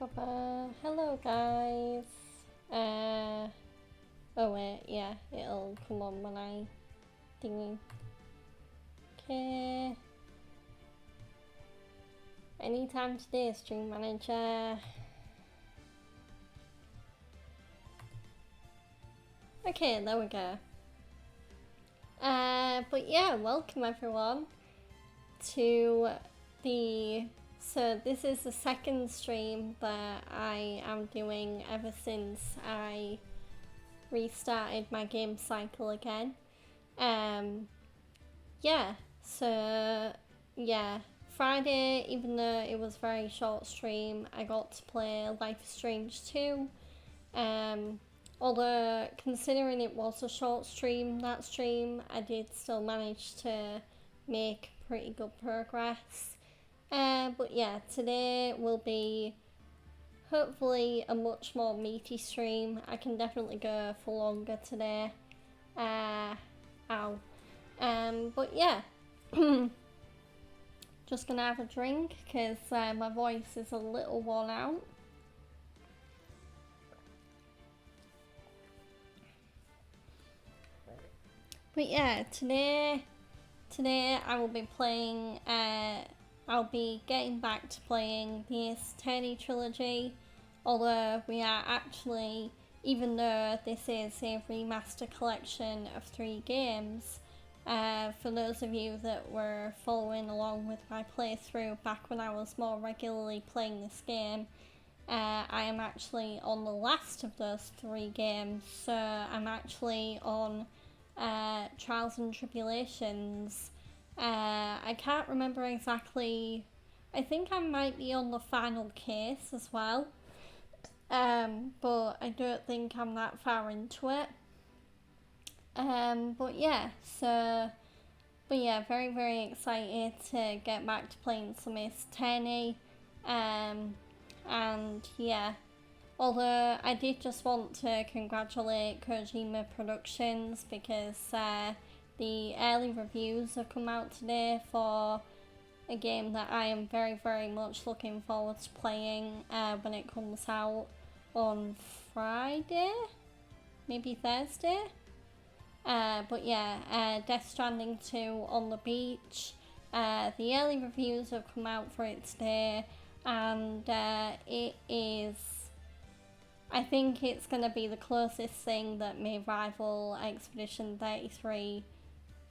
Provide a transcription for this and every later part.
Hello guys. Uh oh wait, yeah, it'll come on when I thingy. Okay. Anytime today, stream manager. Okay, there we go. But yeah, welcome everyone to so this is the second stream that I am doing ever since I restarted my game cycle again. Yeah, so yeah, Friday, even though it was a very short stream, I got to play Life is Strange 2. Although considering it was a short stream, that stream, I did still manage to make pretty good progress. But yeah, today will be hopefully a much more meaty stream. I can definitely go for longer today. Ow. But yeah, just gonna have a drink because my voice is a little worn out. But yeah, today I will be playing, I'll be getting back to playing the Trilogy, although we are actually, even though this is a remaster collection of 3 games, for those of you that were following along with my playthrough back when I was more regularly playing this game, I am actually on the last of those 3 games, so I'm actually on Trials and Tribulations. I can't remember exactly. I think I might be on the final case as well, but I don't think I'm that far into it. But yeah, very, very excited to get back to playing some Ace Attorney. And yeah, although I did just want to congratulate Kojima Productions because the early reviews have come out today for a game that I am very, very much looking forward to playing when it comes out on Friday, maybe Thursday. But yeah, Death Stranding 2 on the beach. The early reviews have come out for it today, and it is, I think it's going to be the closest thing that may rival Expedition 33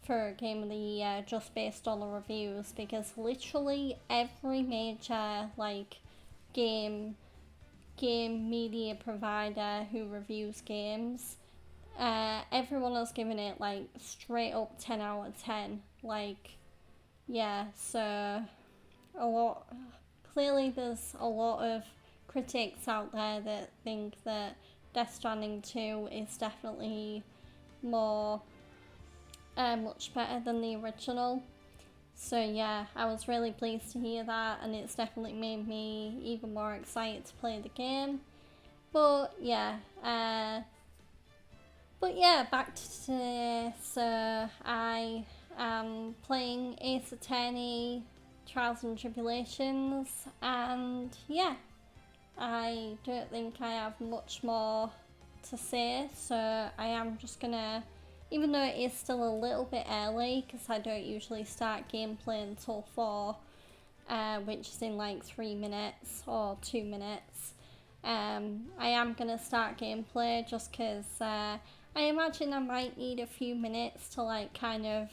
for Game of the Year just based on the reviews, because literally every major game media provider who reviews games, everyone has given it straight up 10 out of 10. Yeah, so clearly there's a lot of critics out there that think that Death Stranding 2 is definitely more much better than the original. So yeah, I was really pleased to hear that, and it's definitely made me even more excited to play the game. But yeah, back to today. So I am playing Ace Attorney, Trials and Tribulations, and yeah, I don't think I have much more to say, so I am just gonna, even though it is still a little bit early, because I don't usually start gameplay until 4, which is in 3 minutes or 2 minutes, I am gonna start gameplay just because I imagine I might need a few minutes to kind of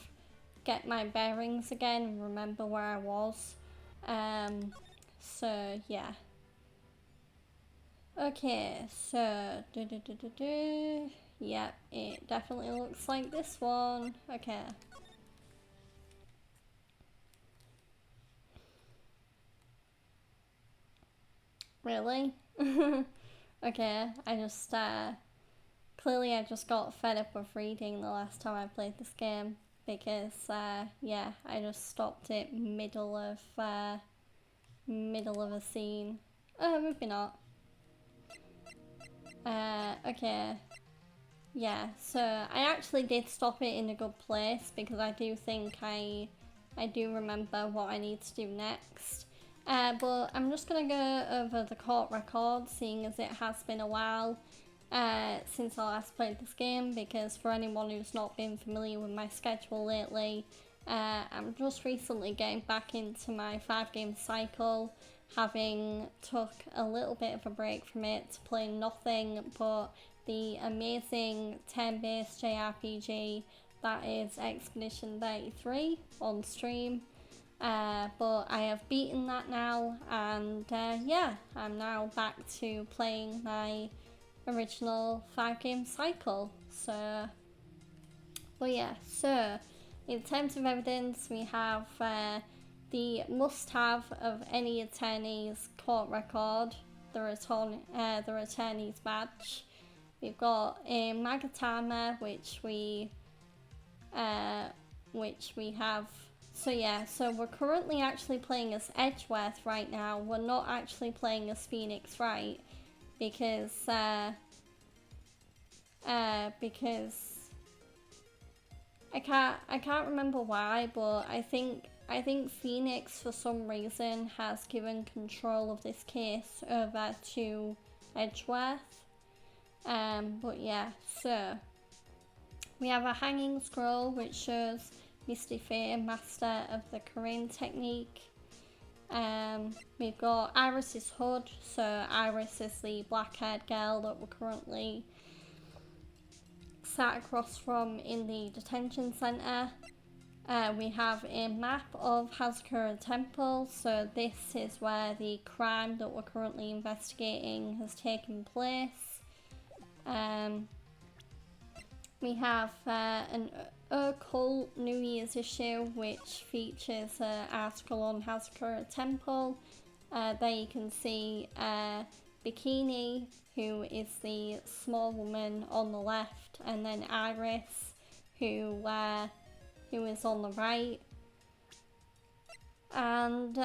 get my bearings again and remember where I was. So yeah. Okay, so yep, it definitely looks like this one. Okay. Really? Okay, I just clearly I just got fed up with reading the last time I played this game because yeah, I just stopped it middle of a scene. Oh, maybe not. Okay. Yeah, so I actually did stop it in a good place because I do think I do remember what I need to do next. But I'm just gonna go over the court record, seeing as it has been a while since I last played this game, because for anyone who's not been familiar with my schedule lately, I'm just recently getting back into my 5-game cycle, having took a little bit of a break from it to play nothing but the amazing 10-based JRPG that is Expedition 33 on stream. But I have beaten that now, and yeah, I'm now back to playing my original 5-game cycle. So, but yeah, so in terms of evidence, we have the must-have of any attorney's court record, the attorney's badge. We've got a Magatama, which we have. So yeah, so we're currently actually playing as Edgeworth right now. We're not actually playing as Phoenix Wright because I can't remember why, but I think Phoenix for some reason has given control of this case over to Edgeworth. But yeah, so we have a hanging scroll which shows Misty Fae, master of the Korean technique. We've got Iris's hood, so Iris is the black-haired girl that we're currently sat across from in the detention centre. We have a map of Hazakura Temple, so this is where the crime that we're currently investigating has taken place. We have an occult New Year's issue, which features an article on Hazakura Temple. There you can see Bikini, who is the small woman on the left, and then Iris, who is on the right. And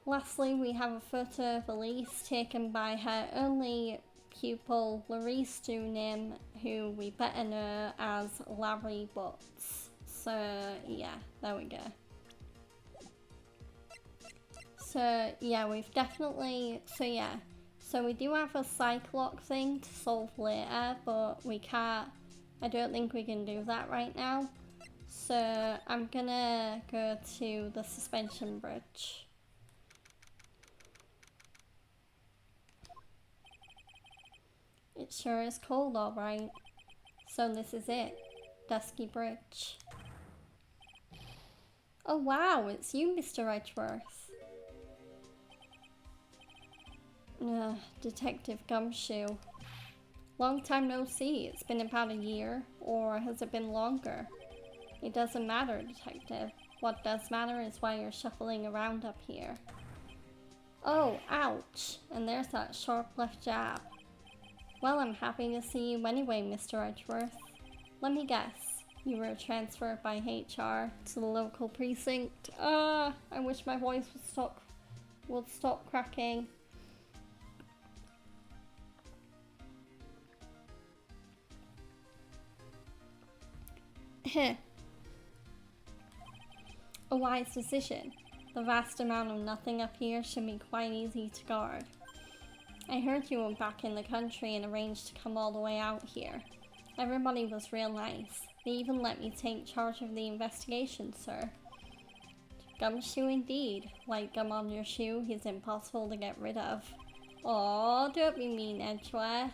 lastly, we have a photo of Elise taken by her only pupil, Larice Dunim, who we better know as Larry Butts. So yeah, there we go. So yeah, we've definitely, so we do have a psych-lock thing to solve later, but we can't, I don't think we can do that right now. So I'm gonna go to the suspension bridge. It sure is cold, alright. So this is it. Dusky Bridge. Oh wow, it's you, Mr. Edgeworth. Detective Gumshoe. Long time no see. It's been about a year, or has it been longer? It doesn't matter, Detective. What does matter is why you're shuffling around up here. Oh, ouch. And there's that sharp left jab. Well, I'm happy to see you anyway, Mr. Edgeworth. Let me guess, you were transferred by HR to the local precinct. I wish my voice would stop cracking. A wise decision. The vast amount of nothing up here should be quite easy to guard. I heard you were back in the country and arranged to come all the way out here. Everybody was real nice. They even let me take charge of the investigation, sir. Gumshoe indeed. Like gum on your shoe, he's impossible to get rid of. Aw, don't be mean, Edgeworth.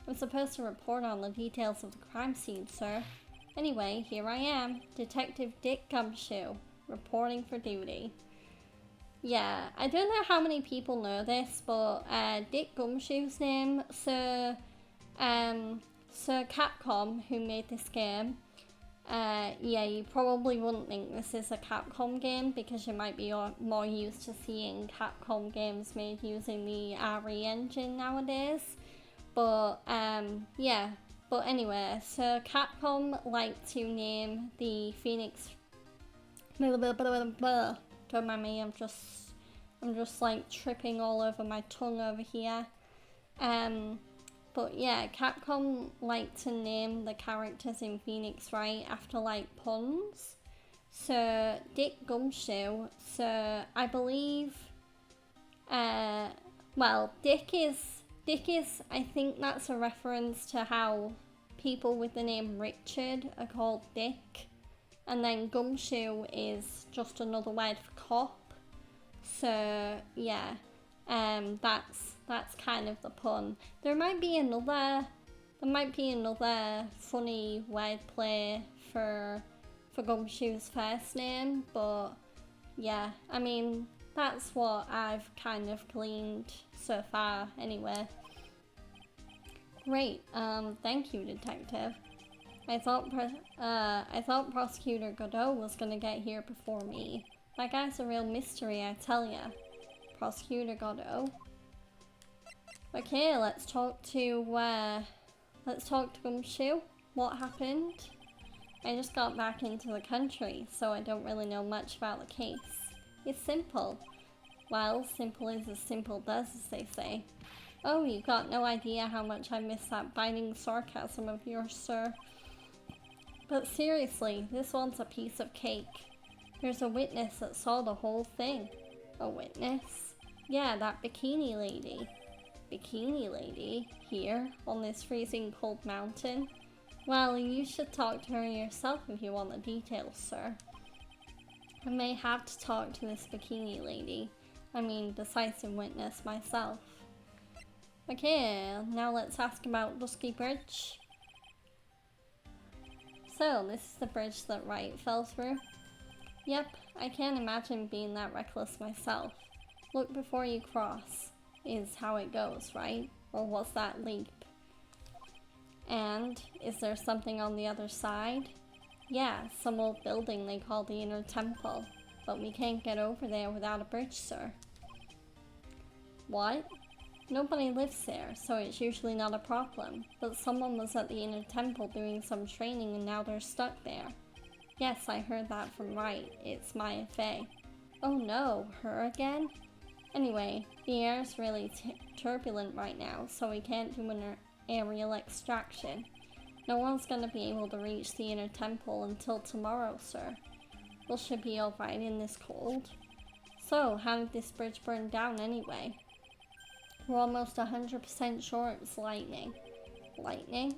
I'm supposed to report on the details of the crime scene, sir. Anyway, here I am, Detective Dick Gumshoe, reporting for duty. Yeah, I don't know how many people know this, but Dick Gumshoe's name, Sir Capcom, who made this game, yeah, you probably wouldn't think this is a Capcom game because you might be more used to seeing Capcom games made using the RE engine nowadays. But yeah, but anyway, so Capcom like to name the Phoenix. Don't mind me, I'm just like tripping all over my tongue over here. But yeah, Capcom like to name the characters in Phoenix Wright after like puns. So Dick Gumshoe, so I believe Well, Dick is, I think that's a reference to how people with the name Richard are called Dick. And then Gumshoe is just another word for cop. So, yeah, that's kind of the pun. There might be another funny wordplay for Gumshoe's first name, but yeah, I mean, that's what I've kind of gleaned so far anyway. Great, thank you, Detective. I thought Prosecutor Godot was gonna get here before me. That guy's a real mystery, I tell ya. Prosecutor Godot. Okay, let's talk to Gumshoe. What happened? I just got back into the country, so I don't really know much about the case. It's simple. Well, simple is as simple does, as they say. Oh, you've got no idea how much I miss that biting sarcasm of yours, sir. But seriously, this one's a piece of cake. There's a witness that saw the whole thing. A witness? Yeah, that bikini lady. Bikini lady? Here, on this freezing cold mountain? Well, you should talk to her yourself if you want the details, sir. I may have to talk to this bikini lady. I mean, decisive witness myself. Okay, now let's ask about Dusky Bridge. So, this is the bridge that Wright fell through? Yep, I can't imagine being that reckless myself. Look before you cross, is how it goes, right? Or was that leap? And, is there something on the other side? Yeah, some old building they call the Inner Temple, but we can't get over there without a bridge, sir. What? Nobody lives there, so it's usually not a problem, but someone was at the Inner Temple doing some training and now they're stuck there. Yes, I heard that from Wright. It's Maya Fey. Oh no, her again? Anyway, the air's really turbulent right now, so we can't do an aerial extraction. No one's gonna be able to reach the Inner Temple until tomorrow, sir. We should be alright in this cold. So, how did this bridge burn down anyway? We're almost 100% sure it was lightning. Lightning?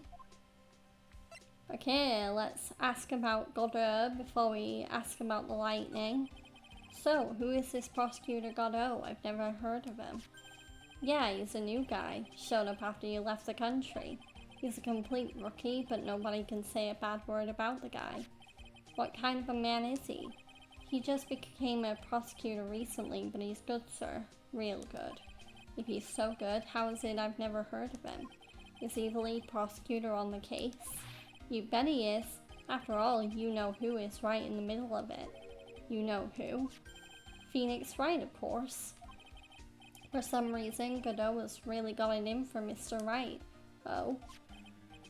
Okay, let's ask about Godot before we ask about the lightning. So, who is this Prosecutor Godot? I've never heard of him. Yeah, he's a new guy. Showed up after you left the country. He's a complete rookie, but nobody can say a bad word about the guy. What kind of a man is he? He just became a prosecutor recently, but he's good, sir. Real good. If he's so good, how is it I've never heard of him? Is he the lead prosecutor on the case? You bet he is. After all, you know who is right in the middle of it. You know who? Phoenix Wright, of course. For some reason, Godot has really got it in for Mr. Wright. Oh?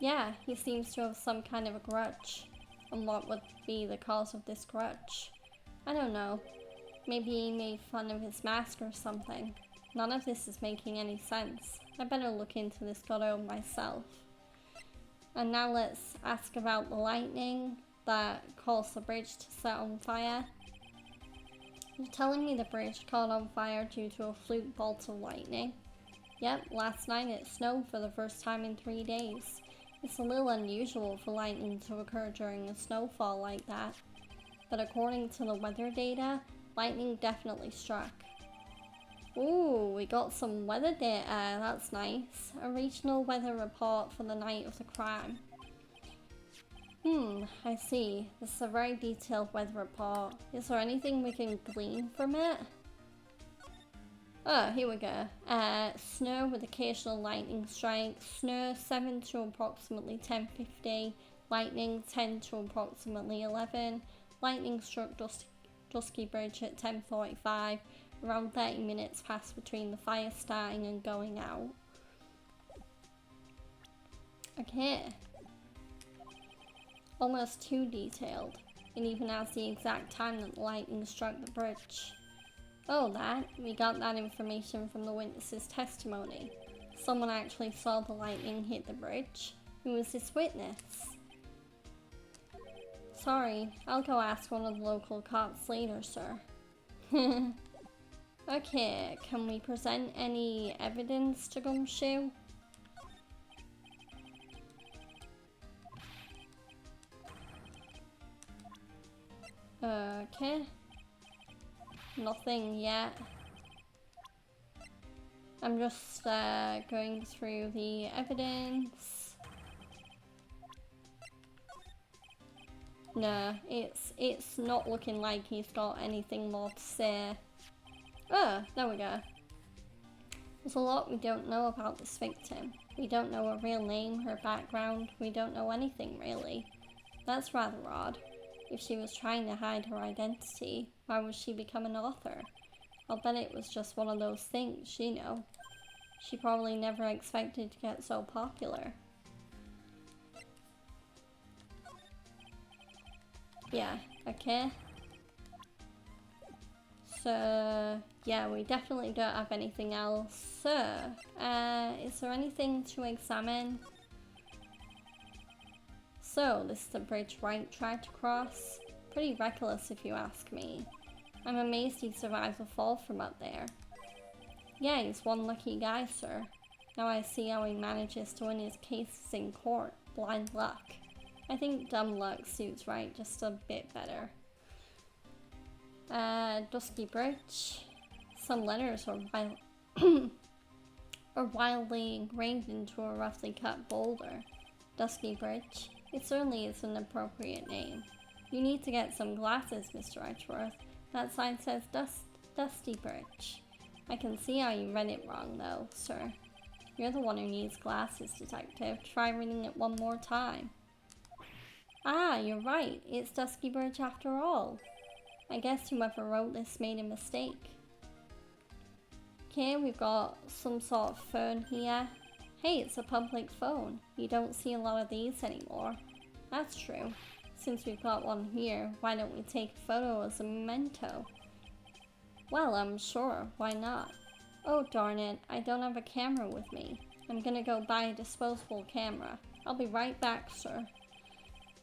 Yeah, he seems to have some kind of a grudge. And what would be the cause of this grudge? I don't know. Maybe he made fun of his mask or something. None of this is making any sense. I better look into this Godot myself. And now let's ask about the lightning that caused the bridge to set on fire. You're telling me the bridge caught on fire due to a fluke bolt of lightning? Yep, last night it snowed for the first time in 3 days. It's a little unusual for lightning to occur during a snowfall like that. But according to the weather data, lightning definitely struck. Ooh, we got some weather data, that's nice. A regional weather report for the night of the crime. I see. This is a very detailed weather report. Is there anything we can glean from it? Oh, here we go. Snow with occasional lightning strikes. Snow 7 to approximately 10:50. Lightning 10 to approximately 11. Lightning struck Dusky Bridge at 10:45. Around 30 minutes passed between the fire starting and going out. Okay. Almost too detailed. It even has the exact time that the lightning struck the bridge. Oh, we got that information from the witness's testimony. Someone actually saw the lightning hit the bridge. Who was this witness? Sorry, I'll go ask one of the local cops later, sir. Okay, can we present any evidence to Gumshoe? Okay. Nothing yet. I'm just going through the evidence. No, it's not looking like he's got anything more to say. Oh, there we go. There's a lot we don't know about this victim. We don't know her real name, her background. We don't know anything really. That's rather odd. If she was trying to hide her identity, why would she become an author? I'll bet it was just one of those things, you know. She probably never expected to get so popular. Yeah, okay. So, yeah, we definitely don't have anything else. So, is there anything to examine? So, this is the bridge Wright tried to cross. Pretty reckless if you ask me. I'm amazed he survived a fall from up there. Yeah, he's one lucky guy, sir. Now I see how he manages to win his cases in court. Blind luck. I think dumb luck suits Wright just a bit better. Dusky Bridge. Some letters are wildly engraved into a roughly cut boulder. Dusky Bridge. It certainly is an appropriate name. You need to get some glasses, Mr. Edgeworth. That sign says Dusty Bridge. I can see how you read it wrong, though, sir. You're the one who needs glasses, detective. Try reading it one more time. Ah, you're right. It's Dusky Bridge after all. I guess whoever wrote this made a mistake. Okay, we've got some sort of phone here. Hey, it's a public phone. You don't see a lot of these anymore. That's true. Since we've got one here, why don't we take a photo as a memento? Well, I'm sure. Why not? Oh, darn it. I don't have a camera with me. I'm gonna go buy a disposable camera. I'll be right back, sir.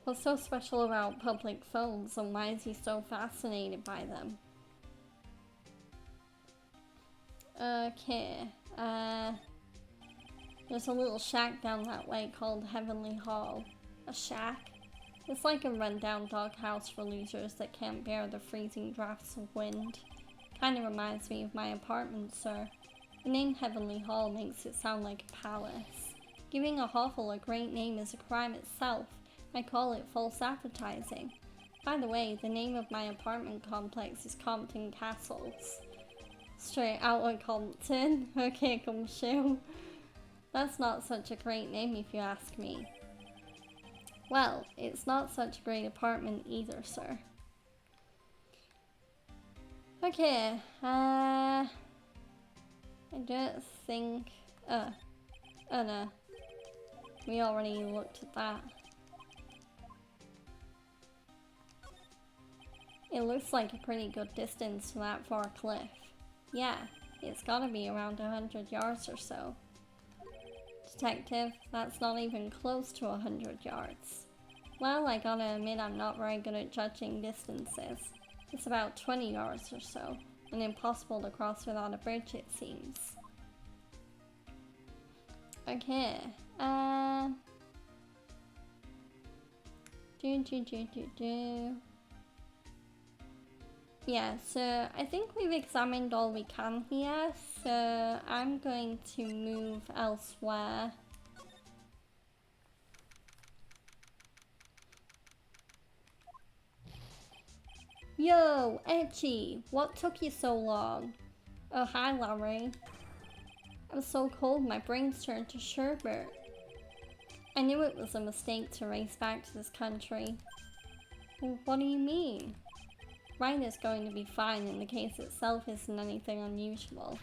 What's so special about public phones, and why is he so fascinated by them? Okay, there's a little shack down that way called Heavenly Hall. A shack? It's like a rundown doghouse for losers that can't bear the freezing drafts of wind. Kinda reminds me of my apartment, sir. The name Heavenly Hall makes it sound like a palace. Giving a hovel a great name is a crime itself. I call it false advertising. By the way, the name of my apartment complex is Compton Castles. Straight out of Compton. Okay, Gumshoe. That's not such a great name if you ask me. Well, it's not such a great apartment either, sir. Okay, I don't think... Oh no. We already looked at that. It looks like a pretty good distance to that far cliff. Yeah, it's gotta be around 100 yards or so. Detective, that's not even close to 100 yards. Well, I gotta admit I'm not very good at judging distances. It's about 20 yards or so, and impossible to cross without a bridge, it seems. Okay, Yeah, so I think we've examined all we can here, so I'm going to move elsewhere. Yo, Edgy, what took you so long? Oh, hi, Larry. I'm so cold, my brain's turned to sherbet. I knew it was a mistake to race back to this country. Well, what do you mean? Ryan is going to be fine, and the case itself isn't anything unusual.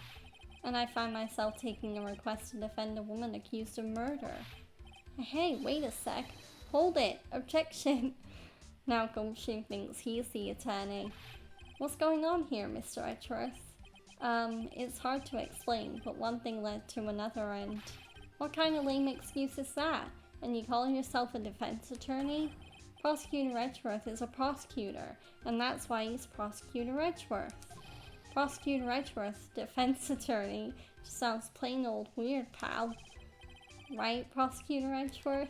And I find myself taking a request to defend a woman accused of murder. Hey, wait a sec. Hold it. Objection. Now Gumshoe thinks he's the attorney. What's going on here, Mr. Edgeworth? It's hard to explain, but one thing led to another, and... What kind of lame excuse is that? And you call yourself a defense attorney? Prosecutor Edgeworth is a prosecutor, and that's why he's Prosecutor Edgeworth. Prosecutor Edgeworth, defense attorney. Just sounds plain old weird, pal. Right, Prosecutor Edgeworth?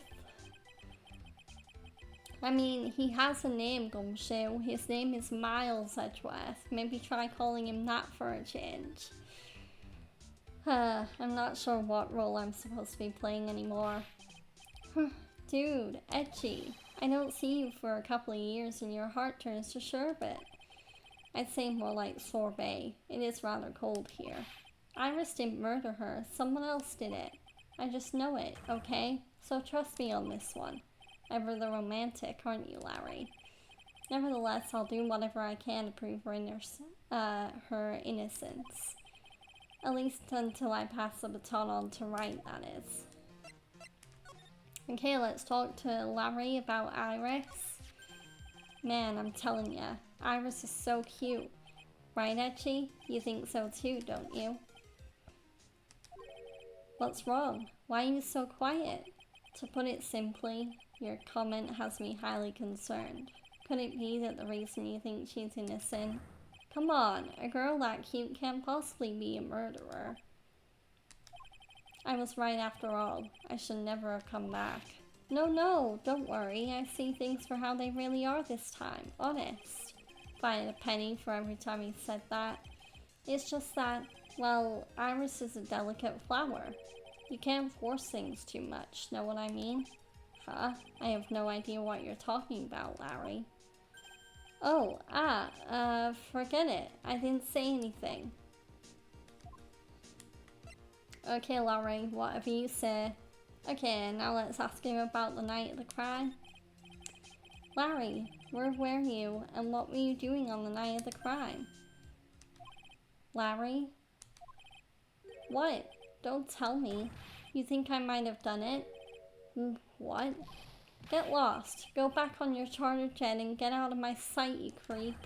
I mean, he has a name, Gumshoe. His name is Miles Edgeworth. Maybe try calling him that for a change. I'm not sure what role I'm supposed to be playing anymore. Dude, Edgy. I don't see you for a couple of years and your heart turns to sherbet. I'd say more like sorbet. It is rather cold here. Iris didn't murder her. Someone else did it. I just know it, okay? So trust me on this one. Ever the romantic, aren't you, Larry? Nevertheless, I'll do whatever I can to prove her innocence. At least until I pass the baton on to Wright, that is. Okay, let's talk to Larry about Iris. Man, I'm telling ya, Iris is so cute. Right, Edgy? You think so too, don't you? What's wrong? Why are you so quiet? To put it simply, your comment has me highly concerned. Could it be that the reason you think she's innocent? Come on, a girl that cute can't possibly be a murderer. I was right after all. I should never have come back. No, don't worry. I see things for how they really are this time. Honest. If I had a penny for every time he said that. It's just that, well, Iris is a delicate flower. You can't force things too much, know what I mean? Huh? I have no idea what you're talking about, Larry. Oh, forget it. I didn't say anything. Okay, Larry, whatever you say. Okay, now let's ask him about the night of the crime. Larry, where were you and what were you doing on the night of the crime? Larry? What? Don't tell me. You think I might have done it? What? Get lost. Go back on your charter jet and get out of my sight, you creep.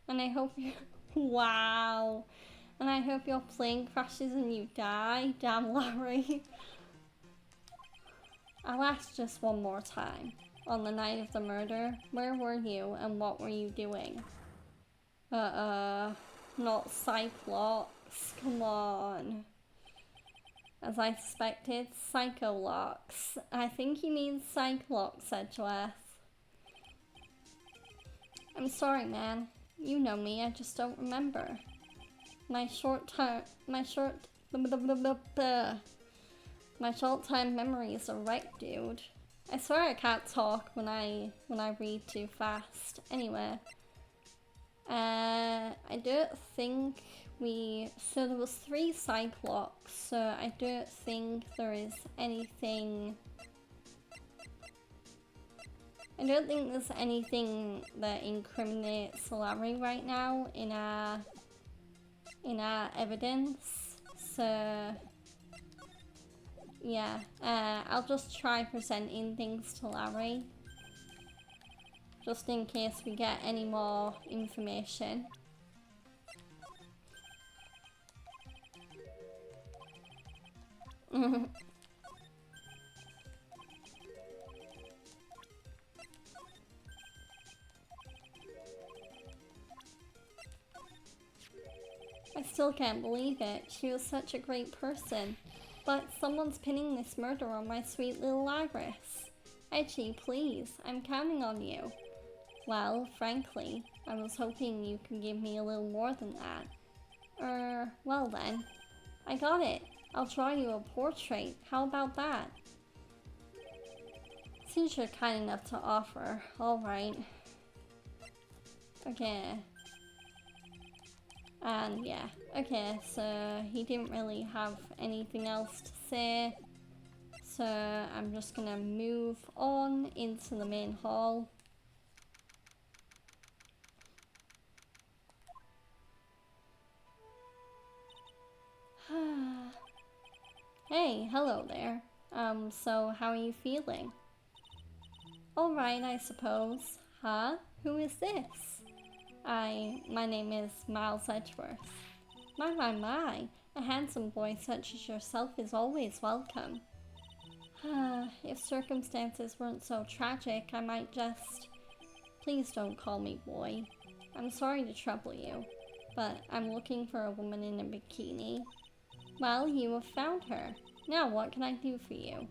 And I hope you... Wow. And I hope your plane crashes and you die. Damn, Larry. I'll ask just one more time. On the night of the murder, where were you and what were you doing? Not Cyclops. Come on. As I suspected, Psycholox. I think he means Cyclops, Edgeworth. I'm sorry, man. You know me, I just don't remember. My short-time memory is a wreck, dude. I swear I can't talk when I read too fast. Anyway, I don't think so there was 3 Cyclops, so I don't think there is anything. I don't think there's anything that incriminates Larry right now in our evidence. So yeah, I'll just try presenting things to Larry, just in case we get any more information. I still can't believe it. She was such a great person. But someone's pinning this murder on my sweet little Iris. Edgy, please, I'm counting on you. Well, frankly, I was hoping you could give me a little more than that. Well then. I got it. I'll draw you a portrait. How about that? Since you're kind enough to offer, alright. Okay. And yeah, okay, so he didn't really have anything else to say. So I'm just gonna move on into the main hall. Hey, hello there. So how are you feeling? Alright, I suppose. Huh? Who is this? My name is Miles Edgeworth. My, a handsome boy such as yourself is always welcome. If circumstances weren't so tragic, I might just... Please don't call me boy. I'm sorry to trouble you. but I'm looking for a woman in a bikini. Well, you have found her. Now what can I do for you?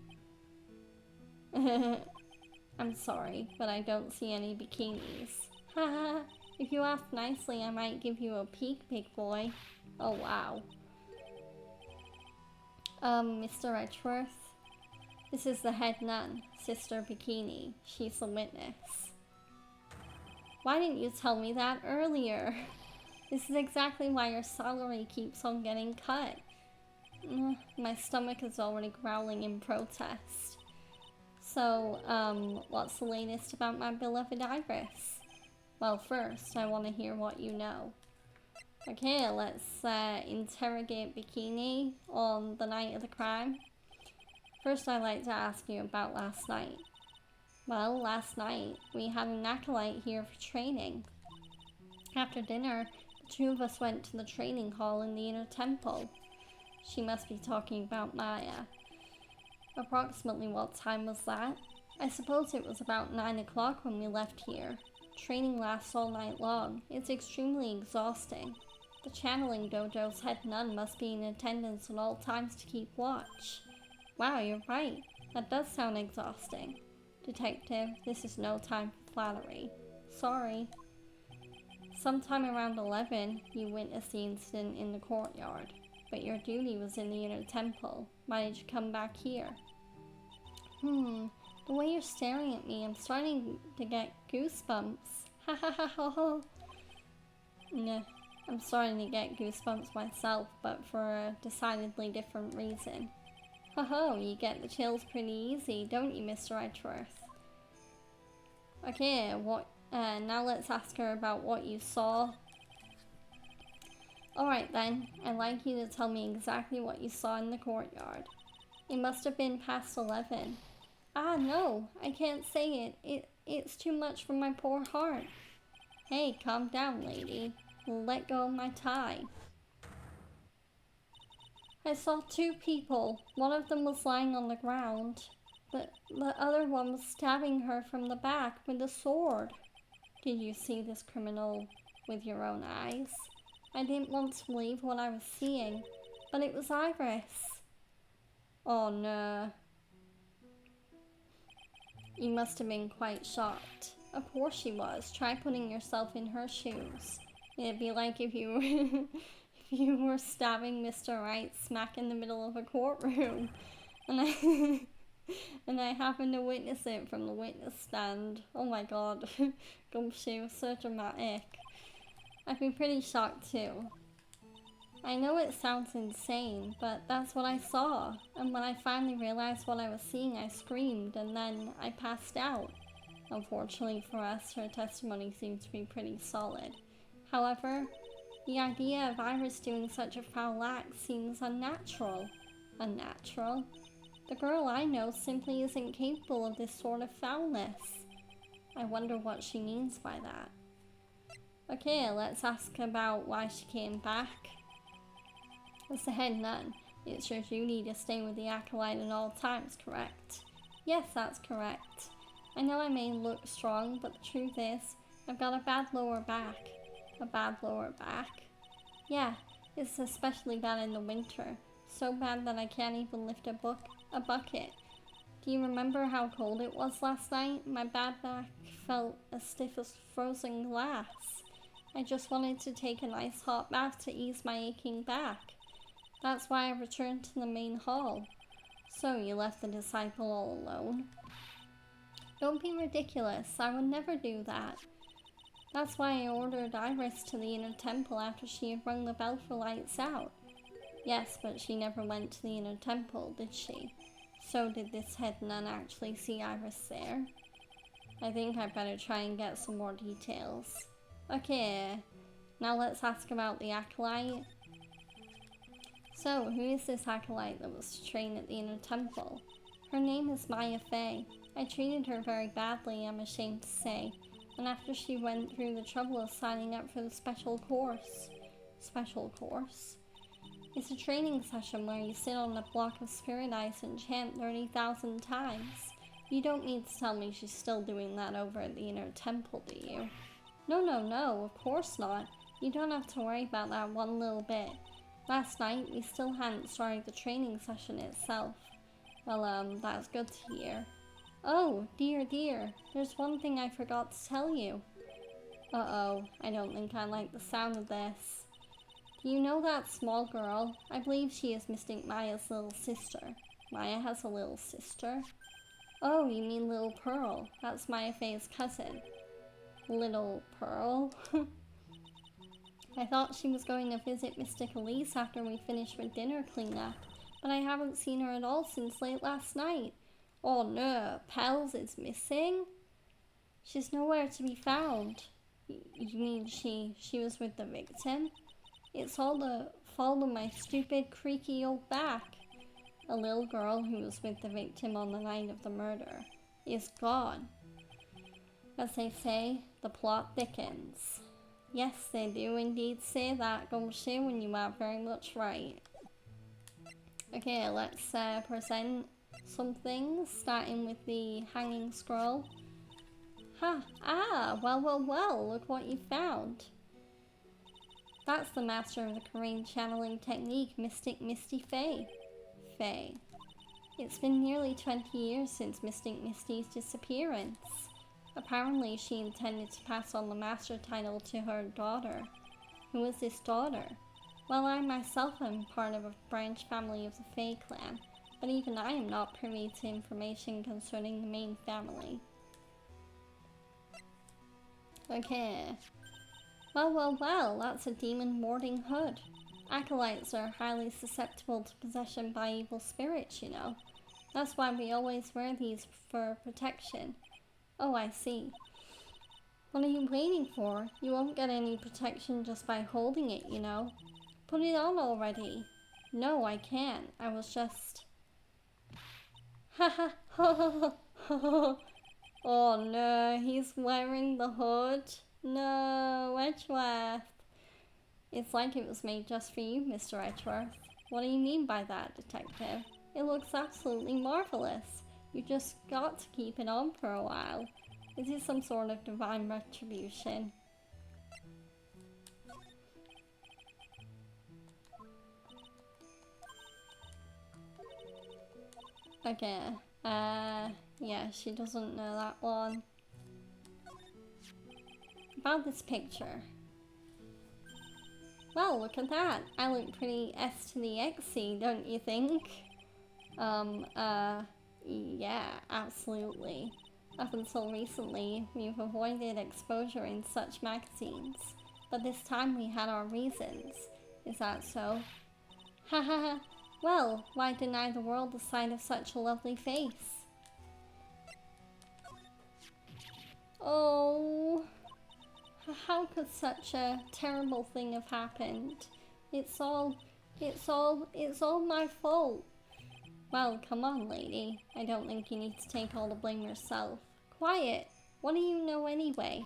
I'm sorry, but I don't see any bikinis. Haha, if you ask nicely, I might give you a peek, big boy. Oh, wow. Mr. Edgeworth? This is the head nun, Sister Bikini. She's the witness. Why didn't you tell me that earlier? This is exactly why your salary keeps on getting cut. My stomach is already growling in protest. So, what's the latest about my beloved Iris? Well, first, I want to hear what you know. Okay, let's interrogate Bikini on the night of the crime. First, I'd like to ask you about last night. Well, last night, we had an acolyte here for training. After dinner, the two of us went to the training hall in the inner temple. She must be talking about Maya. Approximately what time was that? I suppose it was about 9 o'clock when we left here. Training lasts all night long. It's extremely exhausting. The channeling dojo's head nun must be in attendance at all times to keep watch. Wow, you're right. That does sound exhausting. Detective, this is no time for flattery. Sorry. Sometime around 11, you witnessed the incident in the courtyard. But your duty was in the inner temple. Why did you come back here? The way you're staring at me, I'm starting to get goosebumps. Ha ha ha ha ha. Nah, I'm starting to get goosebumps myself, but for a decidedly different reason. Ho ho, you get the chills pretty easy, don't you, Mr. Edgeworth? Okay, now let's ask her about what you saw. Alright then, I'd like you to tell me exactly what you saw in the courtyard. It must have been past 11. Ah, no, I can't say it. It's too much for my poor heart. Hey, calm down, lady. Let go of my tie. I saw two people. One of them was lying on the ground. The other one was stabbing her from the back with a sword. Did you see this criminal with your own eyes? I didn't want to believe what I was seeing, but it was Iris. Oh no. You must have been quite shocked. Of course she was. Try putting yourself in her shoes. It'd be like if you were, if you were stabbing Mr. Right smack in the middle of a courtroom. And I happened to witness it from the witness stand. Oh my god. She was so dramatic. I'd be pretty shocked too. I know it sounds insane, but that's what I saw. And when I finally realized what I was seeing, I screamed and then I passed out. Unfortunately for us, her testimony seemed to be pretty solid. However, the idea of Iris doing such a foul act seems unnatural. Unnatural? The girl I know simply isn't capable of this sort of foulness. I wonder what she means by that. Okay, let's ask about why she came back. As the head nun, it's your duty to stay with the acolyte at all times, correct? Yes, that's correct. I know I may look strong, but the truth is, I've got a bad lower back. A bad lower back? Yeah, it's especially bad in the winter. So bad that I can't even lift a bucket. Do you remember how cold it was last night? My bad back felt as stiff as frozen glass. I just wanted to take a nice hot bath to ease my aching back. That's why I returned to the main hall. So you left the disciple all alone? Don't be ridiculous. I would never do that. That's why I ordered Iris to the inner temple after she had rung the bell for lights out. Yes, but she never went to the inner temple, did she? So did this head nun actually see Iris there? I think I better try and get some more details. Okay, now let's ask about the acolyte. So, who is this acolyte that was to train at the inner temple? Her name is Maya Fey. I treated her very badly, I'm ashamed to say, and after she went through the trouble of signing up for the special course. Special course? It's a training session where you sit on a block of spirit ice and chant 30,000 times. You don't mean to tell me she's still doing that over at the inner temple, do you? No, of course not. You don't have to worry about that one little bit. Last night, we still hadn't started the training session itself. Well, that's good to hear. Oh, dear, dear. There's one thing I forgot to tell you. Uh-oh, I don't think I like the sound of this. Do you know that small girl? I believe she is Mystic Maya's little sister. Maya has a little sister? Oh, you mean Little Pearl. That's Maya Faye's cousin. Little Pearl? I thought she was going to visit Mystic Elise after we finished with dinner cleanup, but I haven't seen her at all since late last night. Oh no, Pels is missing? She's nowhere to be found. You mean she was with the victim? It's all the fault of my stupid, creaky old back. A little girl who was with the victim on the night of the murder is gone. As they say, the plot thickens. Yes, they do indeed say that, Gumshoe, and you are very much right. Okay, let's present some things, starting with the hanging scroll. Well, look what you found. That's the master of the Korean channeling technique, Mystic Misty Faye. Faye. It's been nearly 20 years since Mystic Misty's disappearance. Apparently, she intended to pass on the master title to her daughter. Who is this daughter? Well, I myself am part of a branch family of the Faye clan, but even I am not privy to information concerning the main family. Okay. Well, that's a demon warding hood. Acolytes are highly susceptible to possession by evil spirits, you know. That's why we always wear these for protection. Oh, I see. What are you waiting for? You won't get any protection just by holding it, you know. Put it on already. No, I can't. I was just... Haha, oh no, he's wearing the hood. No, Edgeworth. It's like it was made just for you, Mr. Edgeworth. What do you mean by that, detective? It looks absolutely marvelous. You just got to keep it on for a while. Is it some sort of divine retribution? Okay, yeah, she doesn't know that one. About this picture. Well, look at that. I look pretty S to the XC, don't you think? Yeah, absolutely. Up until recently, we've avoided exposure in such magazines. But this time we had our reasons. Is that so? Haha. Well, why deny the world the sight of such a lovely face? Oh, how could such a terrible thing have happened? It's all my fault. Well, come on, lady. I don't think you need to take all the blame yourself. Quiet. What do you know anyway?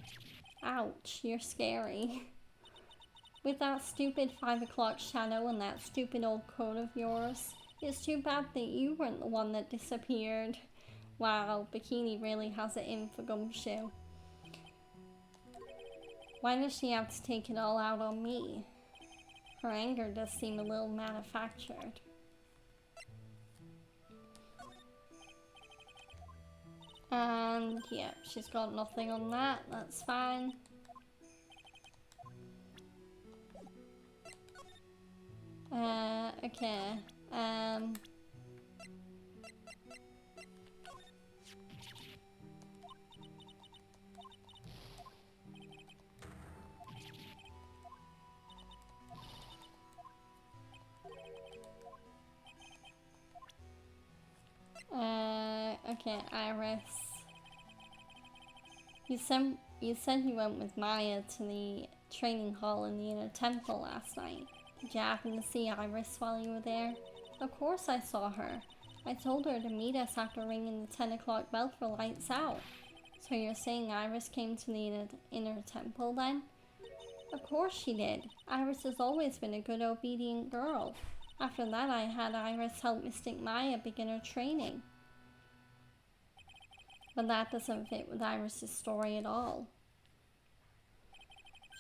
Ouch, you're scary. With that stupid 5 o'clock shadow and that stupid old coat of yours, it's too bad that you weren't the one that disappeared. Wow, Bikini really has it in for Gumshoe. Why does she have to take it all out on me? Her anger does seem a little manufactured. And yeah, she's got nothing on that, that's fine. Okay, okay, Iris. You said you went with Maya to the training hall in the inner temple last night. Did you happen to see Iris while you were there? Of course I saw her. I told her to meet us after ringing the 10 o'clock bell for lights out. So you're saying Iris came to the inner temple then? Of course she did. Iris has always been a good, obedient girl. After that, I had Iris help Mystic Maya begin her training. But that doesn't fit with Iris' story at all.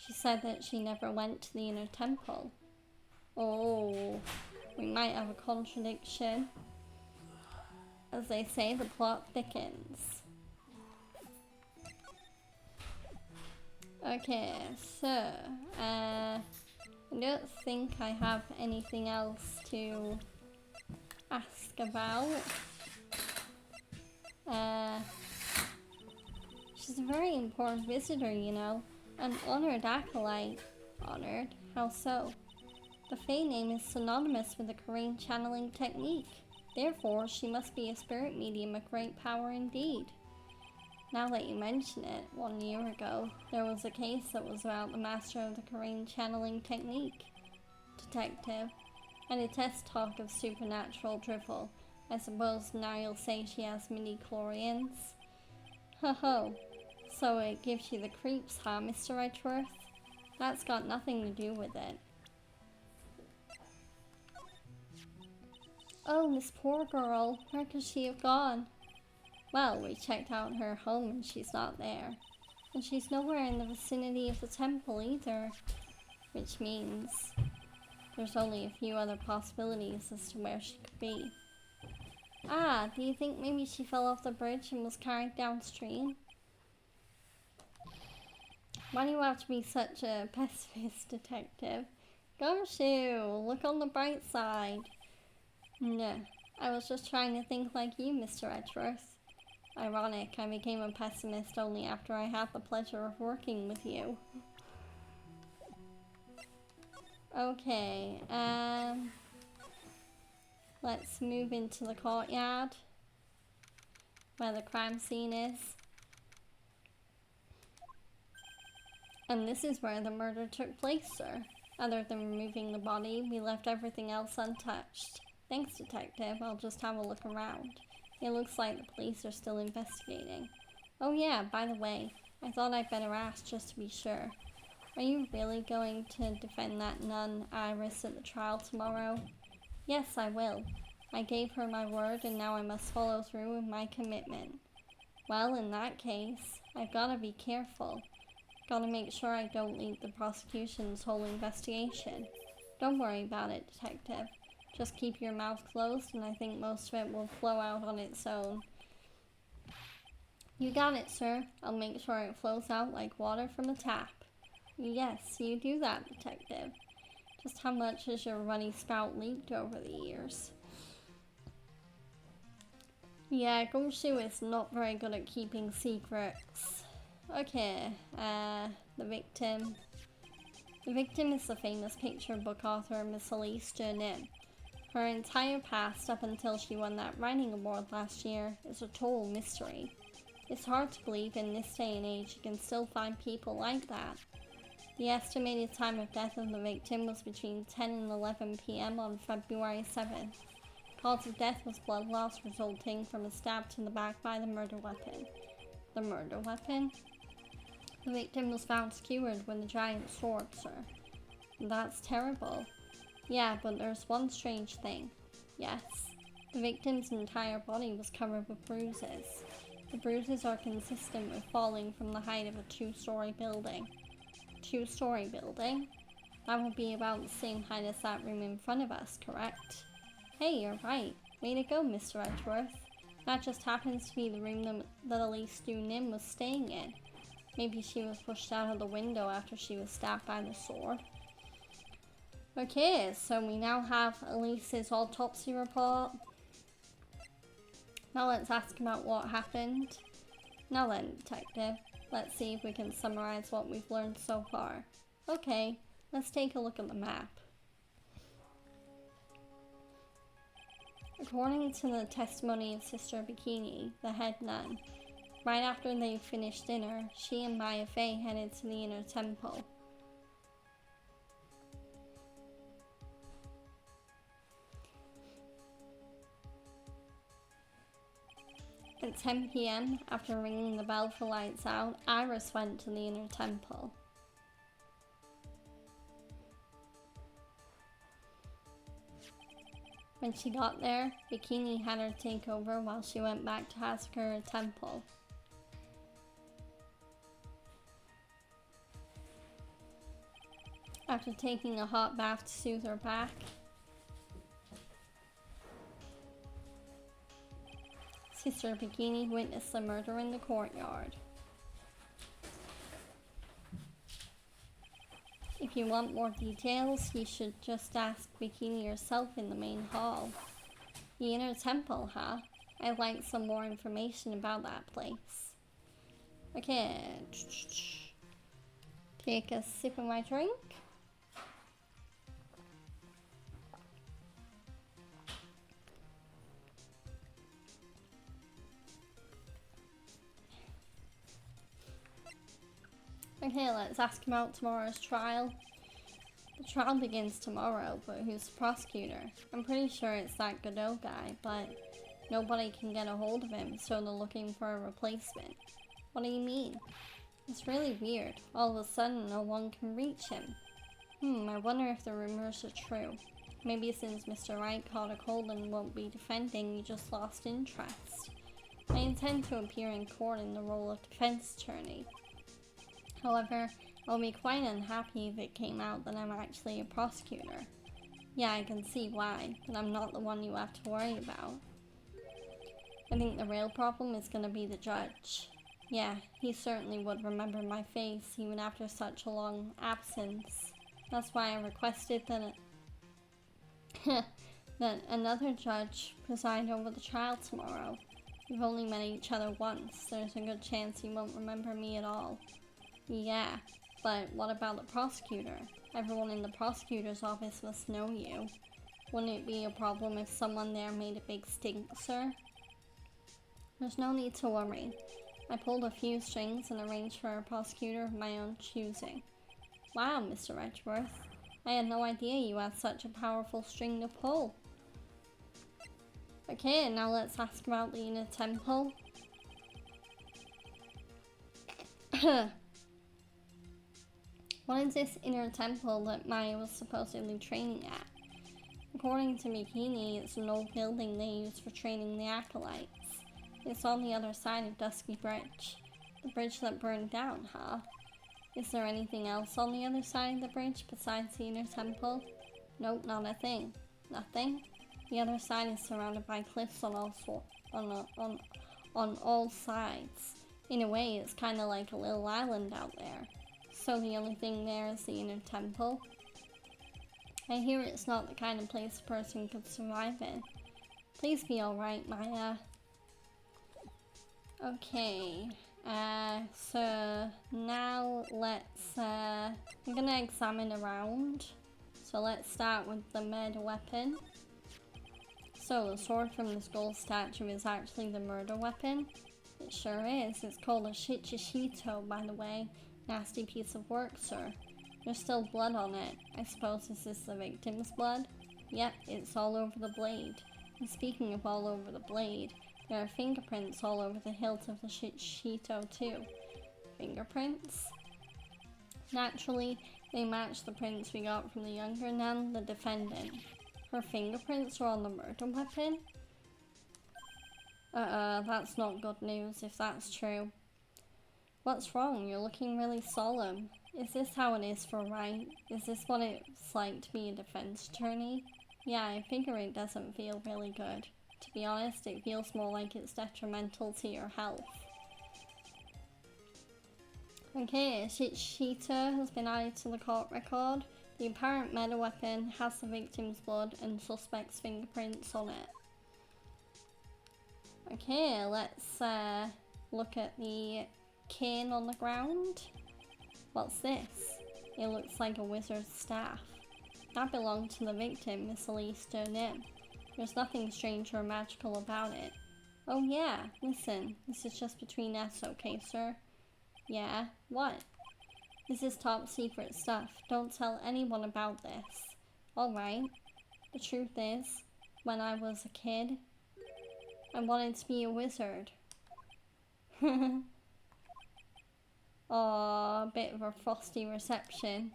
She said that she never went to the inner temple. Oh, we might have a contradiction. As they say, the plot thickens. Okay, so, I don't think I have anything else to ask about. She's a very important visitor, you know. An honored acolyte. Honored? How so? The Fae name is synonymous with the Korean channeling technique. Therefore, she must be a spirit medium of great power indeed. Now that you mention it, 1 year ago, there was a case that was about the master of the Korean channeling technique. Detective. I detest talk of supernatural drivel. I suppose now you'll say she has midi-chlorians. Ho ho. So it gives you the creeps, huh, Mr. Edgeworth? That's got nothing to do with it. Oh, this poor girl. Where could she have gone? Well, we checked out her home and she's not there. And she's nowhere in the vicinity of the temple either. Which means there's only a few other possibilities as to where she could be. Ah, do you think maybe she fell off the bridge and was carried downstream? Why do you have to be such a pessimist, detective? Gosh, look on the bright side. No, I was just trying to think like you, Mr. Edgeworth. Ironic, I became a pessimist only after I had the pleasure of working with you. Okay, let's move into the courtyard, where the crime scene is. And this is where the murder took place, sir. Other than removing the body, we left everything else untouched. Thanks, detective. I'll just have a look around. It looks like the police are still investigating. Oh yeah, by the way, I thought I'd better ask just to be sure. Are you really going to defend that nun, Iris, at the trial tomorrow? Yes, I will. I gave her my word and now I must follow through with my commitment. Well, in that case, I've gotta be careful. Gotta make sure I don't leak the prosecution's whole investigation. Don't worry about it, detective. Just keep your mouth closed and I think most of it will flow out on its own. You got it, sir. I'll make sure it flows out like water from a tap. Yes, you do that, detective. Just how much has your runny spout leaked over the years? Yeah, Gumshoe is not very good at keeping secrets. Okay, the victim. The victim is the famous picture book author Miss Elise Nim. Her entire past up until she won that writing award last year is a total mystery. It's hard to believe in this day and age you can still find people like that. The estimated time of death of the victim was between 10 and 11 p.m. on February 7th. Cause of death was blood loss resulting from a stab to the back by the murder weapon. The murder weapon? The victim was found skewered with a giant sword, sir. That's terrible. Yeah, but there's one strange thing. Yes, the victim's entire body was covered with bruises. The bruises are consistent with falling from the height of a two-story building. Two-story building? That would be about the same height as that room in front of us, correct? Hey, you're right. Way to go, Mr. Edgeworth. That just happens to be the room that Elise Nim was staying in. Maybe she was pushed out of the window after she was stabbed by the sword. Okay, so we now have Elise's autopsy report. Now let's ask about what happened. Now then, detective, let's see if we can summarize what we've learned so far. Okay, let's take a look at the map. According to the testimony of Sister Bikini, the head nun, right after they finished dinner, she and Maya Fey headed to the inner temple. At 10 p.m., after ringing the bell for lights out, Iris went to the inner temple. When she got there, Bikini had her take over while she went back to Hasakura Temple. after taking a hot bath to soothe her back. Sister Bikini witnessed the murder in the courtyard. If you want more details, you should just ask Bikini yourself in the main hall. The Inner Temple, huh? I'd like some more information about that place. Okay. Take a sip of my drink. Okay, let's ask about tomorrow's trial. The trial begins tomorrow, but who's the prosecutor? I'm pretty sure it's that Godot guy, but nobody can get a hold of him, so they're looking for a replacement. What do you mean? It's really weird. All of a sudden, no one can reach him. I wonder if the rumors are true. Maybe since Mr. Wright caught a cold and won't be defending, he just lost interest. I intend to appear in court in the role of defense attorney. However, I'll be quite unhappy if it came out that I'm actually a prosecutor. Yeah, I can see why, but I'm not the one you have to worry about. I think the real problem is going to be the judge. Yeah, he certainly would remember my face even after such a long absence. That's why I requested that that another judge preside over the trial tomorrow. We've only met each other once. There's a good chance he won't remember me at all. Yeah, but what about the prosecutor? Everyone in the prosecutor's office must know you. Wouldn't it be a problem if someone there made a big stink, sir? There's no need to worry. I pulled a few strings and arranged for a prosecutor of my own choosing. Wow, Mr. Edgeworth. I had no idea you had such a powerful string to pull. Okay, now let's ask about the Inner Temple. What is this Inner Temple that Maya was supposedly training at? According to Bikini, it's an old building they use for training the acolytes. It's on the other side of Dusky Bridge. The bridge that burned down, huh? Is there anything else on the other side of the bridge besides the Inner Temple? Nope, not a thing. Nothing? The other side is surrounded by cliffs on all sides. In a way, it's kind of like a little island out there. So the only thing there is the Inner Temple. I hear it's not the kind of place a person could survive in. Please be alright, Maya. Okay, so now let's, I'm gonna examine around. So let's start with the murder weapon. So the sword from the skull statue is actually the murder weapon. It sure is. It's called a shichishito, by the way. Nasty piece of work, sir. There's still blood on it. I suppose this is the victim's blood? Yep, it's all over the blade. And speaking of all over the blade, there are fingerprints all over the hilt of the shichishito too. Fingerprints? Naturally, they match the prints we got from the younger nun, the defendant. Her fingerprints are on the murder weapon? That's not good news if that's true. What's wrong? You're looking really solemn. Is this how it is for Wright? Is this what it's like to be a defense attorney? Yeah, I figure it doesn't feel really good. To be honest, it feels more like it's detrimental to your health. Okay, Shita has been added to the court record. The apparent murder weapon has the victim's blood and suspect's fingerprints on it. Okay, let's look at the cane on the ground. What's this? It looks like a wizard's staff. That belonged to the victim, Miss Elise Nim. There's nothing strange or magical about it. Oh yeah, listen, this is just between us, okay, sir? Yeah, what? This is top secret stuff. Don't tell anyone about this. Alright. The truth is, when I was a kid, I wanted to be a wizard. Aw, a bit of a frosty reception.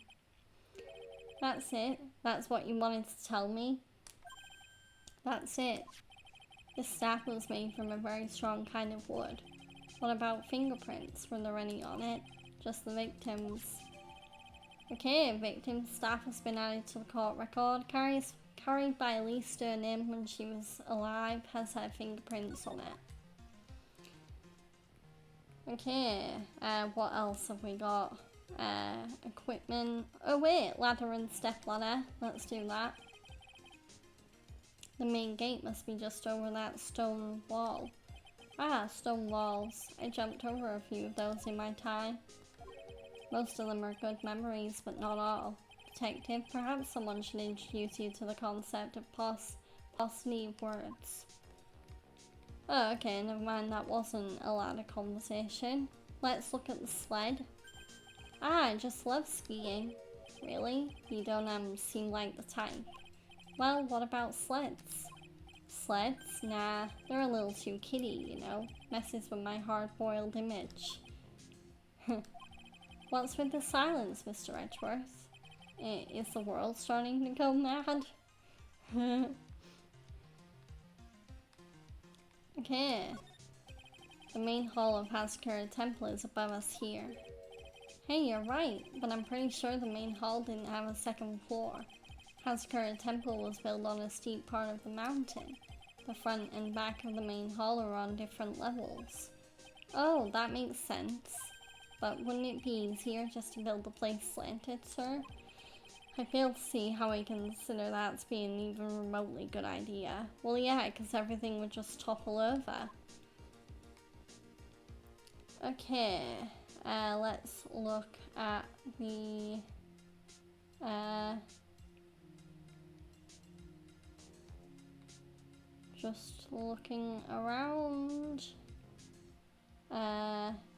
That's it? That's what you wanted to tell me? That's it. This staff was made from a very strong kind of wood. What about fingerprints? Were there any on it? Just the victims. Okay, victim's staff has been added to the court record. Carried by Elise Sternin when she was alive, has her fingerprints on it. Okay, what else have we got? Equipment. Oh wait, ladder and step ladder. Let's do that. The main gate must be just over that stone wall. Ah, stone walls. I jumped over a few of those in my time. Most of them are good memories, but not all. Detective, perhaps someone should introduce you to the concept of paucity of words. Oh, okay, never mind, that wasn't a lot of conversation. Let's look at the sled. Ah, I just love skiing. Really? You don't seem like the type. Well, what about sleds? Sleds? Nah, they're a little too kiddie, you know. Messes with my hard-boiled image. What's with the silence, Mr. Edgeworth? Is the world starting to go mad? Okay. The main hall of Haskura Temple is above us here. Hey, you're right, but I'm pretty sure the main hall didn't have a second floor. Haskura Temple was built on a steep part of the mountain. The front and back of the main hall are on different levels. Oh, that makes sense. But wouldn't it be easier just to build the place slanted, sir? I fail to see how I consider that to be an even remotely good idea. Well, yeah, because everything would just topple over. Okay, let's look at the... just looking around.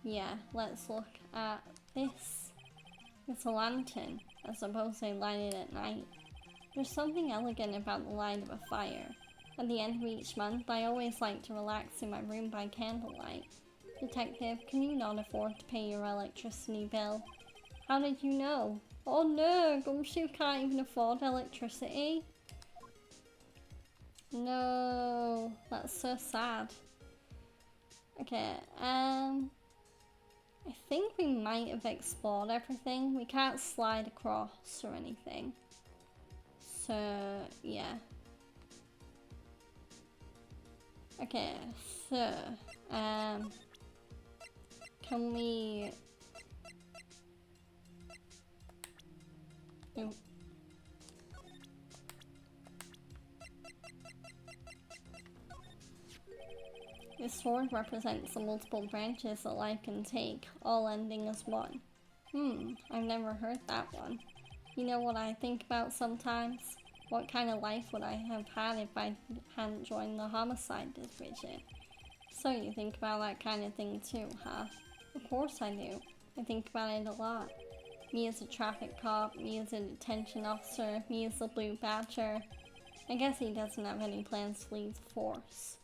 Yeah, let's look at this. It's a lantern. I suppose they light it at night. There's something elegant about the light of a fire. At the end of each month, I always like to relax in my room by candlelight. Detective, can you not afford to pay your electricity bill? How did you know? Oh no, Gumshoe can't even afford electricity. No, that's so sad. Okay, I think we might have explored everything. We can't slide across or anything. So, yeah. Okay, so, can we... Ooh. This sword represents the multiple branches that life can take, all ending as one. I've never heard that one. You know what I think about sometimes? What kind of life would I have had if I hadn't joined the homicide division? So you think about that kind of thing too, huh? Of course I do. I think about it a lot. Me as a traffic cop, me as a detention officer, me as the Blue Badger. I guess he doesn't have any plans to leave the force.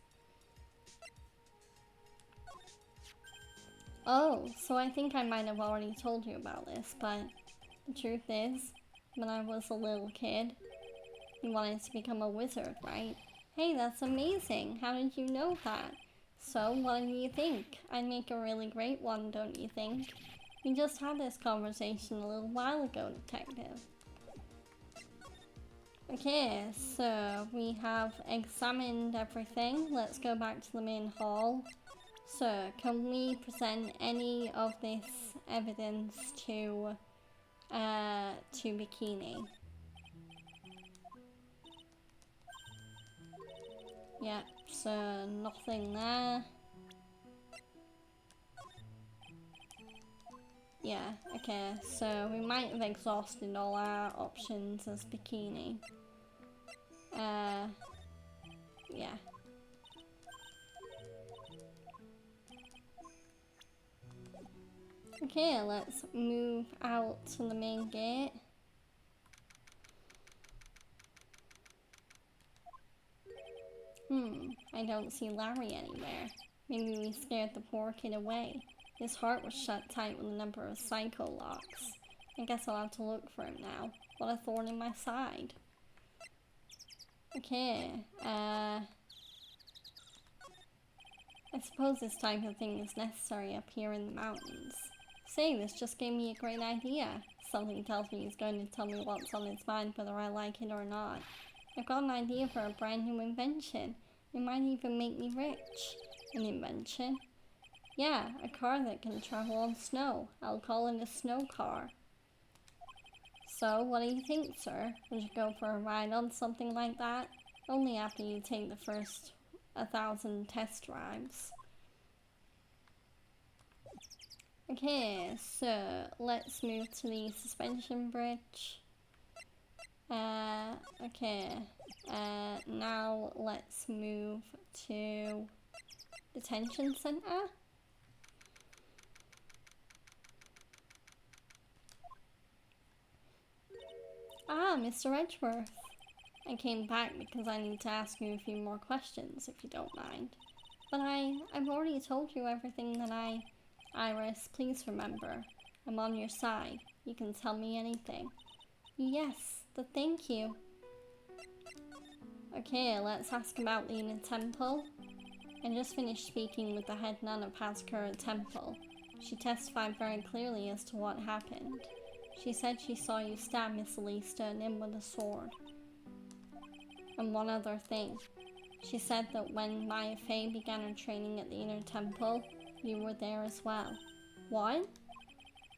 Oh, so I think I might have already told you about this, but the truth is, when I was a little kid, you wanted to become a wizard, right? Hey, that's amazing! How did you know that? So, what do you think? I'd make a really great one, don't you think? We just had this conversation a little while ago, Detective. Okay, so we have examined everything. Let's go back to the main hall. So, can we present any of this evidence to Bikini? Yeah, so nothing there. Yeah, okay, so we might have exhausted all our options as Bikini. Yeah. Okay, let's move out to the main gate. I don't see Larry anywhere. Maybe we scared the poor kid away. His heart was shut tight with a number of psycho locks. I guess I'll have to look for him now. What a thorn in my side. Okay, I suppose this type of thing is necessary up here in the mountains. Say, this just gave me a great idea. Something tells me he's going to tell me what's on his mind whether I like it or not. I've got an idea for a brand new invention. It might even make me rich. An invention? Yeah, a car that can travel on snow. I'll call it a snow car. So, what do you think, sir? Would you go for a ride on something like that? Only after you take the first 1,000 test drives. Okay, so let's move to the suspension bridge. Okay. Now let's move to detention center. Ah, Mr. Edgeworth. I came back because I need to ask you a few more questions, if you don't mind. But I've already told you everything that Iris, please remember, I'm on your side. You can tell me anything. Yes, thank you. Okay, let's ask about the inner temple. I just finished speaking with the head nun of Hazkura Temple. She testified very clearly as to what happened. She said she saw you stab Miss Elise in with a sword. And one other thing. She said that when Maya Fey began her training at the inner temple, you were there as well. What?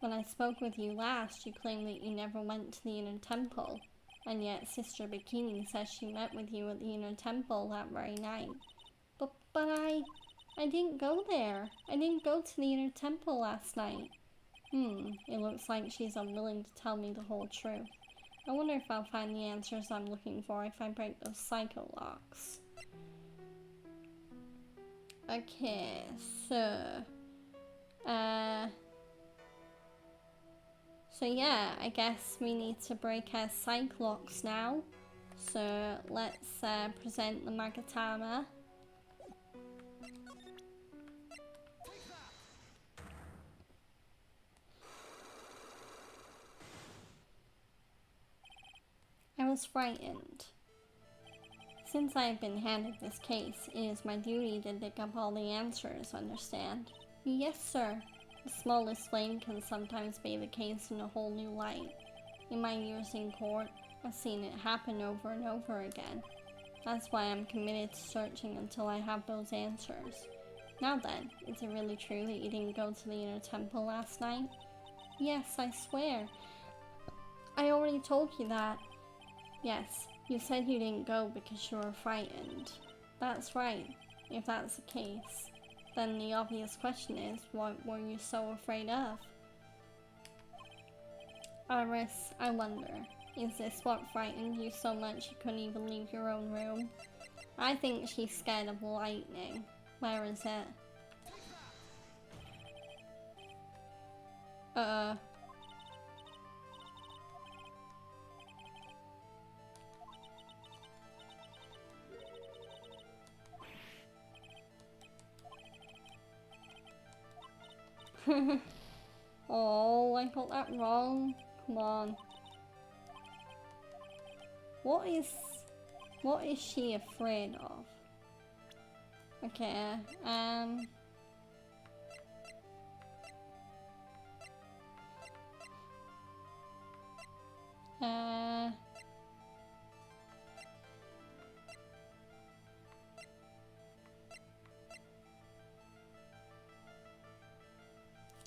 When I spoke with you last, you claimed that you never went to the inner temple, and yet Sister Bikini says she met with you at the inner temple that very night. But I didn't go there. I didn't go to the inner temple last night. It looks like she's unwilling to tell me the whole truth. I wonder if I'll find the answers I'm looking for if I break those psycho locks. Okay, so yeah, I guess we need to break our psych locks now. So let's present the Magatama. I was frightened. Since I have been handed this case, it is my duty to dig up all the answers, understand? Yes, sir. The smallest flame can sometimes bathe the case in a whole new light. In my years in court, I've seen it happen over and over again. That's why I'm committed to searching until I have those answers. Now then, is it really true that you didn't go to the inner temple last night? Yes, I swear. I already told you that. Yes, you said you didn't go because you were frightened. That's right. If that's the case, then the obvious question is, what were you so afraid of? Iris, I wonder, is this what frightened you so much you couldn't even leave your own room? I think she's scared of lightning. Where is it? Oh, I got that wrong. Come on. What is she afraid of? Okay,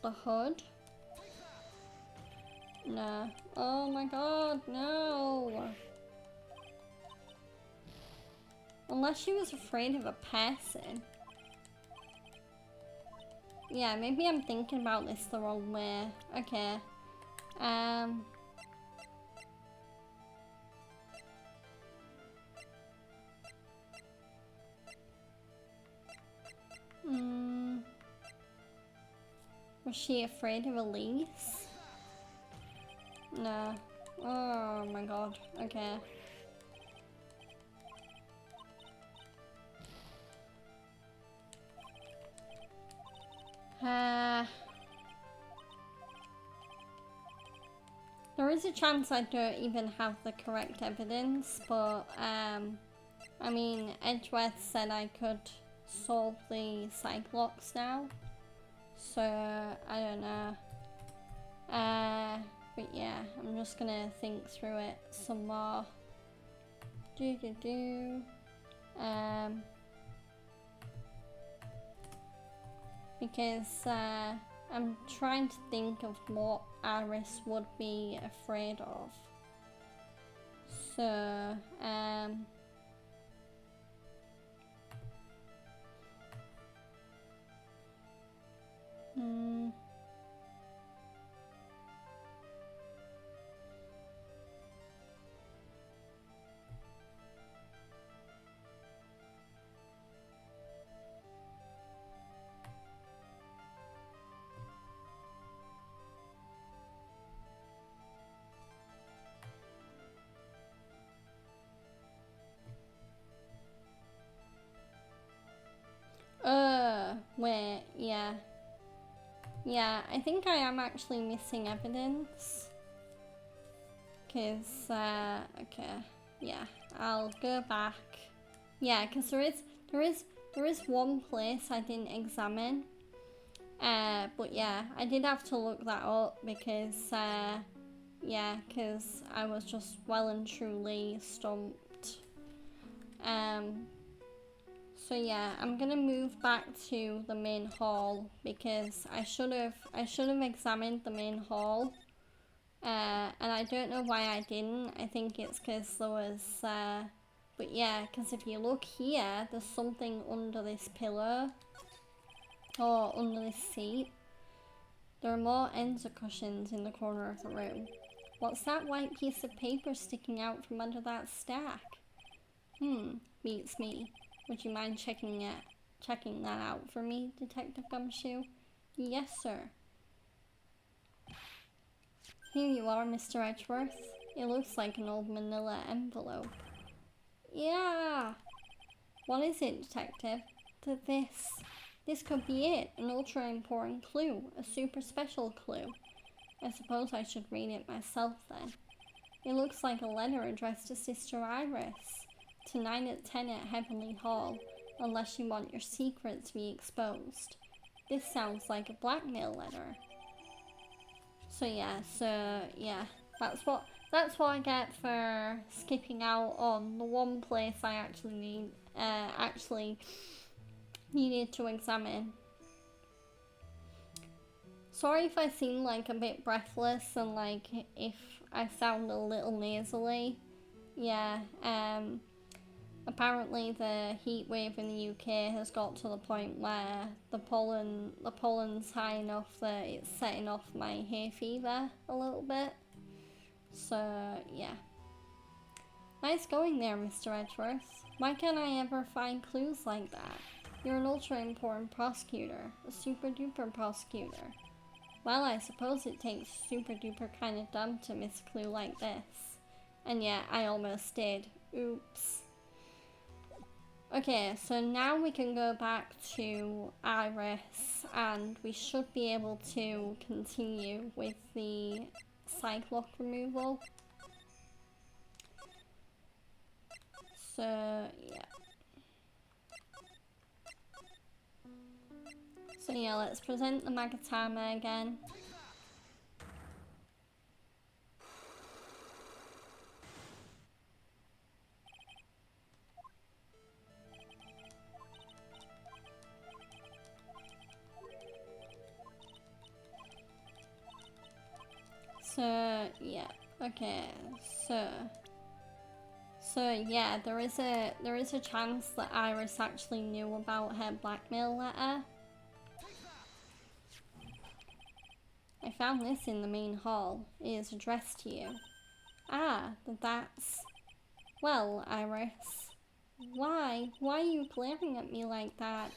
the hood? No. Oh my god, no! Unless she was afraid of a person. Yeah, maybe I'm thinking about this the wrong way. Okay. Was she afraid of Elise? No. Oh my god. Okay. There is a chance I don't even have the correct evidence, but I mean, Edgeworth said I could solve the Cyclops now, so I don't know. just gonna think through it some more. Because I'm trying to think of what Iris would be afraid of. So, wait, yeah. Yeah, I think I am actually missing evidence. Cause, okay, yeah, I'll go back. Yeah, cause there is one place I didn't examine. But yeah, I did have to look that up because, yeah, cause I was just well and truly stumped. So yeah, I'm gonna move back to the main hall because I should have examined the main hall. And I don't know why I didn't. I think it's because there was, but yeah, because if you look here, there's something under this pillow, or under this seat. There are more Enza cushions in the corner of the room. What's that white piece of paper sticking out from under that stack? Beats me. Would you mind checking that out for me, Detective Gumshoe? Yes, sir. Here you are, Mr. Edgeworth. It looks like an old manila envelope. Yeah! What is it, Detective? This could be it. An ultra important clue. A super special clue. I suppose I should read it myself then. It looks like a letter addressed to Sister Iris. Tonight at 10 at Heavenly Hall. Unless you want your secret to be exposed. This sounds like a blackmail letter. So yeah, that's what I get for skipping out on the one place I actually needed to examine. Sorry if I seem like a bit breathless and like if I sound a little nasally. Yeah, apparently the heat wave in the UK has got to the point where the pollen's high enough that it's setting off my hay fever a little bit. So yeah. Nice going there, Mr. Edgeworth. Why can't I ever find clues like that? You're an ultra important prosecutor, a super duper prosecutor. Well, I suppose it takes super duper kind of dumb to miss a clue like this. And yeah, I almost did. Oops. Okay, so now we can go back to Iris and we should be able to continue with the psych lock removal. So, yeah. So yeah, let's present the Magatama again. So yeah, okay, so yeah, there is a chance that Iris actually knew about her blackmail letter. I found this in the main hall. It is addressed to you. Ah, that's... Well, Iris. Why are you glaring at me like that?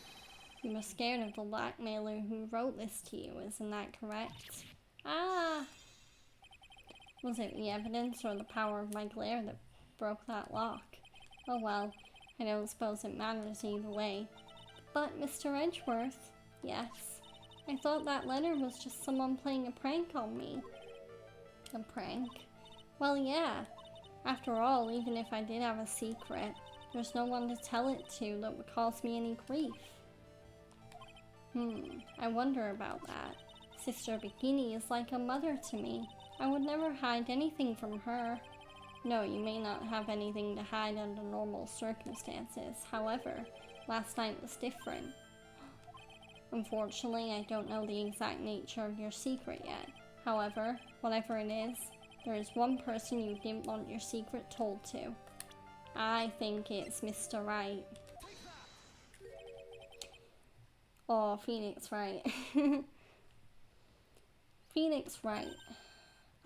You were scared of the blackmailer who wrote this to you, isn't that correct? Ah! Was it the evidence or the power of my glare that broke that lock? Oh well, I don't suppose it matters either way. But Mr. Edgeworth? Yes. I thought that letter was just someone playing a prank on me. A prank? Well, yeah. After all, even if I did have a secret, there's no one to tell it to that would cause me any grief. I wonder about that. Sister Bikini is like a mother to me. I would never hide anything from her. No, you may not have anything to hide under normal circumstances. However, last night was different. Unfortunately, I don't know the exact nature of your secret yet. However, whatever it is, there is one person you didn't want your secret told to. I think it's Mr. Wright. Or Phoenix Wright. Phoenix Wright.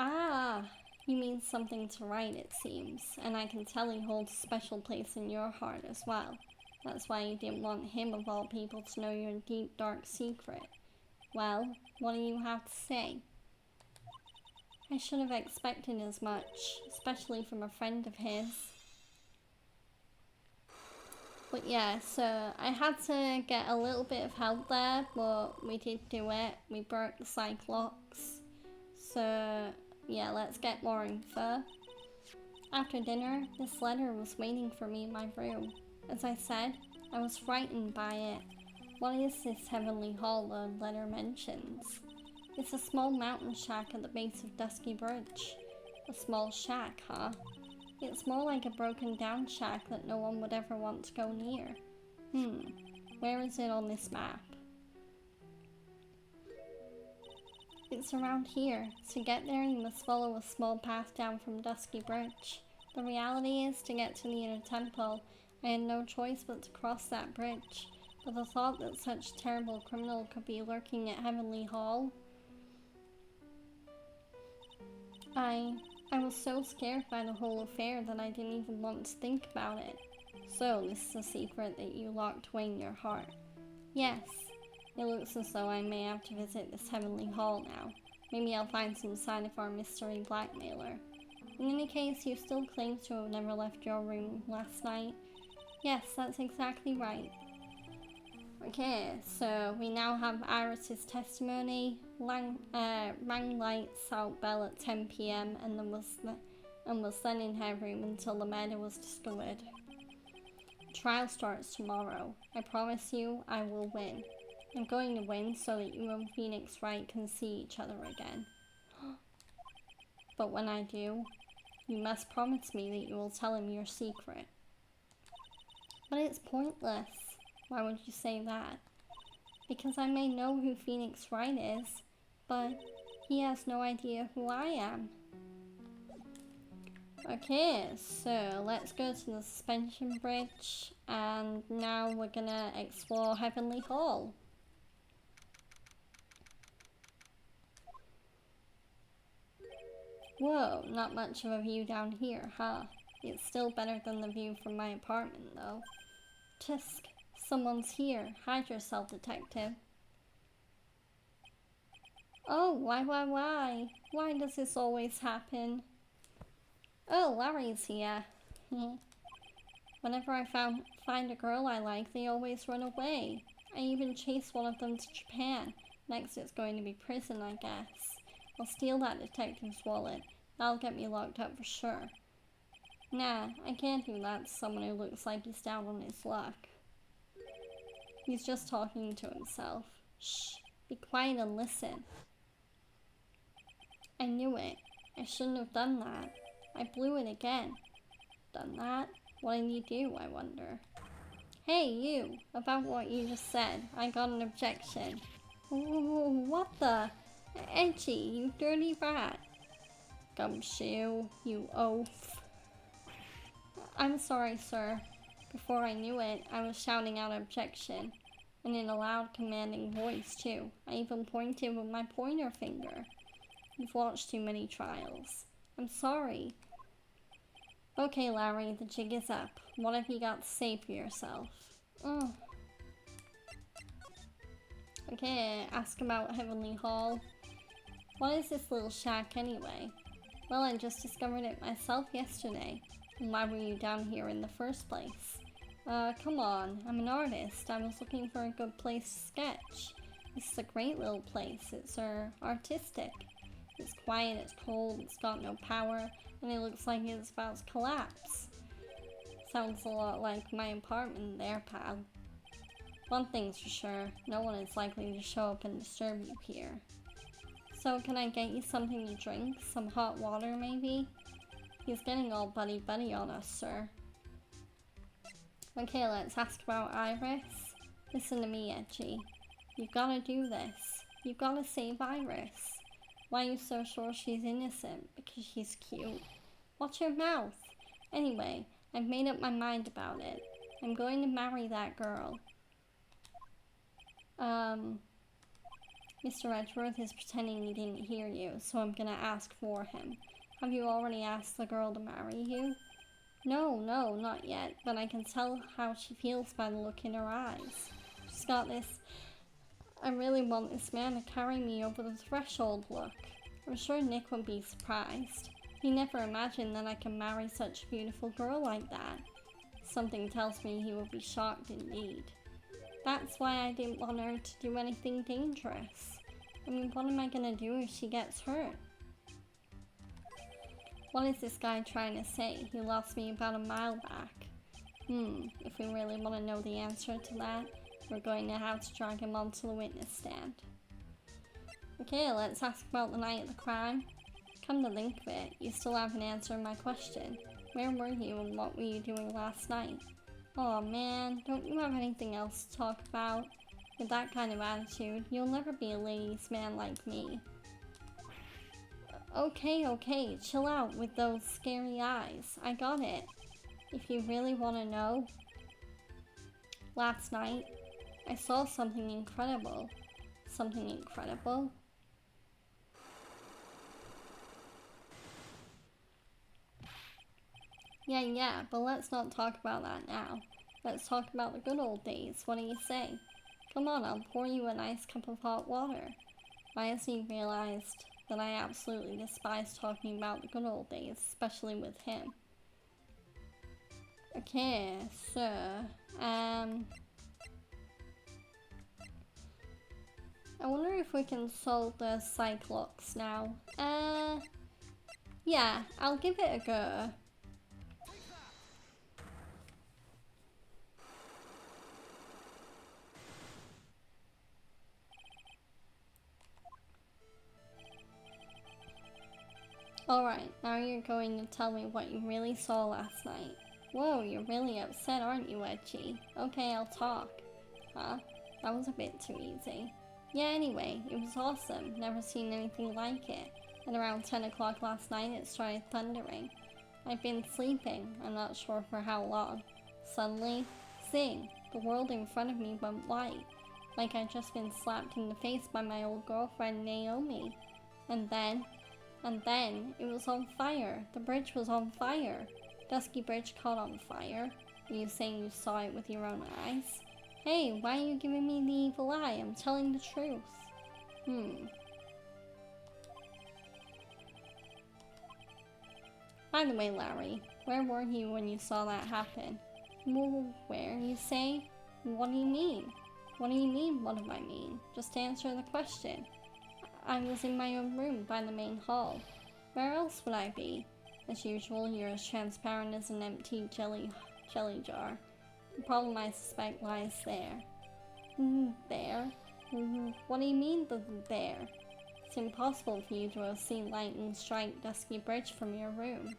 Ah, you mean something to Wright, it seems. And I can tell he holds a special place in your heart as well. That's why you didn't want him, of all people, to know your deep, dark secret. Well, what do you have to say? I should have expected as much, especially from a friend of his. But yeah, so I had to get a little bit of help there, but we did do it. We broke the Cyclops. So yeah, let's get more info. After dinner, this letter was waiting for me in my room. As I said, I was frightened by it. What is this heavenly hall the letter mentions? It's a small mountain shack at the base of Dusky Bridge. A small shack, huh? It's more like a broken down shack that no one would ever want to go near. Where is it on this map? It's around here. To get there, you must follow a small path down from Dusky Bridge. The reality is, to get to the inner temple, I had no choice but to cross that bridge. But the thought that such a terrible criminal could be lurking at Heavenly Hall... I was so scared by the whole affair that I didn't even want to think about it. So, this is a secret that you locked away in your heart. Yes, it looks as though I may have to visit this Heavenly Hall now. Maybe I'll find some sign of our mystery blackmailer. In any case, you still claim to have never left your room last night. Yes, that's exactly right. Okay, so we now have Iris's testimony. Rang lights out bell at 10 p.m. and was then in her room until the murder was discovered. The trial starts tomorrow. I promise you, I will win. I'm going to win so that you and Phoenix Wright can see each other again. But when I do, you must promise me that you will tell him your secret. But it's pointless. Why would you say that? Because I may know who Phoenix Wright is, but he has no idea who I am. Okay, so let's go to the suspension bridge, and now we're gonna explore Heavenly Hall. Whoa, not much of a view down here, huh? It's still better than the view from my apartment, though. Tusk, someone's here. Hide yourself, detective. Oh, why? Why does this always happen? Oh, Larry's here. Whenever I find a girl I like, they always run away. I even chased one of them to Japan. Next it's going to be prison, I guess. I'll steal that detective's wallet. That'll get me locked up for sure. Nah, I can't do that to someone who looks like he's down on his luck. He's just talking to himself. Shh, be quiet and listen. I knew it. I shouldn't have done that. I blew it again. Done that? What did you do, I wonder? Hey, you! About what you just said. I got an objection. What the? Edgy, you dirty rat. Gumshoe, you oaf. I'm sorry, sir. Before I knew it, I was shouting out objection. And in a loud, commanding voice, too. I even pointed with my pointer finger. You've watched too many trials. I'm sorry. Okay, Larry, the jig is up. What have you got to say for yourself? Okay, ask about Heavenly Hall. What is this little shack anyway? Well, I just discovered it myself yesterday. And why were you down here in the first place? Come on, I'm an artist. I was looking for a good place to sketch. This is a great little place. It's artistic. It's quiet, it's cold, it's got no power, and it looks like it's about to collapse. Sounds a lot like my apartment there, pal. One thing's for sure, no one is likely to show up and disturb you here. So can I get you something to drink? Some hot water maybe? He's getting all buddy-buddy on us, sir. Okay, let's ask about Iris. Listen to me, Edgy. You've gotta do this. You've gotta save Iris. Why are you so sure she's innocent? Because she's cute. Watch your mouth. Anyway, I've made up my mind about it. I'm going to marry that girl. Mr. Edgeworth is pretending he didn't hear you, so I'm gonna ask for him. Have you already asked the girl to marry you? No, not yet, but I can tell how she feels by the look in her eyes. She's got this, I really want this man to carry me over the threshold look. I'm sure Nick would be surprised. He never imagined that I can marry such a beautiful girl like that. Something tells me he would be shocked indeed. That's why I didn't want her to do anything dangerous. I mean, what am I gonna do if she gets hurt? What is this guy trying to say? He lost me about a mile back. If we really want to know the answer to that, we're going to have to drag him onto the witness stand. Okay, let's ask about the night of the crime. Come to think of it, you still haven't answered my question. Where were you and what were you doing last night? Aw man, don't you have anything else to talk about? With that kind of attitude, you'll never be a ladies' man like me. Okay, chill out with those scary eyes. I got it. If you really want to know, last night, I saw something incredible. Something incredible? Yeah, but let's not talk about that now. Let's talk about the good old days. What do you say? Come on, I'll pour you a nice cup of hot water. Why has he realized that I absolutely despise talking about the good old days, especially with him? Okay, so, I wonder if we can solve the Cyclops now. Yeah, I'll give it a go. Alright, now you're going to tell me what you really saw last night. Whoa, you're really upset, aren't you, Edgy? Okay, I'll talk. Huh? That was a bit too easy. Yeah, anyway, it was awesome. Never seen anything like it. At around 10 o'clock last night, it started thundering. I'd been sleeping, I'm not sure for how long. Suddenly, zing, the world in front of me went white. Like I'd just been slapped in the face by my old girlfriend, Naomi. And then, it was on fire. The bridge was on fire. Dusky Bridge caught on fire. Are you saying you saw it with your own eyes? Hey, why are you giving me the evil eye? I'm telling the truth. By the way, Larry, where were you when you saw that happen? Where, you say? What do you mean? What do you mean, what do I mean? Just answer the question. I was in my own room by the main hall. Where else would I be? As usual, you're as transparent as an empty jelly jar. The problem, I suspect, lies there. There? What do you mean, there? It's impossible for you to have seen lightning strike Dusky Bridge from your room.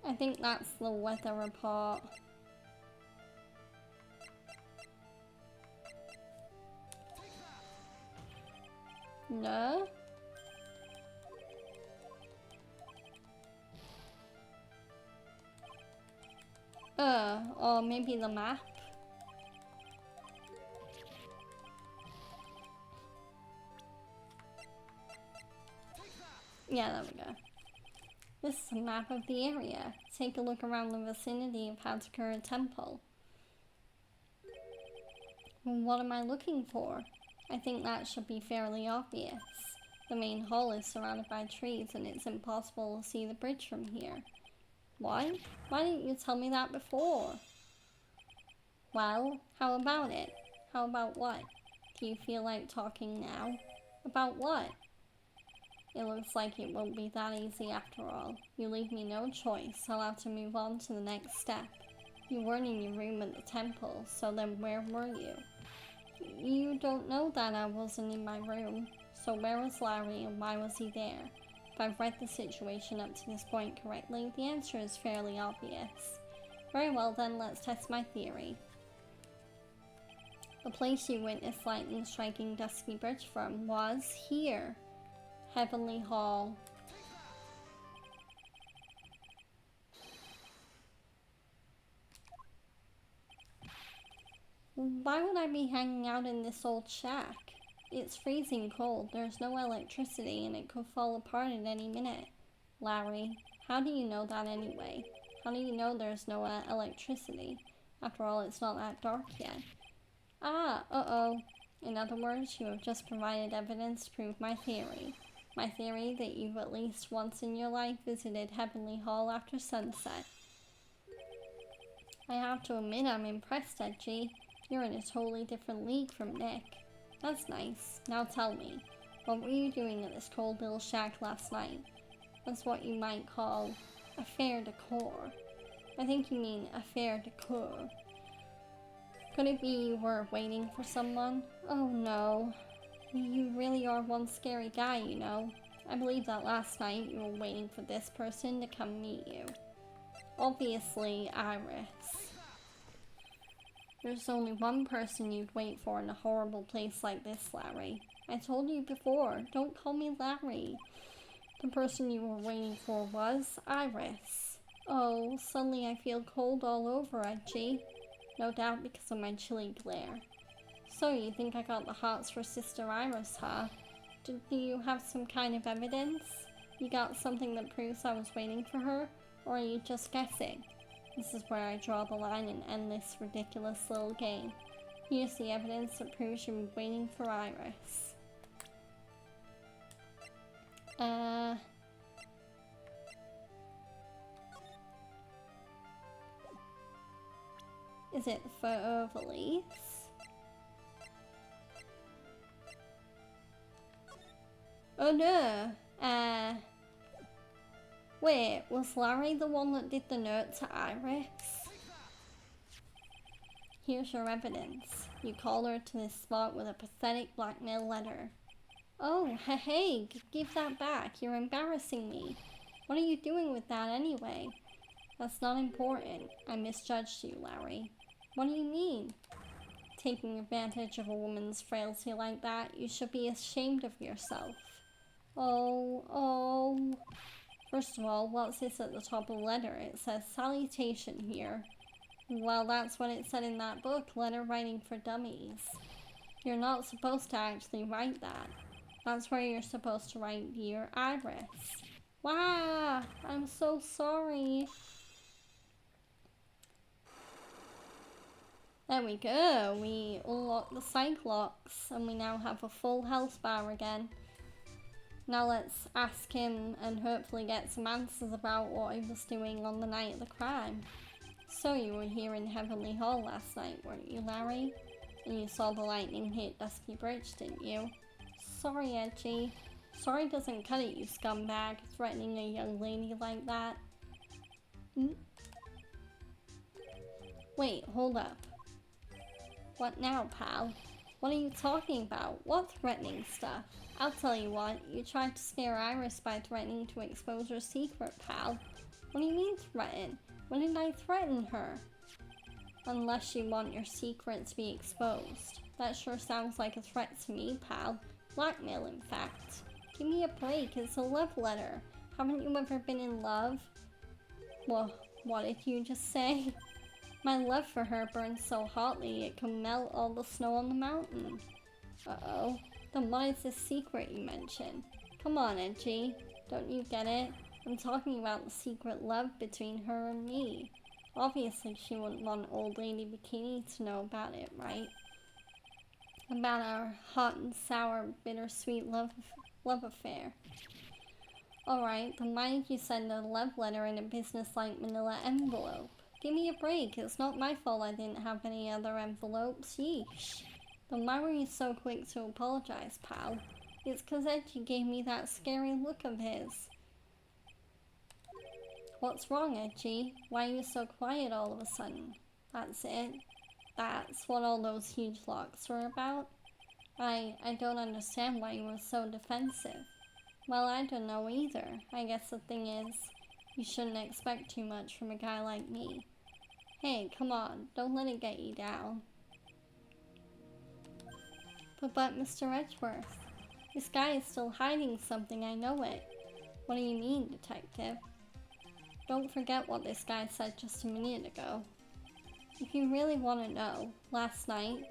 I think that's the weather report. No? Or maybe the map? Yeah, there we go. This is a map of the area. Take a look around the vicinity of Hatakura Temple. What am I looking for? I think that should be fairly obvious. The main hall is surrounded by trees and it's impossible to see the bridge from here. Why? Why didn't you tell me that before? Well, how about it? How about what? Do you feel like talking now? About what? It looks like it won't be that easy after all. You leave me no choice. I'll have to move on to the next step. You weren't in your room at the temple, so then where were you? You don't know that I wasn't in my room. So where was Larry and why was he there? If I've read the situation up to this point correctly, the answer is fairly obvious. Very well then, let's test my theory. The place you witnessed lightning striking Dusky Bridge from was here. Heavenly Hall. Why would I be hanging out in this old shack? It's freezing cold, there's no electricity, and it could fall apart at any minute. Larry, how do you know that anyway? How do you know there's no electricity? After all, it's not that dark yet. Uh-oh. In other words, you have just provided evidence to prove my theory. My theory that you've at least once in your life visited Heavenly Hall after sunset. I have to admit I'm impressed, Edgy. You're in a totally different league from Nick. That's nice. Now tell me, what were you doing at this cold little shack last night? That's what you might call affaire de corps. I think you mean affaire de cour. Could it be you were waiting for someone? Oh no. You really are one scary guy, you know. I believe that last night you were waiting for this person to come meet you. Obviously, Iris. There's only one person you'd wait for in a horrible place like this, Larry. I told you before, don't call me Larry. The person you were waiting for was Iris. Oh, suddenly I feel cold all over, Edgy. No doubt because of my chilly glare. So you think I got the hots for Sister Iris, huh? Do you have some kind of evidence? You got something that proves I was waiting for her? Or are you just guessing? This is where I draw the line and end this ridiculous little game. Here's the evidence that proves you were waiting for Iris. Is it the photo of Elise? Oh no! Wait, was Larry the one that did the note to Iris? Here's your evidence. You called her to this spot with a pathetic blackmail letter. Oh, hey, give that back. You're embarrassing me. What are you doing with that anyway? That's not important. I misjudged you, Larry. What do you mean? Taking advantage of a woman's frailty like that, you should be ashamed of yourself. Oh. First of all, what's this at the top of the letter? It says salutation here. Well, that's what it said in that book, Letter Writing for Dummies. You're not supposed to actually write that. That's where you're supposed to write Dear Iris. Wow, I'm so sorry. There we go, we unlocked the Cyclops and we now have a full health bar again. Now let's ask him and hopefully get some answers about what he was doing on the night of the crime. So you were here in Heavenly Hall last night, weren't you, Larry? And you saw the lightning hit Dusky Bridge, didn't you? Sorry, Edgy. Sorry doesn't cut it, you scumbag, threatening a young lady like that. Wait, hold up. What now, pal? What are you talking about? What threatening stuff? I'll tell you what, you tried to scare Iris by threatening to expose her secret, pal. What do you mean threaten? When did I threaten her? Unless you want your secret to be exposed. That sure sounds like a threat to me, pal. Blackmail, in fact. Give me a break, it's a love letter. Haven't you ever been in love? Well, what did you just say? My love for her burns so hotly it can melt all the snow on the mountain. Uh-oh. Then what is this secret you mentioned? Come on, Edgy. Don't you get it? I'm talking about the secret love between her and me. Obviously, she wouldn't want Old Lady Bikini to know about it, right? About our hot and sour, bittersweet love affair. Alright, then why did you send a love letter in a business-like manila envelope? Give me a break, it's not my fault I didn't have any other envelopes, yeesh. Then why were you so quick to apologize, pal? It's 'cause Edgy gave me that scary look of his. What's wrong, Edgy? Why are you so quiet all of a sudden? That's it? That's what all those huge locks were about? I don't understand why you were so defensive. Well, I don't know either. I guess the thing is, you shouldn't expect too much from a guy like me. Hey, come on, don't let it get you down. But Mr. Edgeworth, this guy is still hiding something, I know it. What do you mean, detective? Don't forget what this guy said just a minute ago. If you really want to know, last night,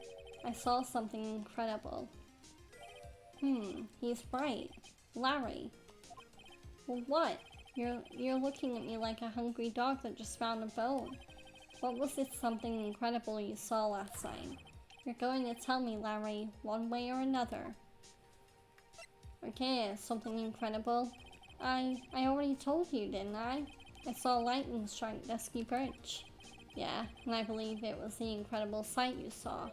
I saw something incredible. He's right. Larry. Well, what? You're looking at me like a hungry dog that just found a bone. What was this something incredible you saw last night? You're going to tell me, Larry, one way or another. Okay, something incredible. I already told you, didn't I? I saw lightning strike Dusky Birch. Yeah, and I believe it was the incredible sight you saw.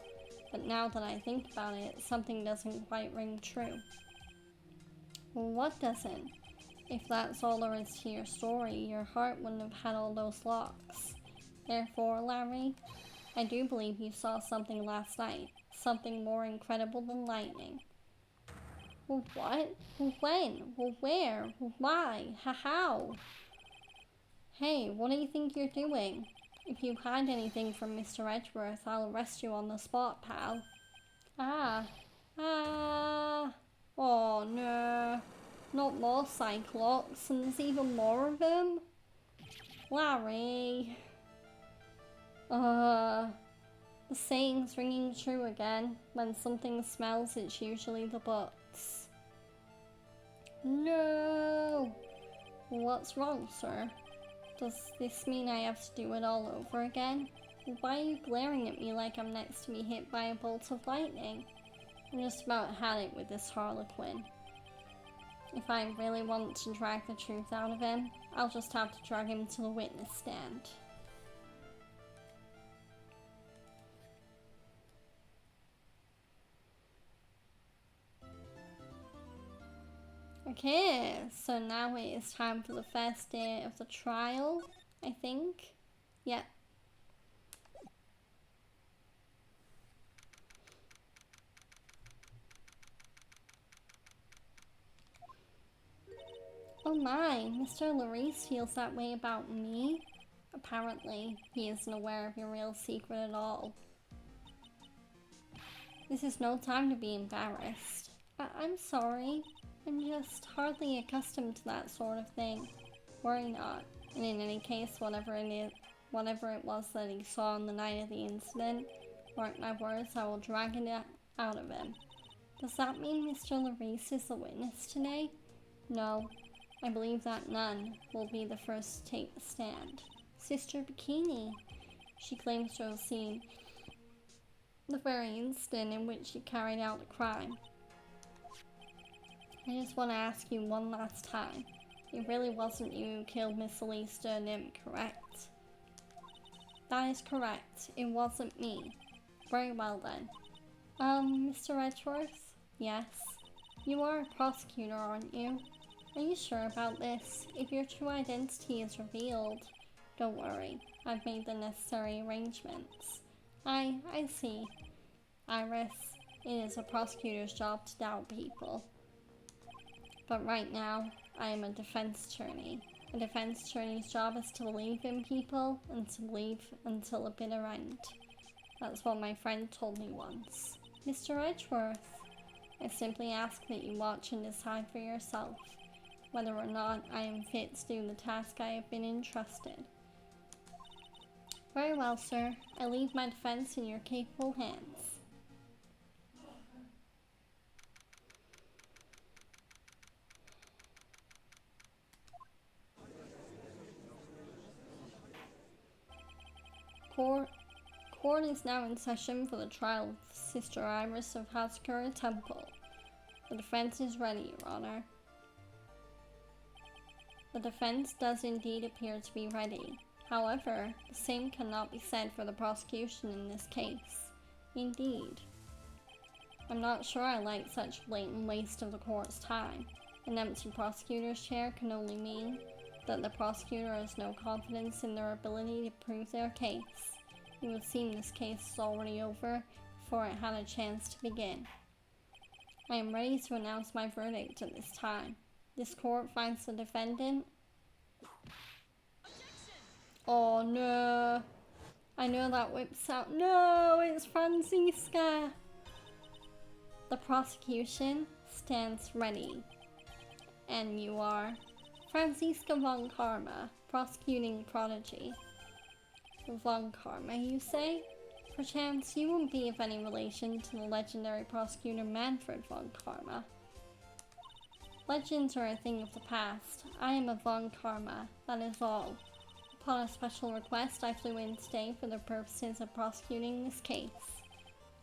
But now that I think about it, something doesn't quite ring true. Well, what doesn't? If that's all there is to your story, your heart wouldn't have had all those locks. Therefore, Larry, I do believe you saw something last night. Something more incredible than lightning. Well, what? Well, when? Well, where? Well, why? How? Hey, what do you think you're doing? If you hide anything from Mr. Edgeworth, I'll arrest you on the spot, pal. Ah. Oh no. Not more Cyclops, and there's even more of them? Larry. The saying's ringing true again. When something smells, it's usually the butts. No! What's wrong, sir? Does this mean I have to do it all over again? Why are you glaring at me like I'm next to be hit by a bolt of lightning? I just about had it with this Harlequin. If I really want to drag the truth out of him, I'll just have to drag him to the witness stand. Okay, so now it is time for the first day of the trial, I think. Yep. Oh my, Mr. Larice feels that way about me? Apparently, he isn't aware of your real secret at all. This is no time to be embarrassed. I'm sorry. I'm just hardly accustomed to that sort of thing. Worry not. And in any case, whatever it was that he saw on the night of the incident, mark my words, I will drag it out of him. Does that mean Mr. Larice is the witness today? No. I believe that none will be the first to take the stand. Sister Bikini. She claims to have seen the very instant in which she carried out the crime. I just want to ask you one last time. It really wasn't you who killed Miss Elise Nim, correct? That is correct. It wasn't me. Very well then. Mr. Edgeworth? Yes? You are a prosecutor, aren't you? Are you sure about this? If your true identity is revealed, don't worry. I've made the necessary arrangements. I see. Iris, it is a prosecutor's job to doubt people. But right now, I am a defense attorney. A defense attorney's job is to believe in people and to believe until the bitter end. That's what my friend told me once. Mr. Edgeworth, I simply ask that you watch and decide for yourself whether or not I am fit to do the task I have been entrusted. Very well, sir. I leave my defense in your capable hands. Court is now in session for the trial of Sister Iris of Haskura Temple. The defense is ready, Your Honor. The defense does indeed appear to be ready. However, the same cannot be said for the prosecution in this case. Indeed. I'm not sure I like such blatant waste of the court's time. An empty prosecutor's chair can only mean that the prosecutor has no confidence in their ability to prove their case. It would seem this case is already over before it had a chance to begin. I am ready to announce my verdict at this time. This court finds the defendant. Oh no! I know that whips out. No, it's Franziska! The prosecution stands ready. And you are Franziska von Karma, prosecuting prodigy. Von Karma, you say? Perchance you won't be of any relation to the legendary prosecutor Manfred von Karma. Legends are a thing of the past. I am a von Karma, that is all. Upon a special request, I flew in today for the purposes of prosecuting this case.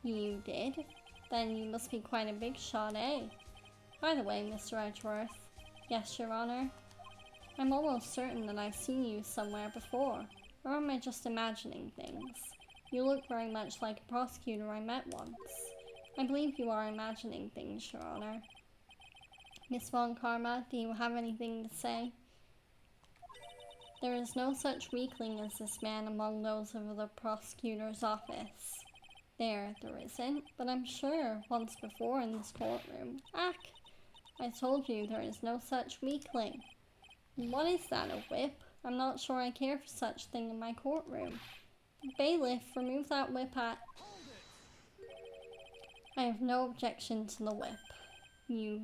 You did? Then you must be quite a big shot, eh? By the way, Mr. Edgeworth. Yes, Your Honor. I'm almost certain that I've seen you somewhere before. Or am I just imagining things? You look very much like a prosecutor I met once. I believe you are imagining things, Your Honor. Miss von Karma, do you have anything to say? There is no such weakling as this man among those of the prosecutor's office. There isn't, but I'm sure once before in this courtroom. Ack! I told you there is no such weakling. What is that, a whip? I'm not sure I care for such thing in my courtroom. Bailiff, remove that whip at... I have no objection to the whip. You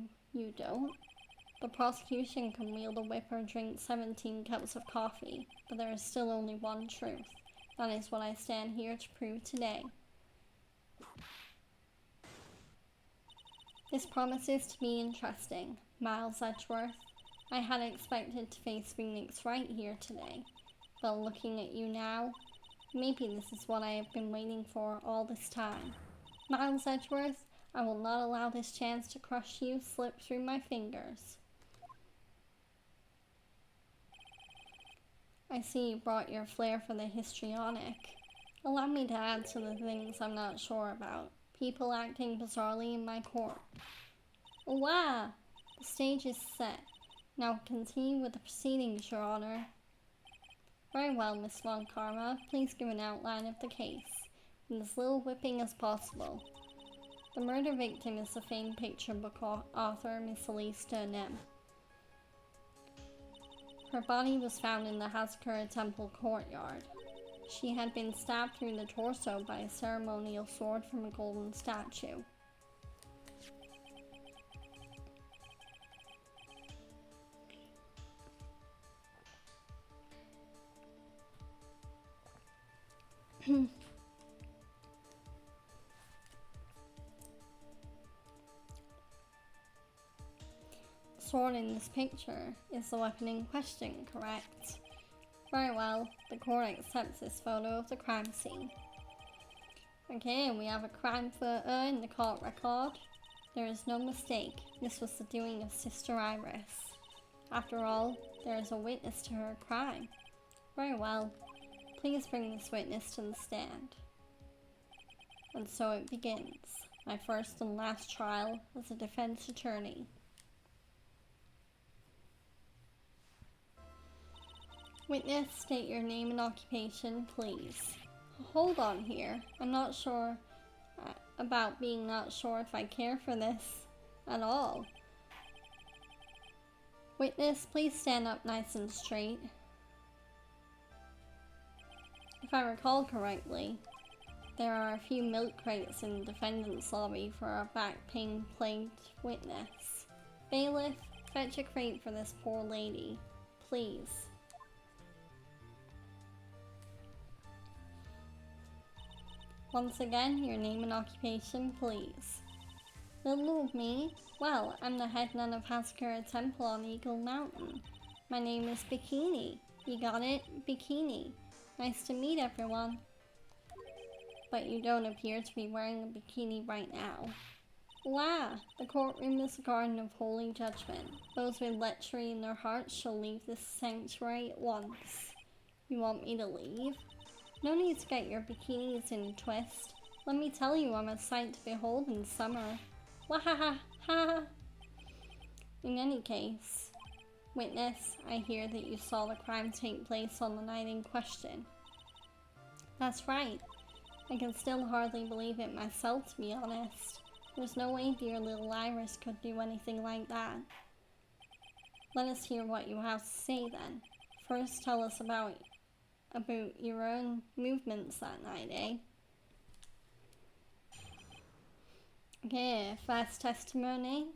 don't? The prosecution can wield a whip or drink 17 cups of coffee, but there is still only one truth. That is what I stand here to prove today. This promises to be interesting, Miles Edgeworth. I had expected to face Phoenix Wright here today, but looking at you now, maybe this is what I have been waiting for all this time. Miles Edgeworth, I will not allow this chance to crush you slip through my fingers. I see you brought your flair for the histrionic. Allow me to add to the things I'm not sure about. People acting bizarrely in my court. Wow! The stage is set. Now continue with the proceedings, Your Honor. Very well, Miss Von Karma. Please give an outline of the case, with as little whipping as possible. The murder victim is the famed picture book author Miss Elise Nem. Her body was found in the Hasekura Temple courtyard. She had been stabbed through the torso by a ceremonial sword from a golden statue. The sword in this picture is the weapon in question, correct? Very well, the court accepts this photo of the crime scene. Okay, we have a crime photo in the court record. There is no mistake, this was the doing of Sister Iris. After all, there is a witness to her crime. Very well, please bring this witness to the stand. And so it begins, my first and last trial as a defense attorney. Witness, state your name and occupation, please. Hold on here. I'm not sure about being not sure if I care for this at all. Witness, please stand up nice and straight. If I recall correctly, there are a few milk crates in the defendant's lobby for a back pain plagued witness. Bailiff, fetch a crate for this poor lady, please. Once again, your name and occupation, please. Little of me? Well, I'm the head nun of Hasekura Temple on Eagle Mountain. My name is Bikini. You got it? Bikini. Nice to meet everyone. But you don't appear to be wearing a bikini right now. La! The courtroom is a garden of holy judgment. Those with lechery in their hearts shall leave this sanctuary at once. You want me to leave? No need to get your bikinis in a twist. Let me tell you, I'm a sight to behold in summer. Wahaha ha! In any case, witness, I hear that you saw the crime take place on the night in question. That's right. I can still hardly believe it myself, to be honest. There's no way dear little Iris could do anything like that. Let us hear what you have to say then. First, tell us about your own movements that night, eh? Okay, first testimony.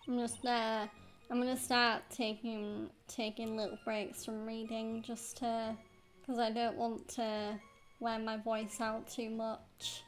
I'm gonna start taking little breaks from reading just to, because I don't want to wear my voice out too much.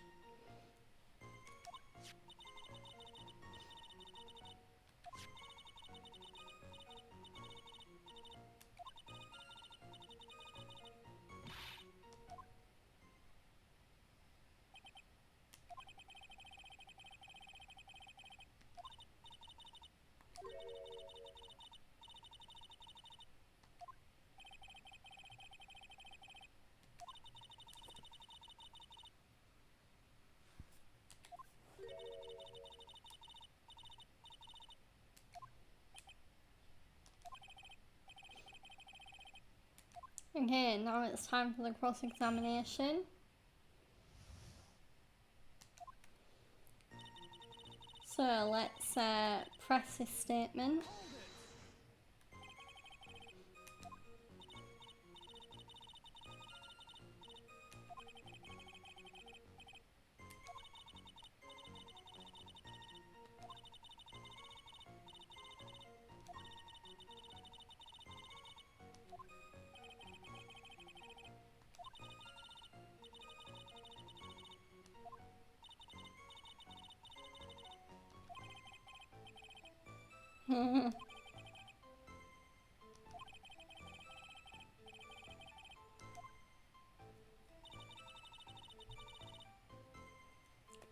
Okay, now it's time for the cross-examination. So let's press this statement.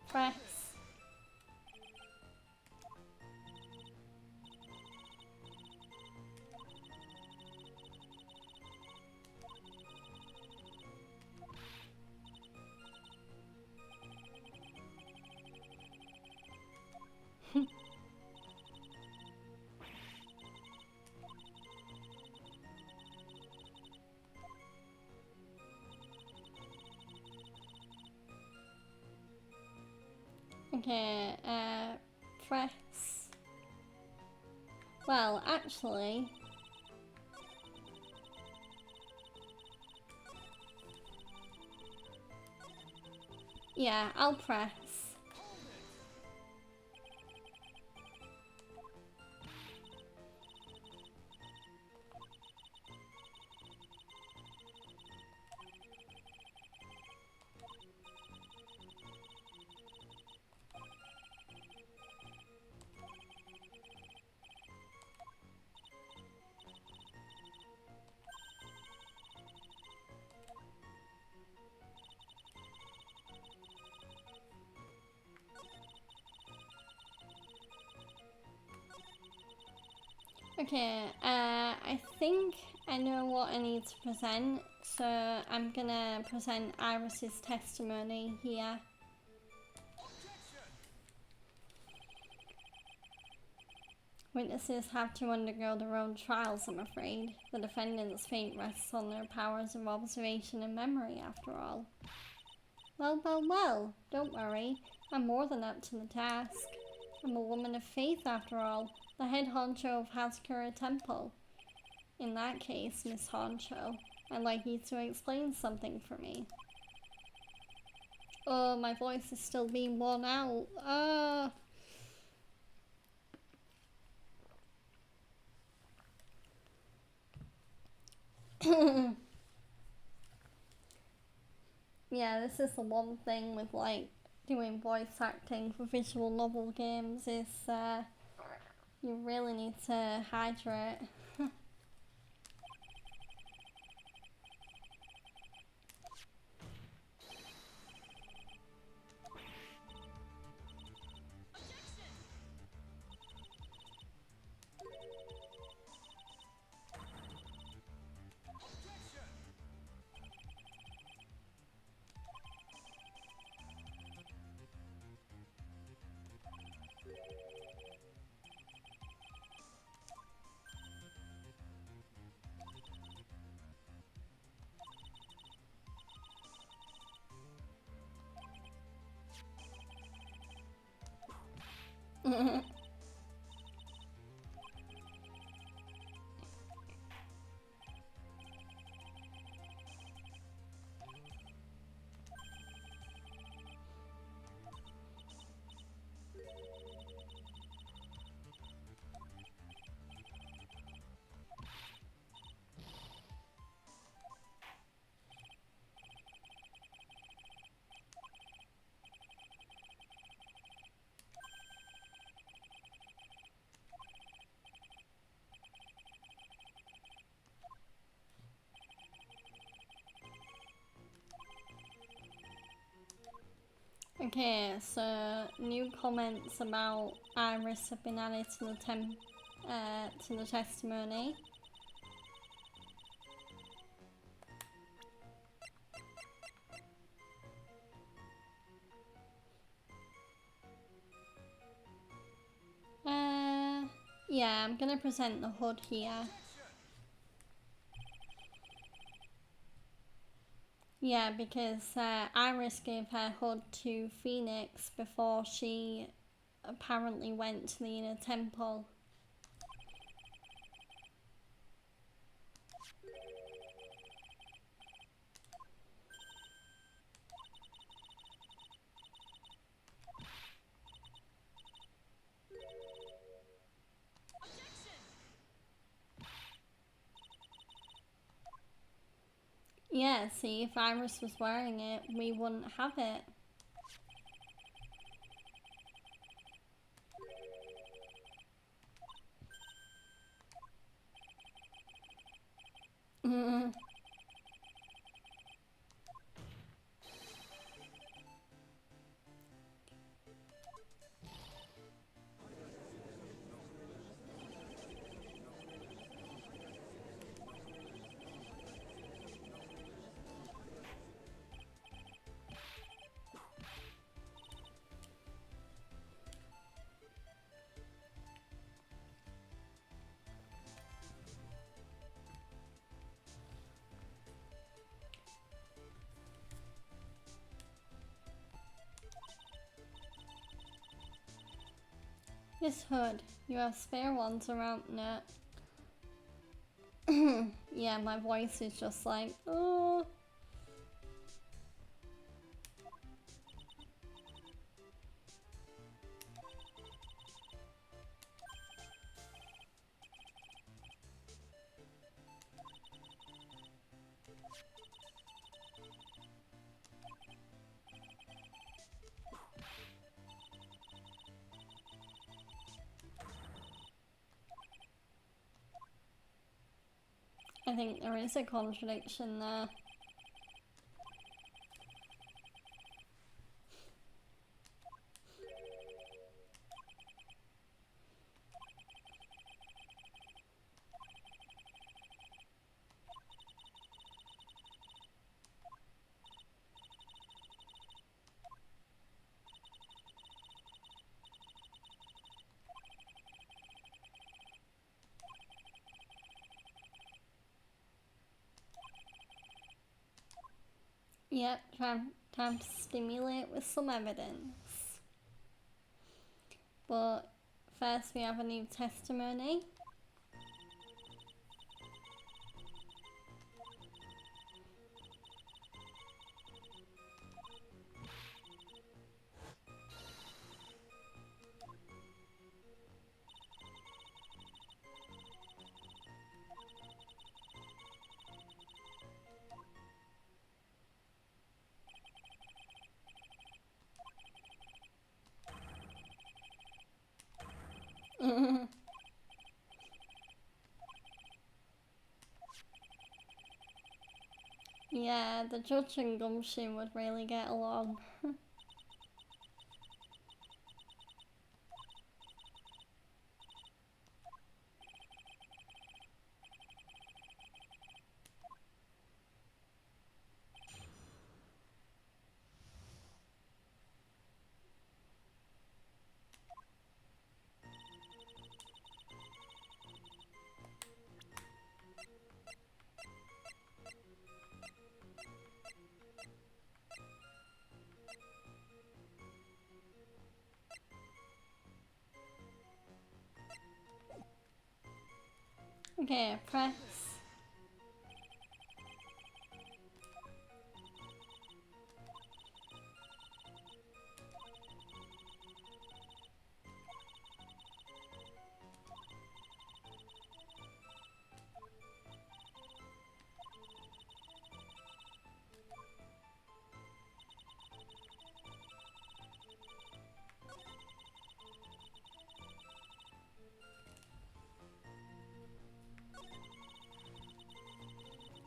Press. Okay, press. Well, actually, yeah, I'll press. Okay, I think I know what I need to present, so I'm gonna present Iris's testimony here. Witnesses have to undergo their own trials, I'm afraid. The defendant's fate rests on their powers of observation and memory, after all. Well, don't worry. I'm more than up to the task. I'm a woman of faith, after all, the head honcho of Haskura Temple. In that case, Miss Honcho, I'd like you to explain something for me. Oh, my voice is still being worn out. Yeah, this is the one thing with like doing voice acting for visual novel games is you really need to hydrate. Okay, so new comments about Iris have been added to the testimony. Yeah, I'm gonna present the HUD here. Yeah, because Iris gave her HUD to Phoenix before she apparently went to the inner temple. Yeah, see, if Iris was wearing it, we wouldn't have it. This HUD, you have spare ones around it. Yeah, my voice is just like, oh. I think there is a contradiction there. Yep, time to stimulate with some evidence. But first we have a new testimony. Yeah, the judge and Gumshoe would really get along. Okay, press.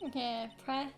Okay, press.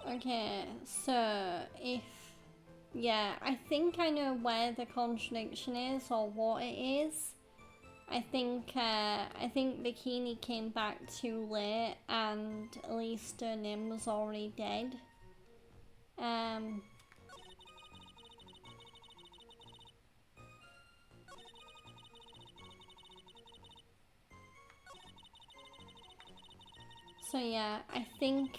Okay, so if, yeah, I think I know where the contradiction is or what it is. I think Bikini came back too late and Elisa Nim was already dead. So yeah, I think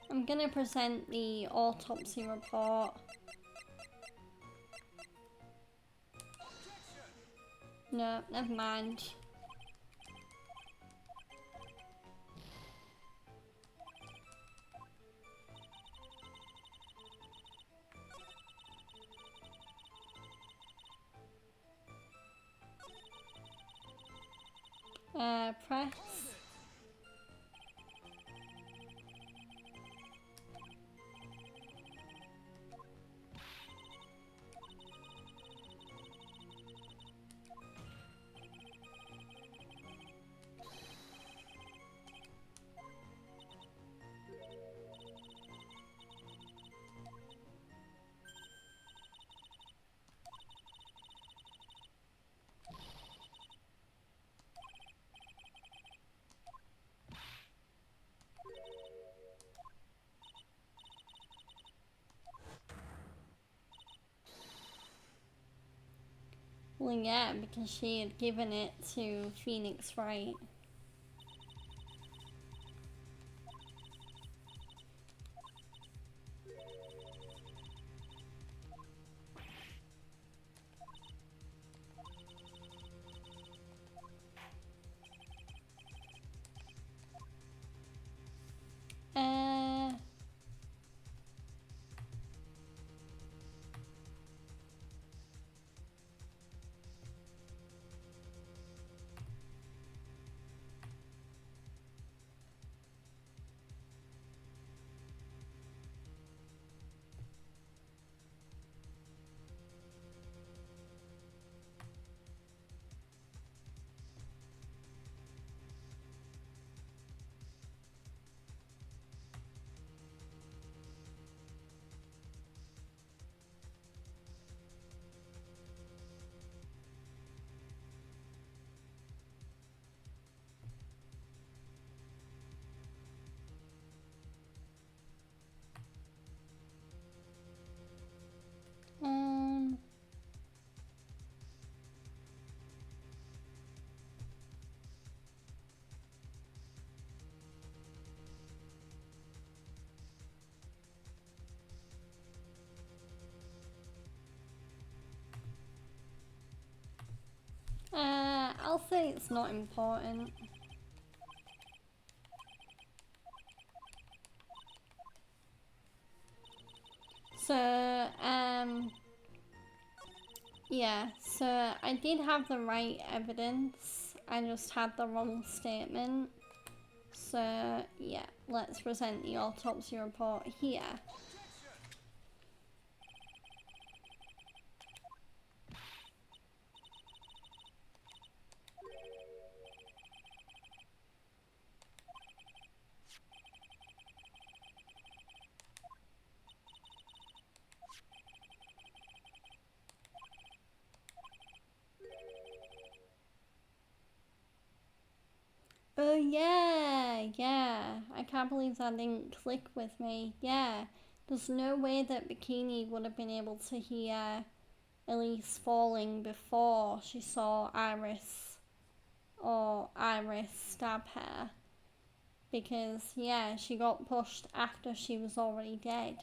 I'm gonna present the autopsy report. No, never mind. Press. Well, yeah, because she had given it to Phoenix, right? Uh, um, I'll say it's not important. So, yeah, so I did have the right evidence, I just had the wrong statement. So, yeah, let's present the autopsy report here. I can't believe that didn't click with me. Yeah, there's no way that Bikini would have been able to hear Elise falling before she saw Iris stab her. Because, yeah, she got pushed after she was already dead.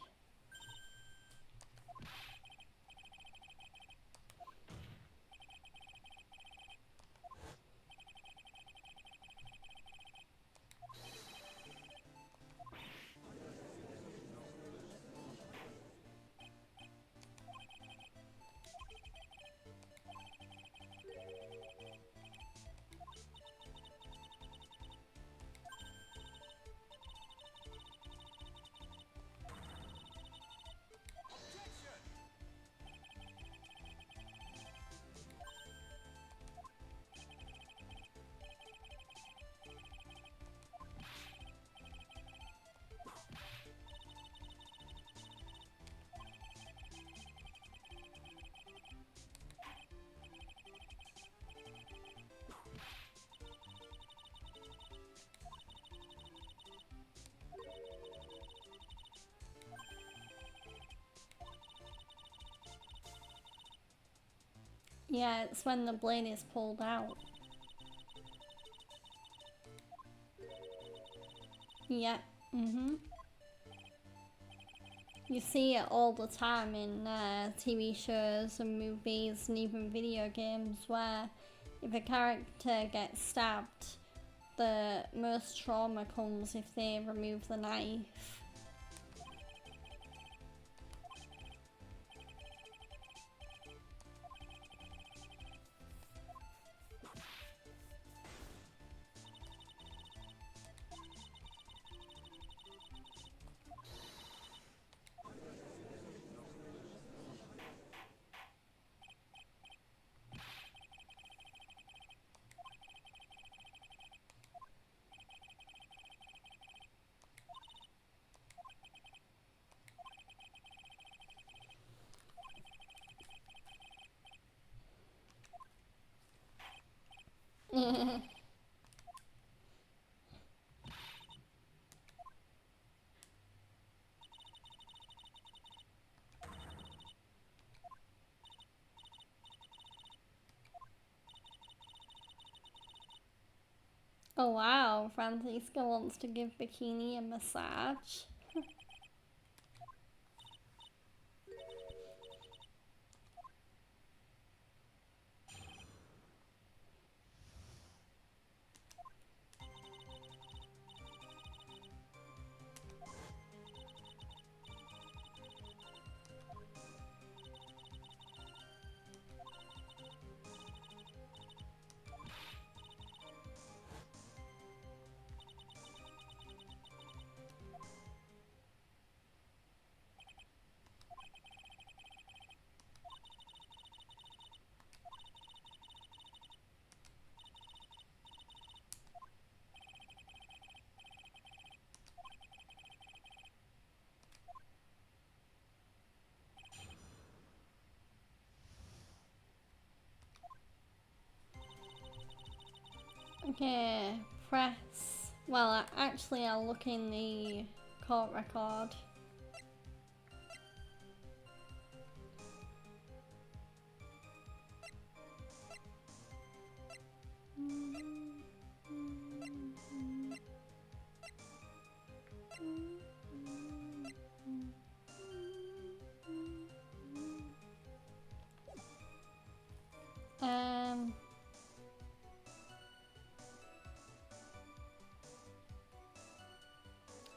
Yeah, it's when the blade is pulled out. Yeah, You see it all the time in TV shows and movies and even video games where if a character gets stabbed, the most trauma comes if they remove the knife. Oh wow, Francisca wants to give Bikini a massage. Okay, press. Well, actually, I'll look in the court record.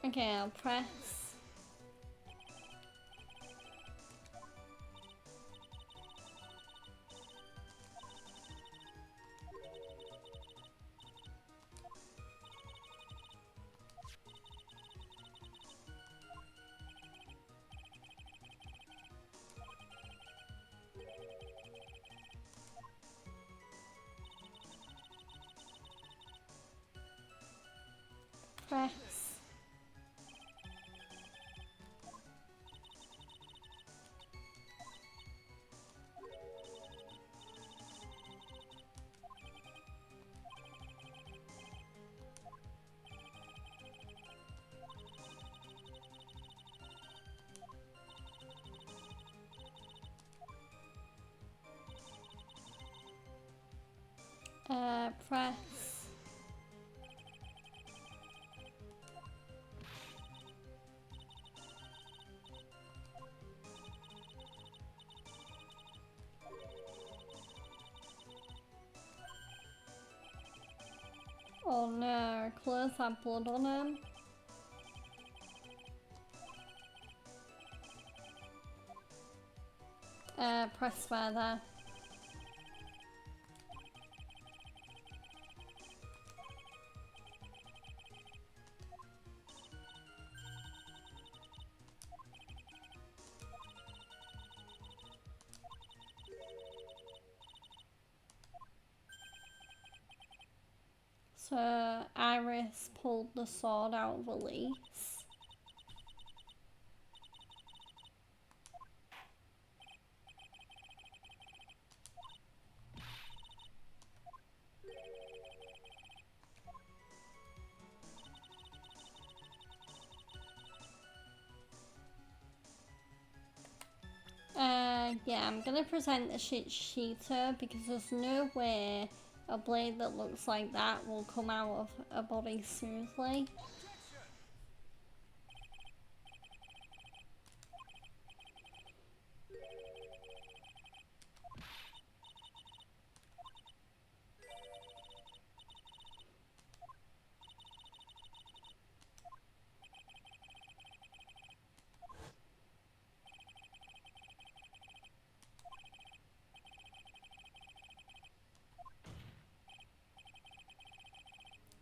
Okay, I'll press. Press. colours have blood on them. Press square there. So Iris pulled the sword out of Elise. Yeah, I'm gonna present the shit sheeter because there's no way a blade that looks like that will come out of a body smoothly.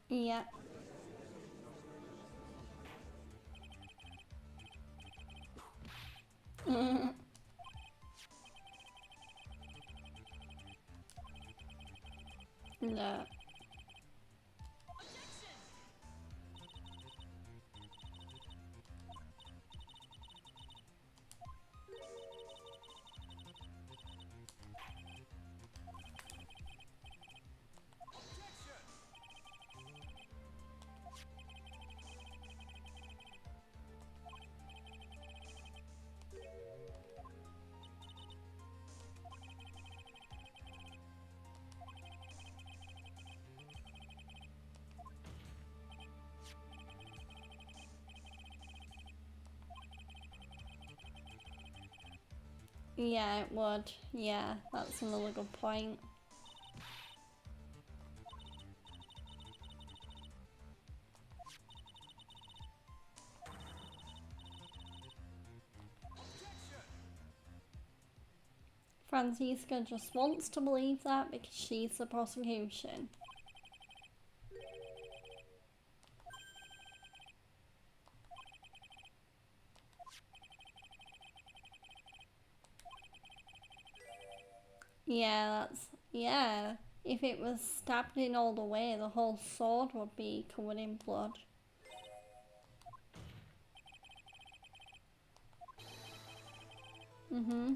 Yeah. No. Yeah, it would. Yeah, that's another good point. Franziska just wants to believe that because she's the prosecution. Yeah, that's... yeah. If it was stabbed in all the way, the whole sword would be covered in blood. Mm-hmm.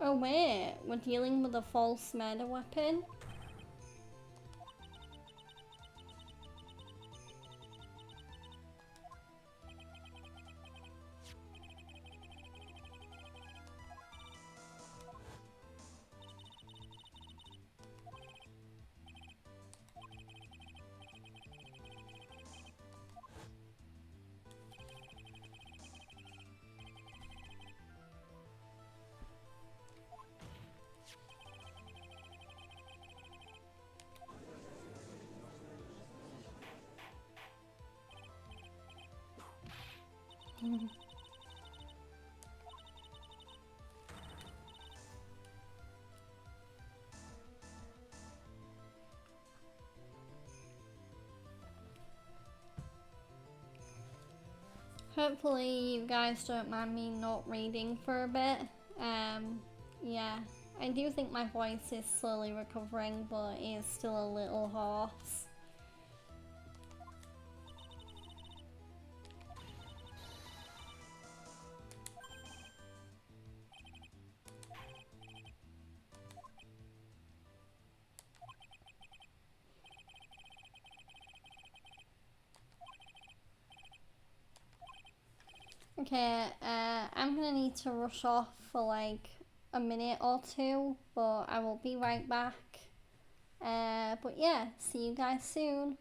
Oh wait, we're dealing with a false murder weapon? Hopefully you guys don't mind me not reading for a bit. Yeah, I do think my voice is slowly recovering, but it's still a little hoarse. Okay, I'm gonna need to rush off for like a minute or two, but I will be right back. But yeah, see you guys soon.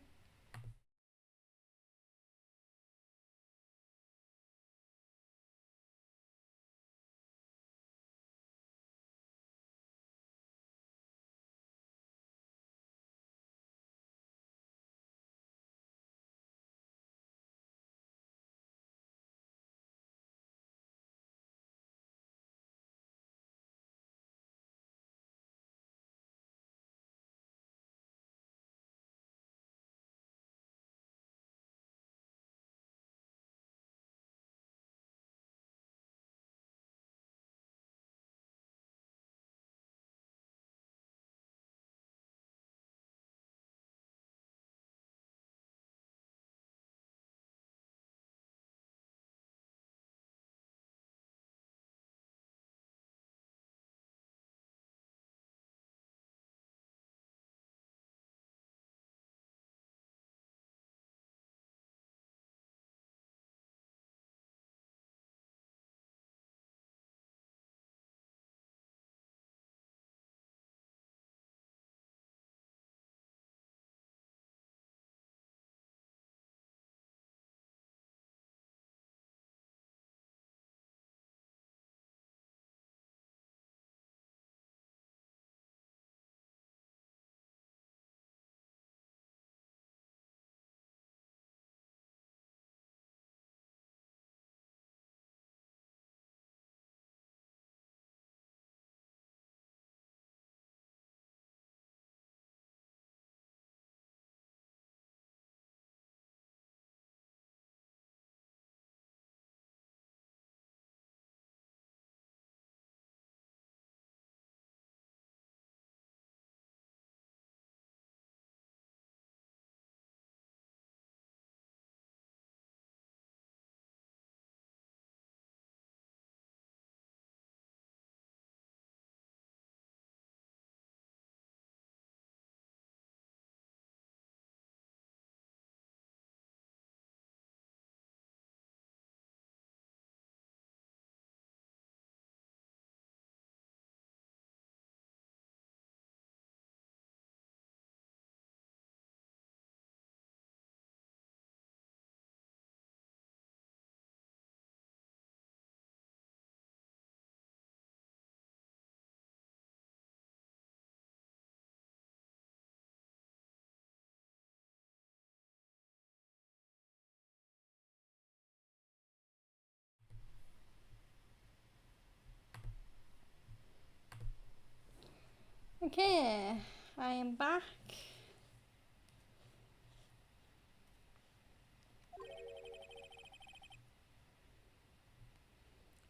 Okay, I am back.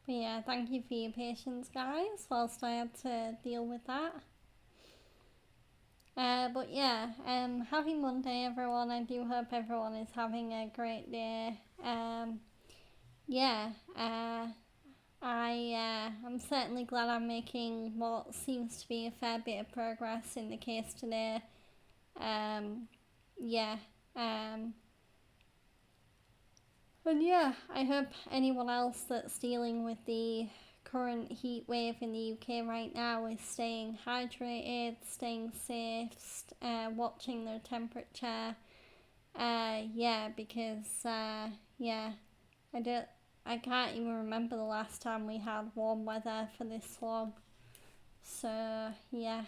But yeah, thank you for your patience, guys, whilst I had to deal with that. But yeah, happy Monday, everyone. I do hope everyone is having a great day. Yeah, I'm certainly glad I'm making what seems to be a fair bit of progress in the case today. Um, yeah, um, and yeah, I hope anyone else that's dealing with the current heat wave in the UK right now is staying hydrated, staying safe, watching their temperature. Yeah, because yeah, I don't, I can't even remember the last time we had warm weather for this long. So yeah.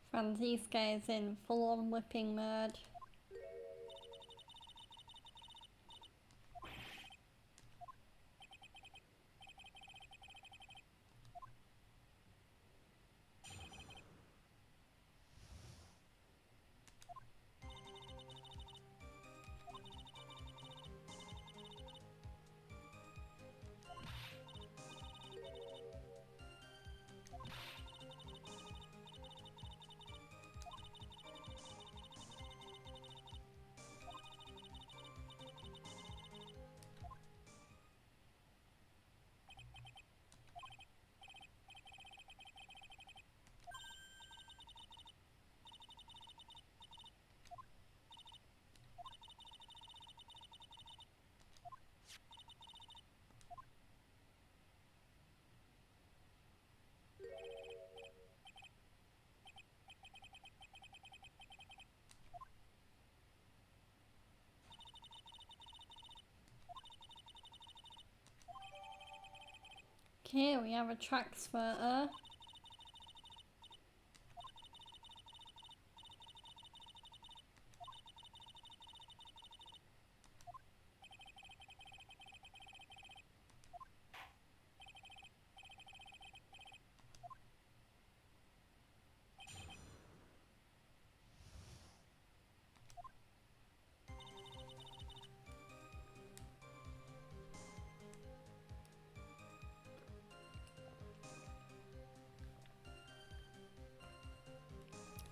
Franziska is in full on whipping mode. Okay, we have a tracks photo.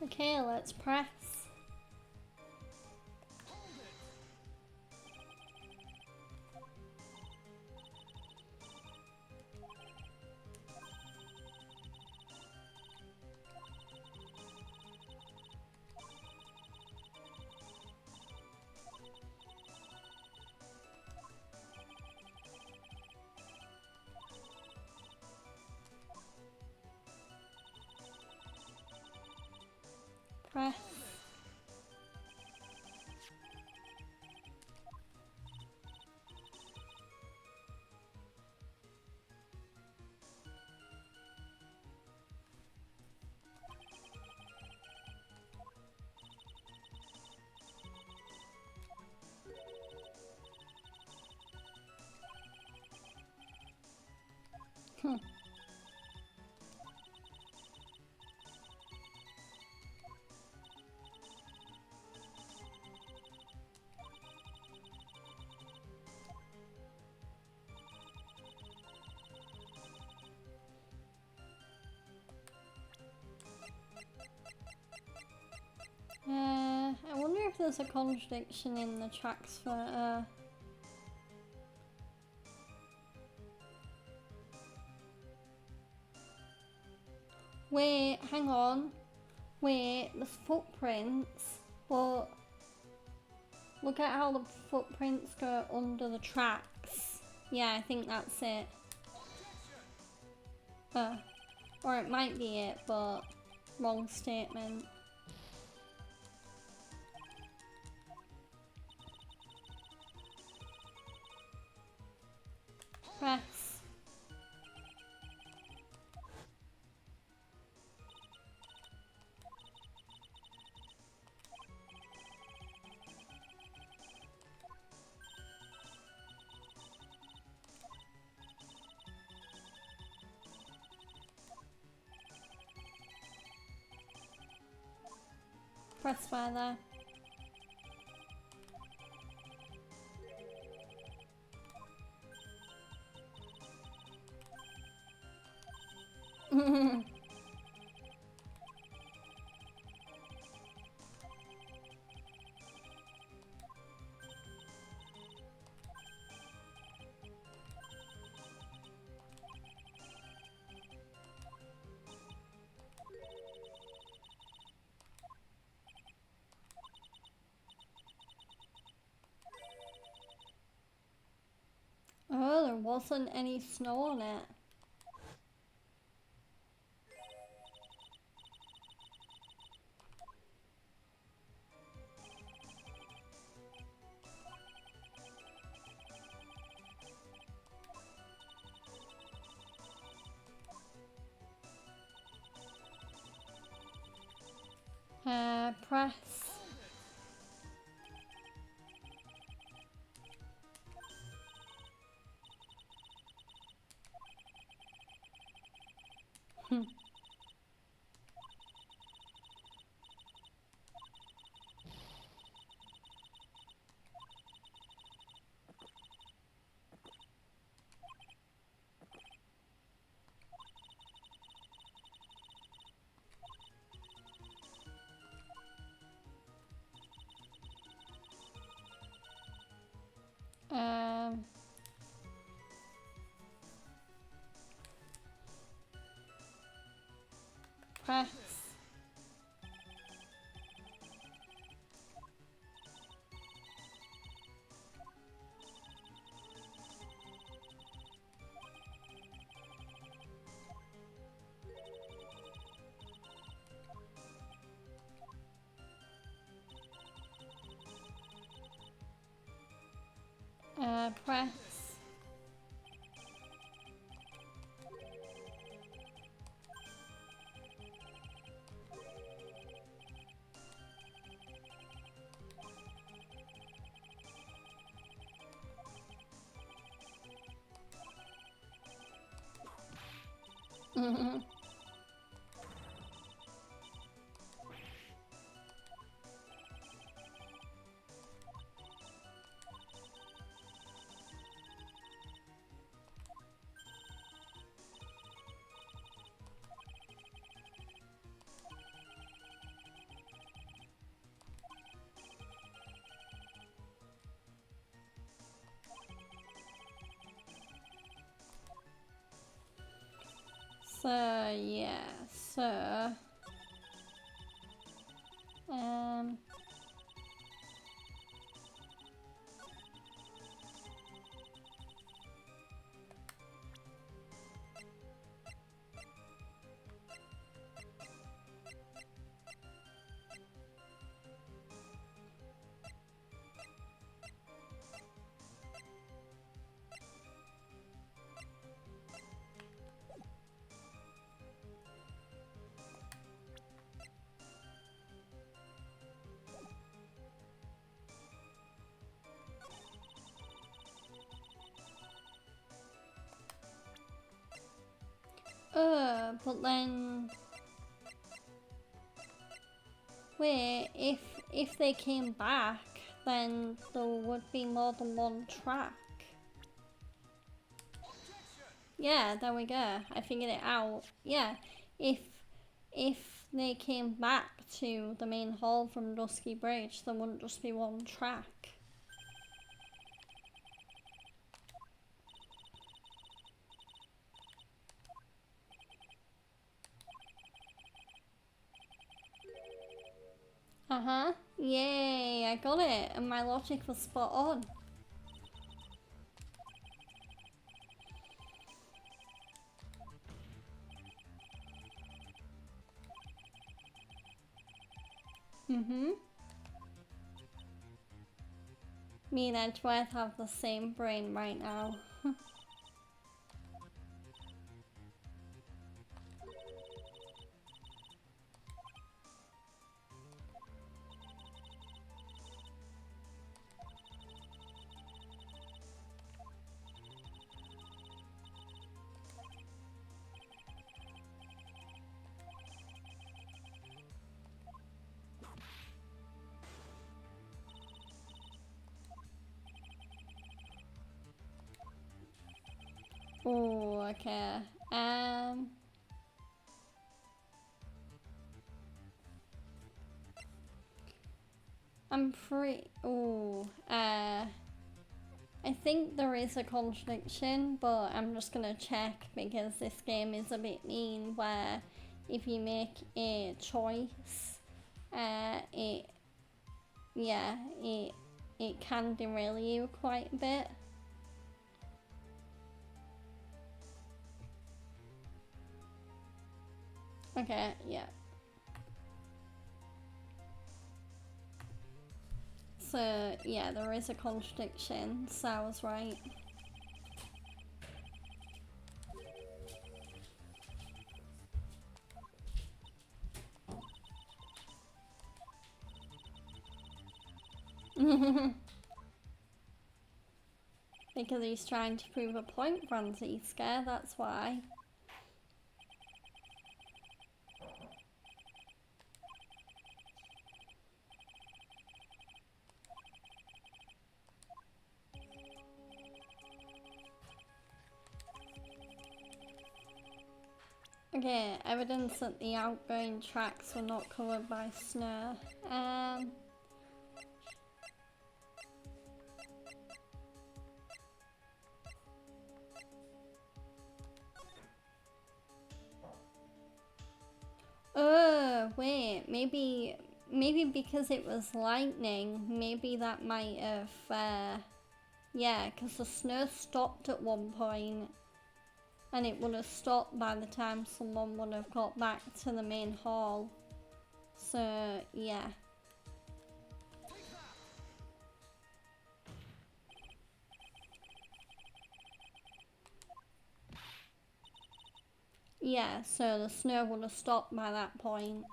Okay, let's press. Press. Hmm. I wonder if there's a contradiction in the tracks photo. Wait, hang on. Wait, the footprints, but look at how the footprints go under the tracks. Yeah, I think that's it. Or it might be it, but wrong statement. Press. Press by there. Oh, there wasn't any snow on it. Press. Um, Press. Press. Mm-hmm. So yeah, so um but then wait, if they came back, then there would be more than one track. Yeah, there we go. I figured it out. Yeah, if if they came back to the main hall from Dusky Bridge, there wouldn't just be one track. Uh-huh. Yay, I got it, and my logic was spot on. Mm-hmm. Me and Edgeworth have the same brain right now. Oh, okay. I'm free. Oh, I think there is a contradiction, but I'm just gonna check because this game is a bit mean where if you make a choice, it, yeah, it can derail you quite a bit. Okay, yeah. So, yeah, there is a contradiction, so I was right. Because he's trying to prove a point, Franziska, that's why. Okay, evidence that the outgoing tracks were not covered by snow. Oh, wait, maybe because it was lightning, maybe that might have, yeah, because the snow stopped at one point, and it would have stopped by the time someone would have got back to the main hall. So, yeah. Yeah, so the snow would have stopped by that point.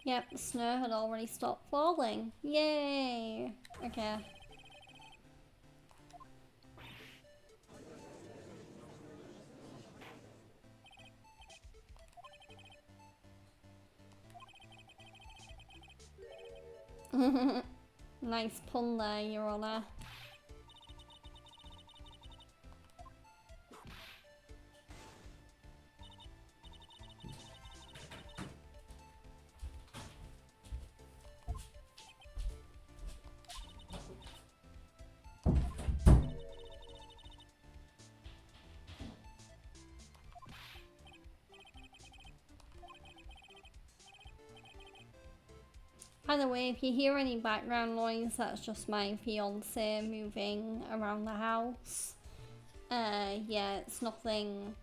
Yep, the snow had already stopped falling. Yay! Okay. Nice pun there, Your Honour. By the way, if you hear any background noise, that's just my fiance moving around the house. Yeah, it's nothing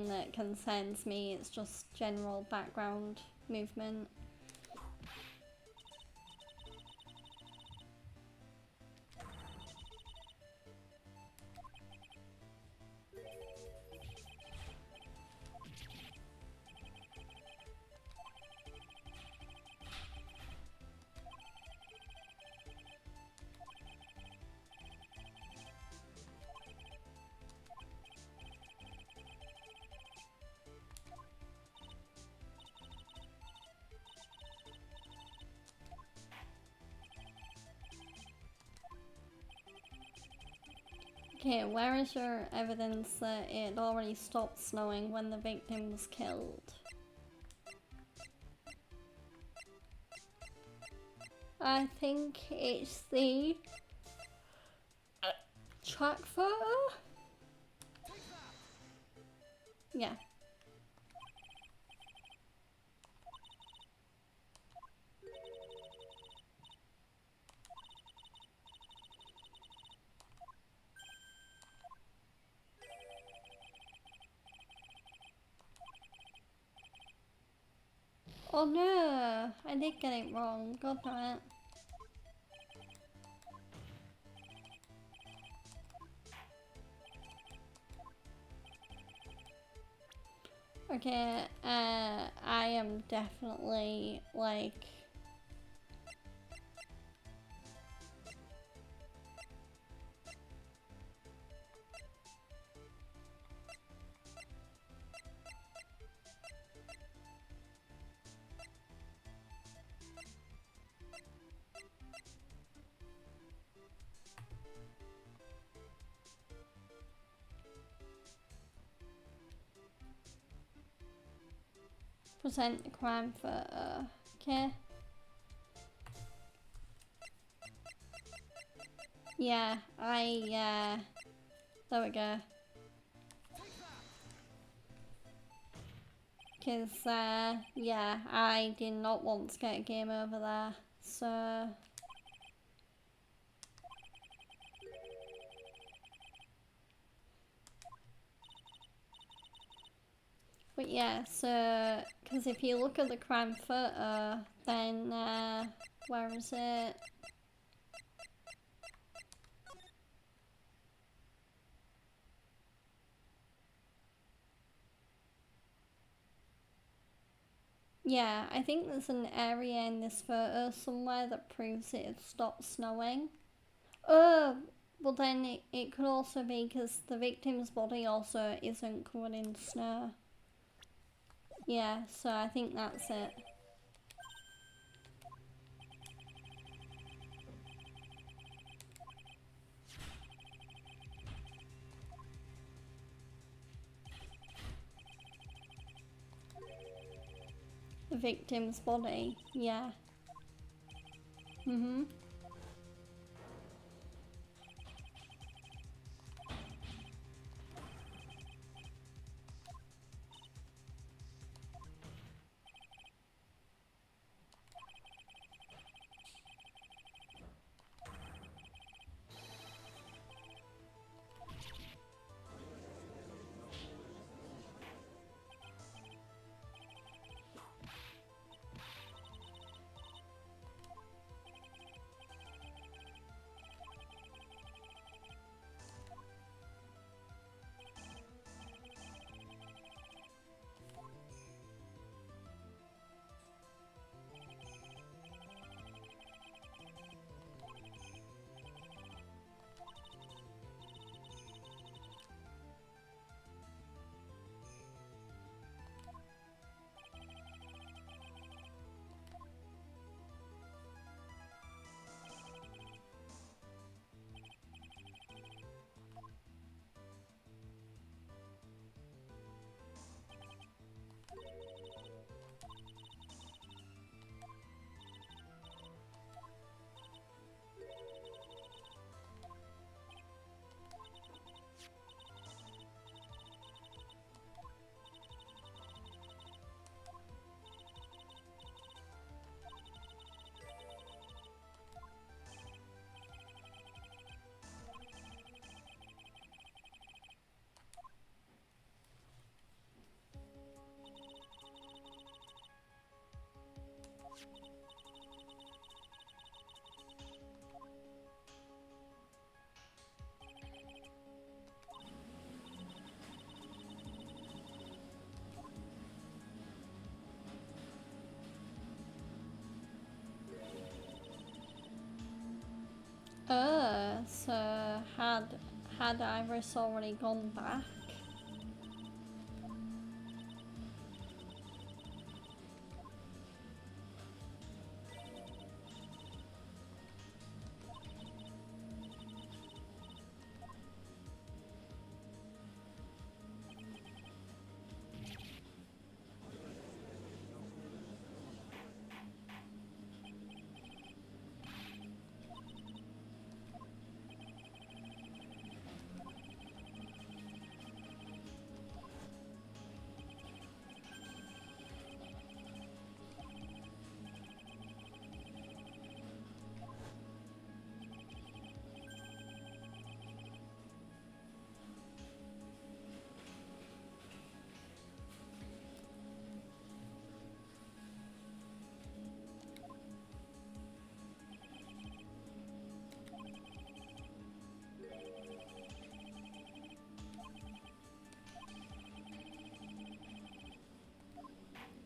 that concerns me, it's just general background movement. Okay, where is your evidence that it already stopped snowing when the victim was killed? I think it's the track photo? Yeah. Oh no, I did get it wrong. God damn it. Okay, I am definitely like... Present the crime photo. Okay. Yeah, there we go. Because, yeah, I did not want to get a game over there, so... But yeah, so, because if you look at the crime photo, then, where is it? Yeah, I think there's an area in this photo somewhere that proves it had stopped snowing. Oh, well then it could also be because the victim's body also isn't covered in snow. Yeah, so I think that's it. The victim's body, yeah. Mm-hmm. So had Iris already gone back?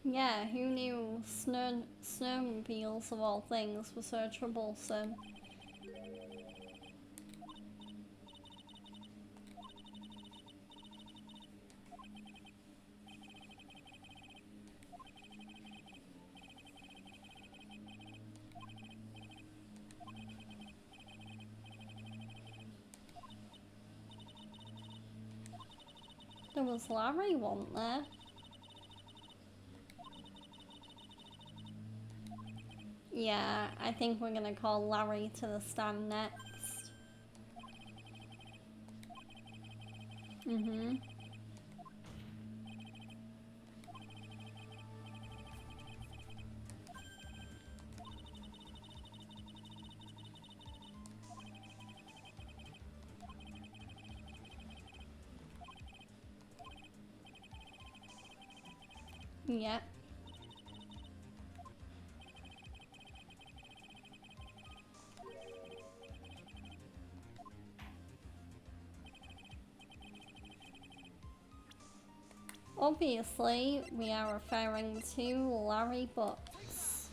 Yeah, who knew snowmobiles of all things were so troublesome? There was Larry, wasn't there? Yeah, I think we're gonna call Larry to the stand next. Mm-hmm. Yep. Obviously, we are referring to Larry Butts.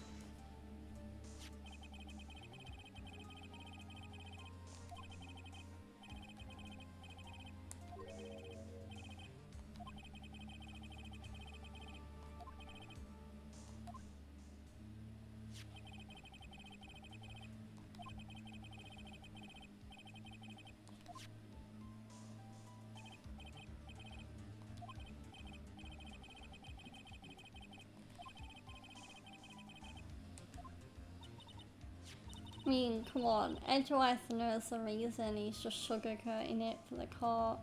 I mean, come on, Edgeworth knows the reason, he's just sugarcoating it for the court.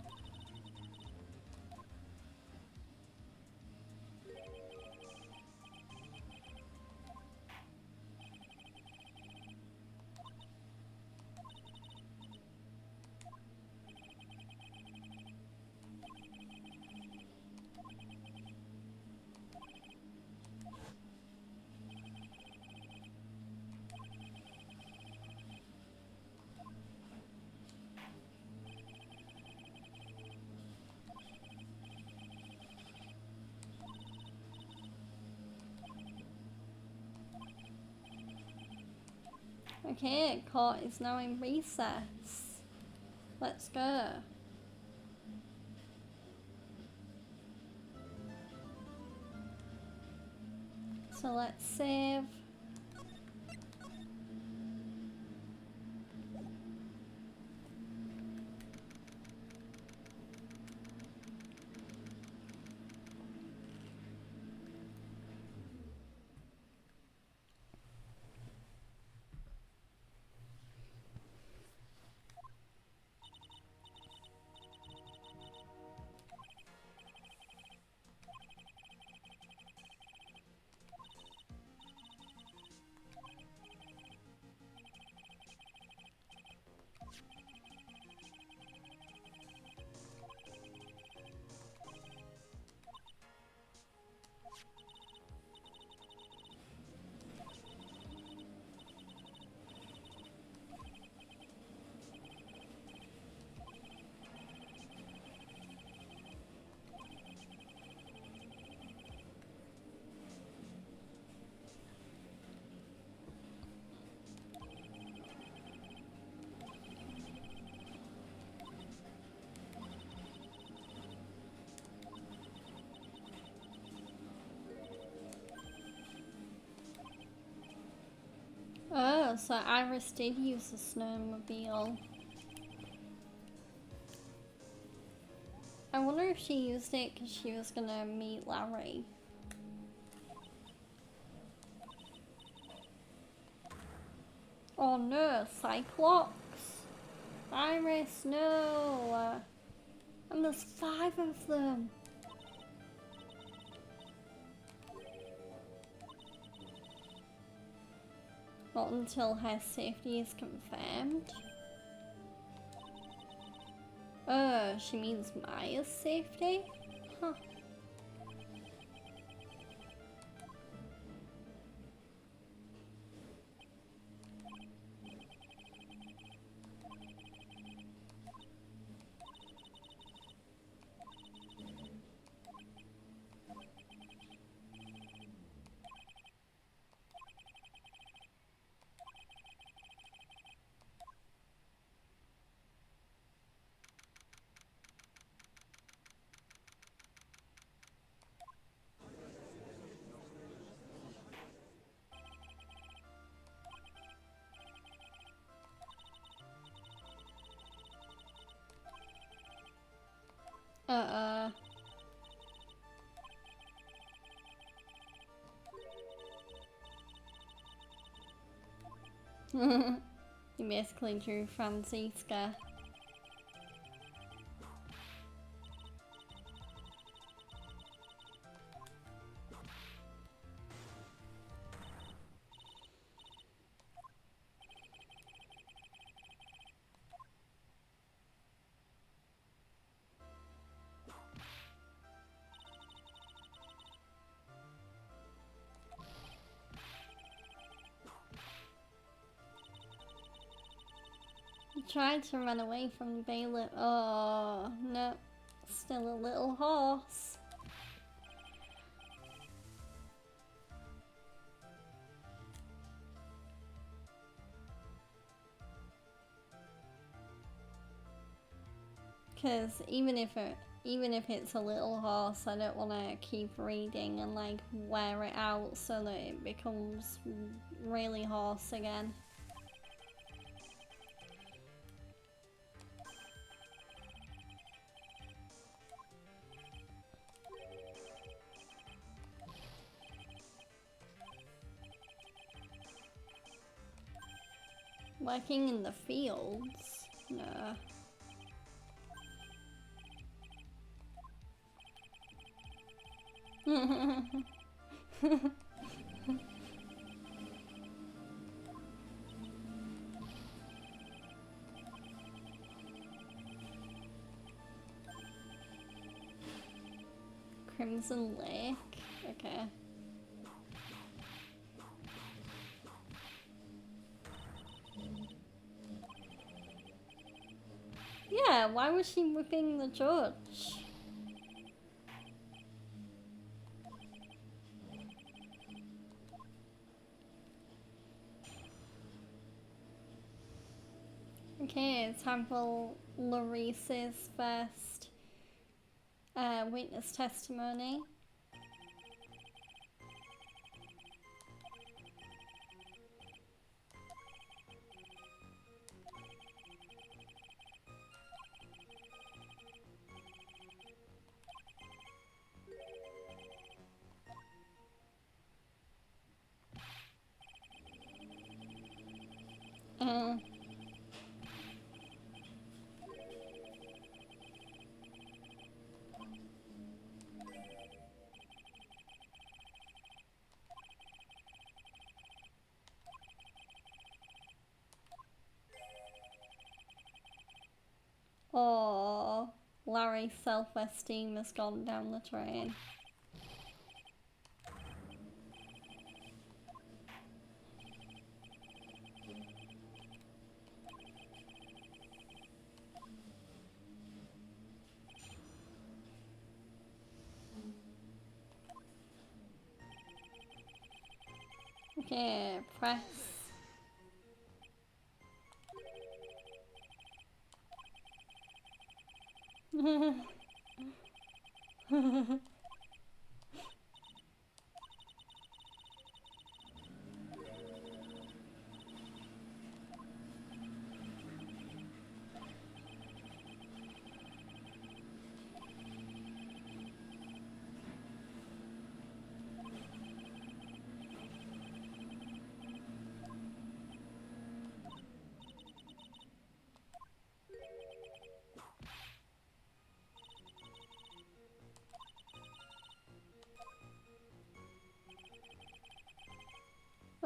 Okay, court is now in recess. Let's go. So let's save. Oh, so Iris did use the snowmobile. I wonder if she used it because she was gonna meet Larry. Oh no, Cyclops! Iris, no! And there's 5 of them! Not until her safety is confirmed. Oh, she means Maya's safety? Huh. You basically drew Franziska. Tried to run away from the bailiff. Oh, no. Still a little horse. Because even if it's a little horse, I don't want to keep reading and like wear it out so that it becomes really horse again. Working in the fields? No. Crimson Lake? Okay. Yeah, why was she whipping the judge? Okay, it's time for Larissa's first witness testimony. Oh, Larry's self-esteem has gone down the drain. Okay, press.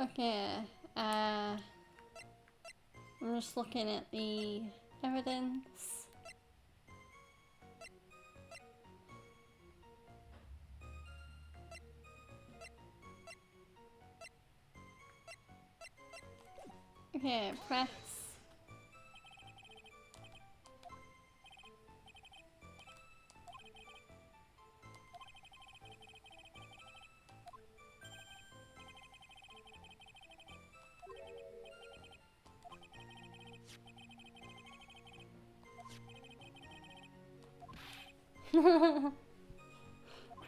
Okay, I'm just looking at the evidence. Okay, press.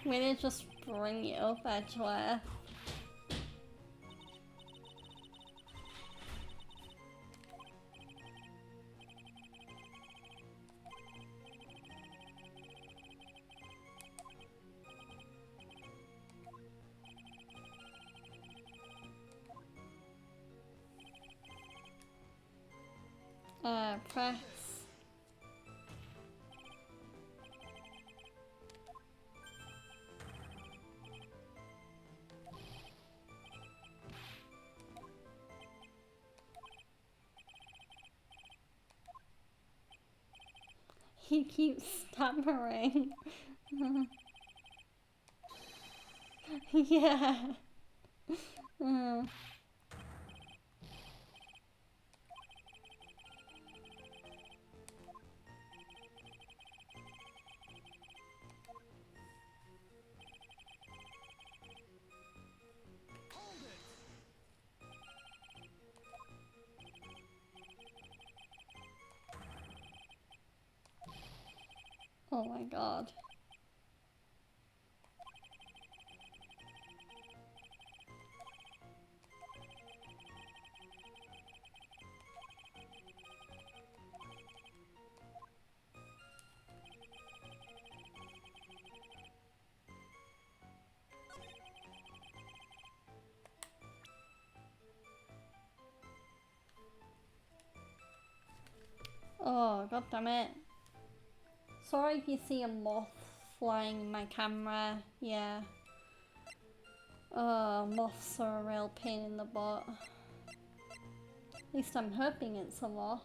Way to just bring it up, Edgeworth. Press. He keeps stammering. Yeah. Oh my god. Oh, god damn it. Sorry if you see a moth flying in my camera. Yeah. Oh, moths are a real pain in the butt. At least I'm hoping it's a moth.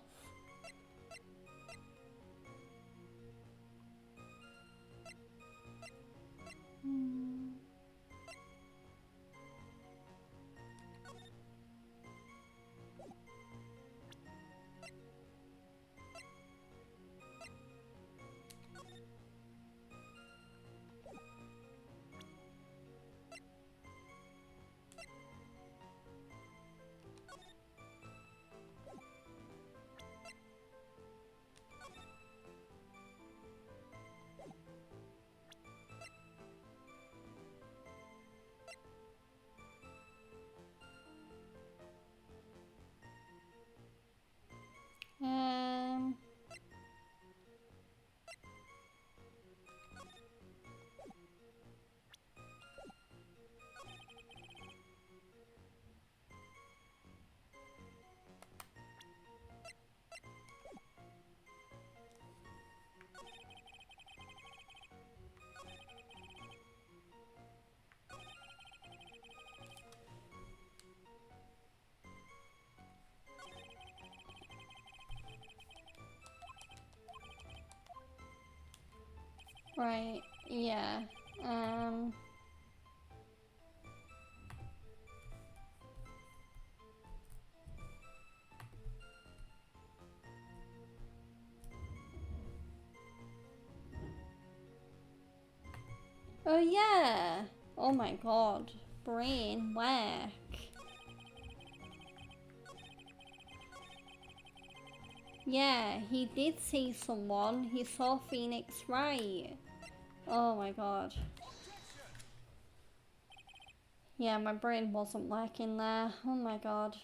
Um... Right, yeah. Oh yeah! Oh my god. Brain whack. Yeah, he did see someone. He saw Phoenix Wright. Oh my god. Yeah, my brain wasn't working there. Oh my god.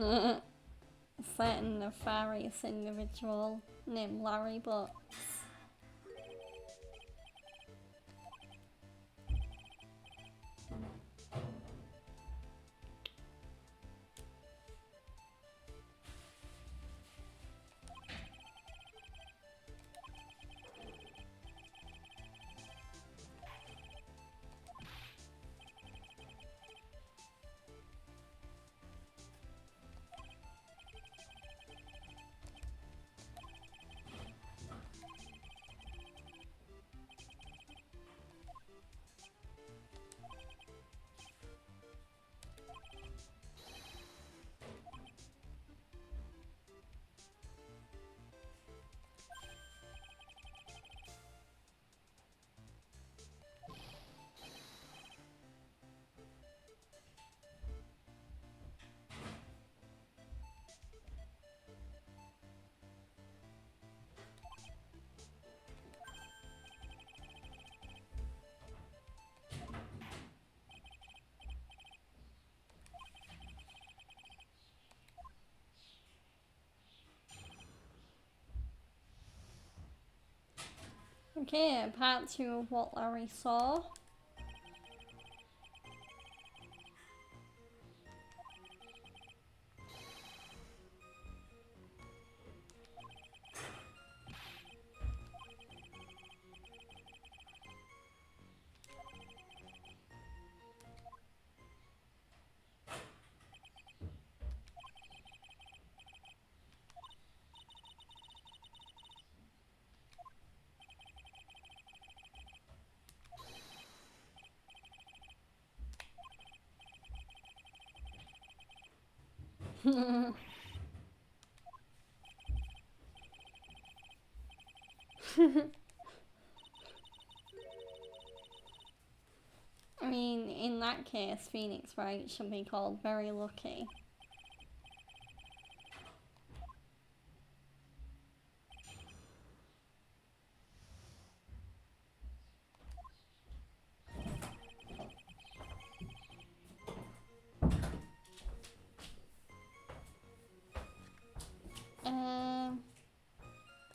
certain nefarious individual named Larry Butts. Okay, part 2 of what Larry saw. I mean, in that case, Phoenix Wright should be called very lucky.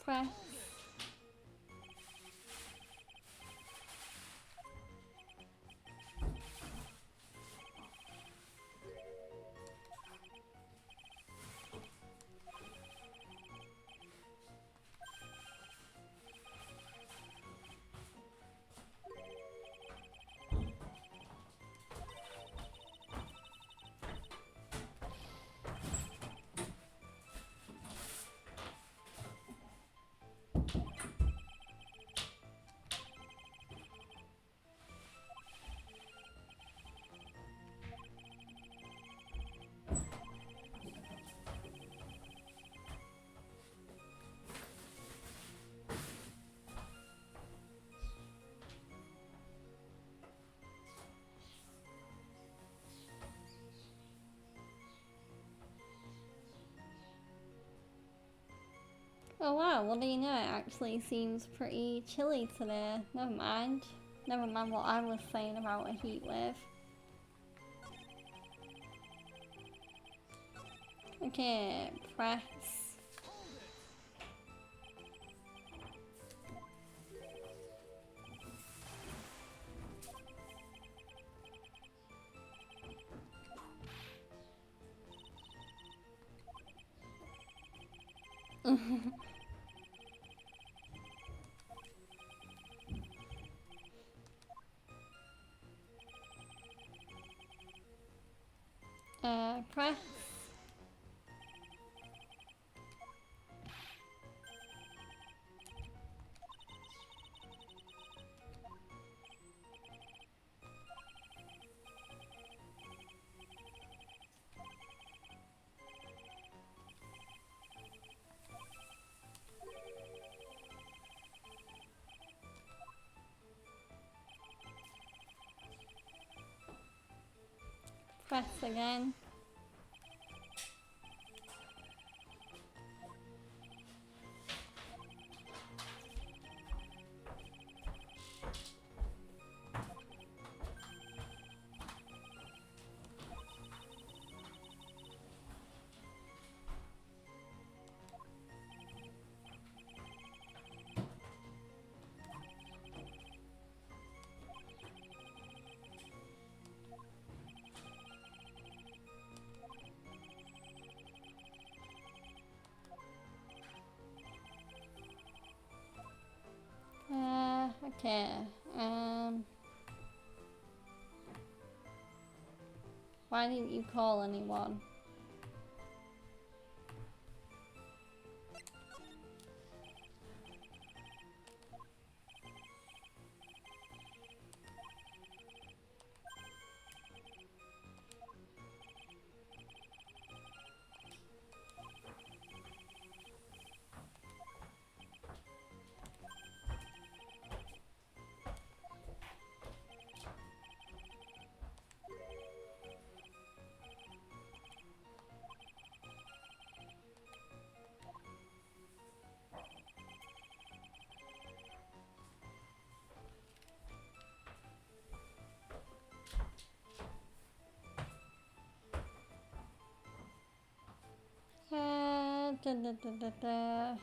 Press. Oh wow, what do you know, it actually seems pretty chilly today. Never mind. Never mind what I was saying about a heat wave. Okay, press. Press. Press again. Okay, why didn't you call anyone? Da, da, da, da, da.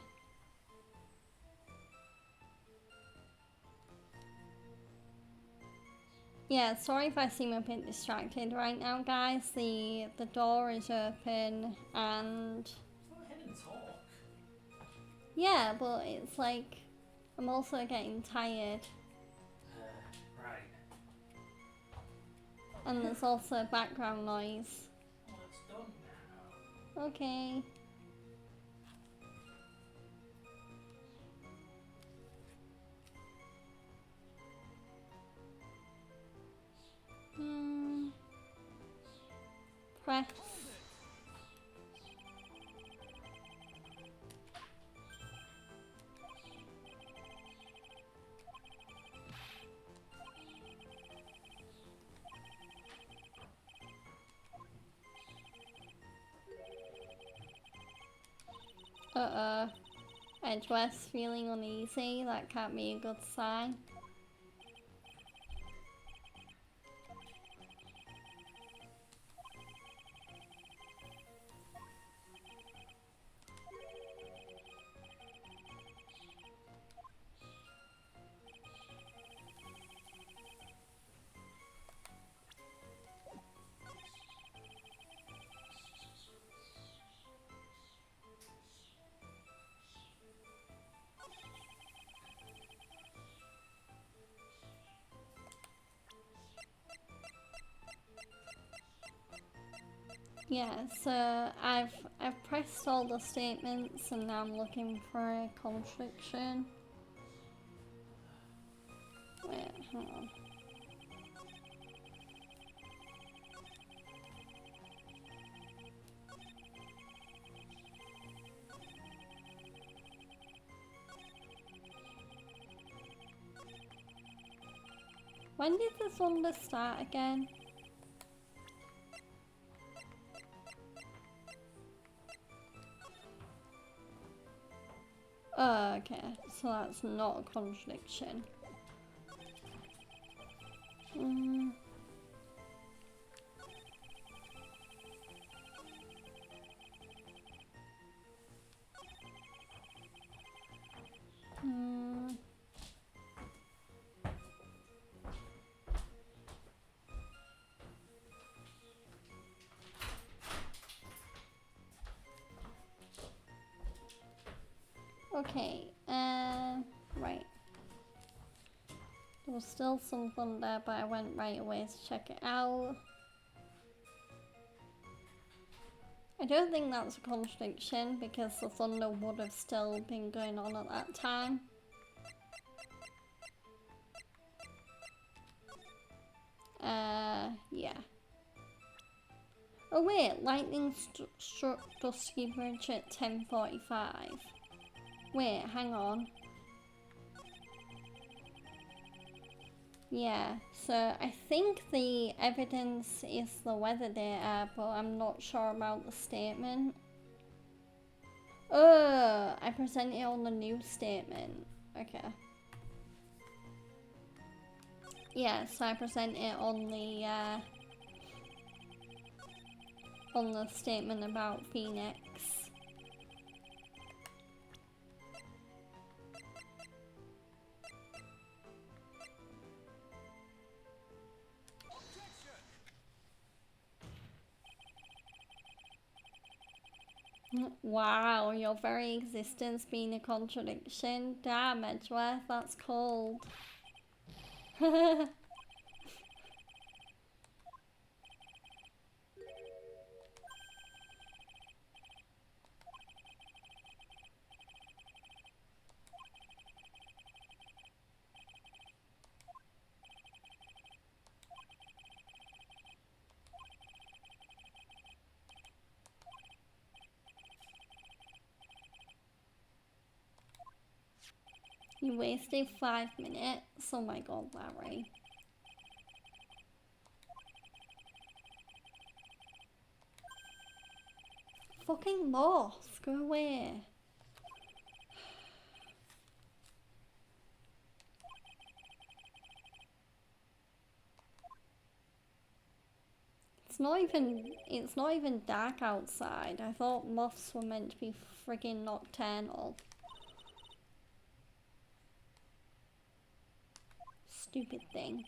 Yeah, sorry if I seem a bit distracted right now, guys. The door is open and Go ahead and talk. yeah, but it's like I'm also getting tired, Right. and there's also background noise. Well, it's done now. Okay. Press. Edgeworth's feeling uneasy. That can't be a good sign. Yeah, so I've pressed all the statements and now I'm looking for a contradiction. Wait, hang on. When did the thunder start again? Oh, okay, so that's not a contradiction. Okay, right. There was still some thunder, but I went right away to check it out. I don't think that's a contradiction because the thunder would have still been going on at that time. Yeah. Oh wait, lightning struck Dusky Bridge at 10:45. Wait, hang on. Yeah, so I think the evidence is the weather data, but I'm not sure about the statement. Oh, I present it on the news statement. Okay. Yeah, so I present it on the statement about Phoenix. Wow, your very existence being a contradiction. Damn, Edgeworth, that's cold. You wasted 5 minutes. Oh my god, Larry. Fucking moth, go away. It's not even dark outside. I thought moths were meant to be friggin' nocturnal. Stupid thing.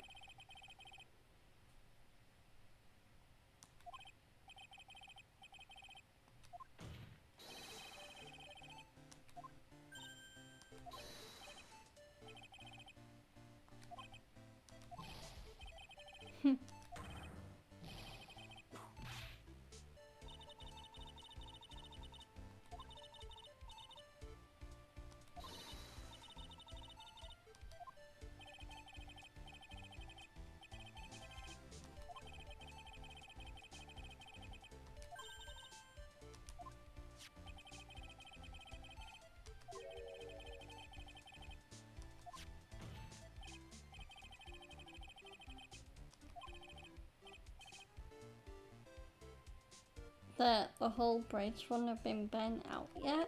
The whole bridge wouldn't have been bent out yet.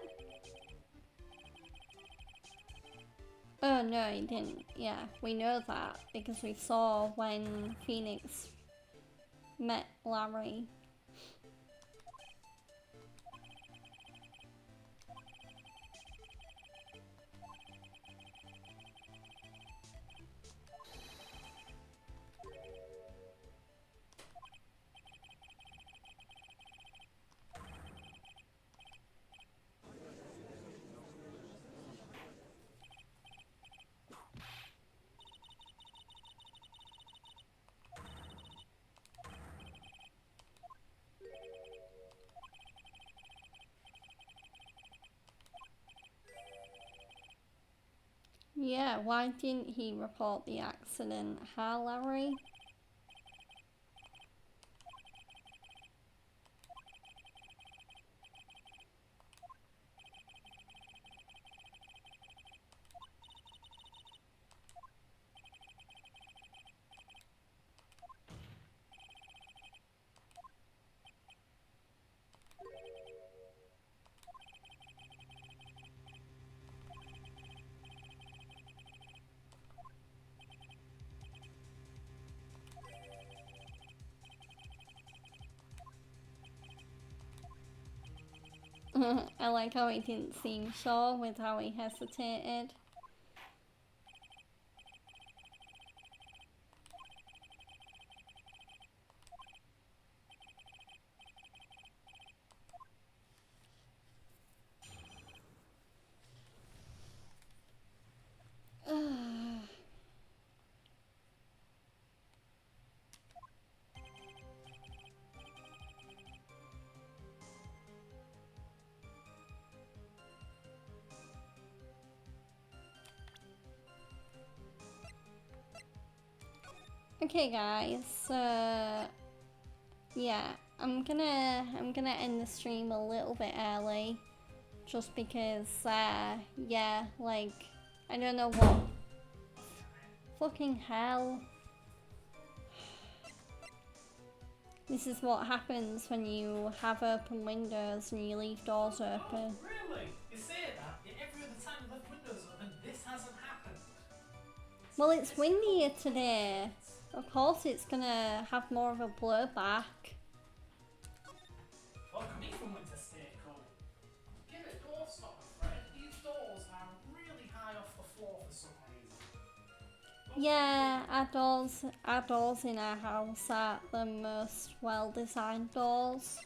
Oh no, he didn't. Yeah, we know that because we saw when Phoenix met Larry. Yeah, why didn't he report the accident, huh, Larry? I like how he didn't seem sure with how he hesitated. Okay guys, yeah, I'm gonna end the stream a little bit early just because yeah, like I don't know what fucking hell. This is what happens when you have open windows and you leave doors open. Really? You say that, yet every other time you left windows open, this hasn't happened. Well, it's windier today. Of course it's gonna have more of a blowback. Well, coming from winter stay cool. Give it a doorstop, my friend. These doors are really high off the floor for some reason. Yeah, our doors in our house are the most well-designed doors.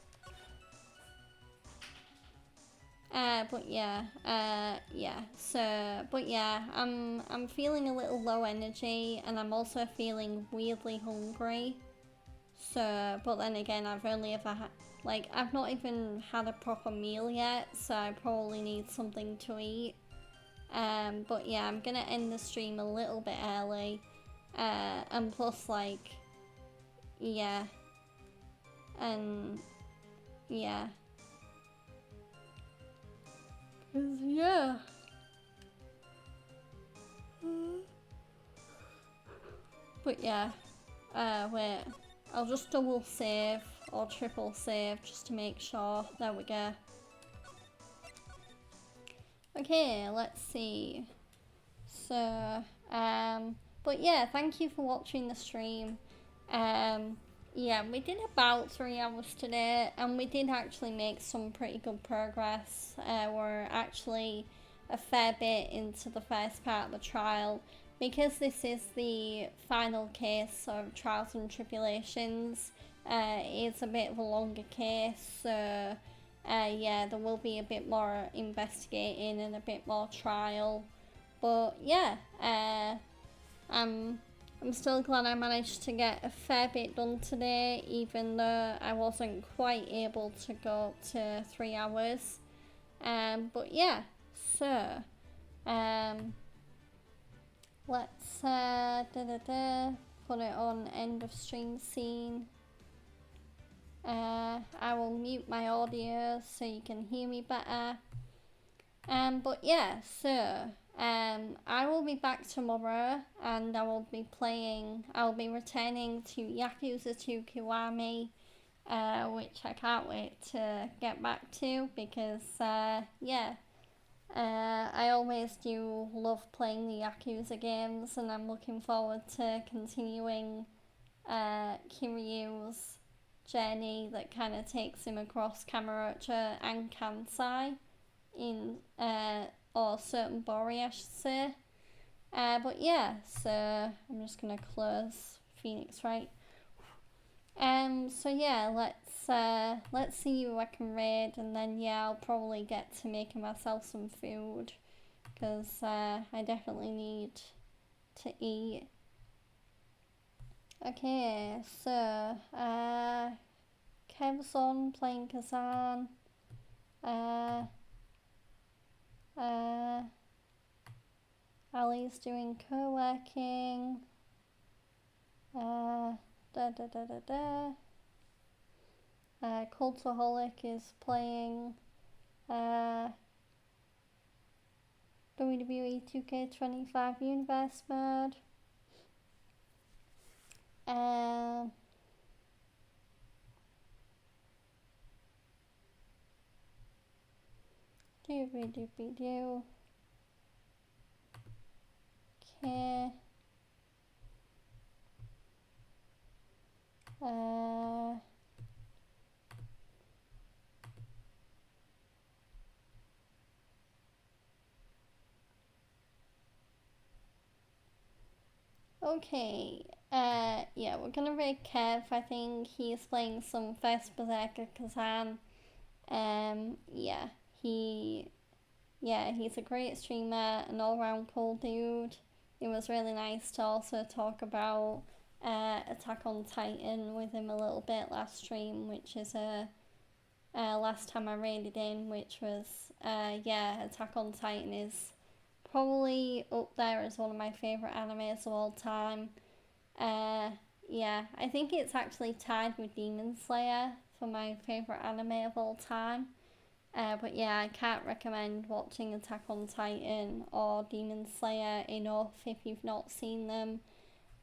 But yeah, but yeah, I'm feeling a little low energy, and I'm also feeling weirdly hungry. So, but then again, I've only ever had, like, I've not even had a proper meal yet, so I probably need something to eat. But yeah, I'm gonna end the stream a little bit early. And plus, like, yeah, and yeah, 'cause yeah. But yeah, wait, I'll just double save or triple save just to make sure. There we go. Okay, let's see. So, but yeah, thank you for watching the stream. Yeah, we did about 3 hours today, and we did actually make some pretty good progress. We're actually a fair bit into the first part of the trial. Because this is the final case of Trials and Tribulations, it's a bit of a longer case, so yeah, there will be a bit more investigating and a bit more trial. But yeah, I'm still glad I managed to get a fair bit done today, even though I wasn't quite able to go up to 3 hours. But yeah, so let's put it on end of stream scene. I will mute my audio so you can hear me better. But yeah, so I will be back tomorrow, and I'll be returning to Yakuza 2 Kiwami, which I can't wait to get back to because, yeah, I always do love playing the Yakuza games, and I'm looking forward to continuing Kiryu's journey that kind of takes him across Kamurocho and Kansai in or certain Bori, I should say. But yeah, so I'm just gonna close Phoenix, right? So yeah, let's see who I can raid, and then yeah, I'll probably get to making myself some food because I definitely need to eat. Okay, so Kev's on playing Kazan. Ali's doing co-working. Cultaholic is playing WWE 2K25 Universe mode. Do. Okay. Okay. Yeah, we're gonna raid Kev. I think he's playing some First Berserker Kazan. Yeah, he's a great streamer, an all-round cool dude. It was really nice to also talk about Attack on Titan with him a little bit last stream, which is last time I raided in, which was Attack on Titan is probably up there as one of my favourite animes of all time. Yeah, I think it's actually tied with Demon Slayer for my favourite anime of all time. But yeah, I can't recommend watching Attack on Titan or Demon Slayer enough if you've not seen them.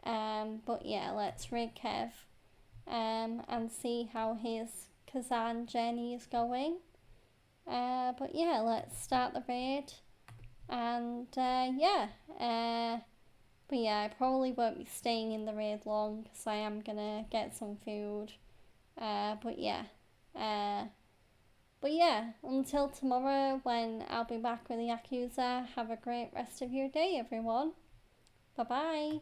But yeah, let's raid Kev and see how his Kazan journey is going. But yeah, let's start the raid. And but yeah, I probably won't be staying in the raid long because I am gonna get some food. But yeah, until tomorrow when I'll be back with the Yakuza, have a great rest of your day, everyone. Bye bye.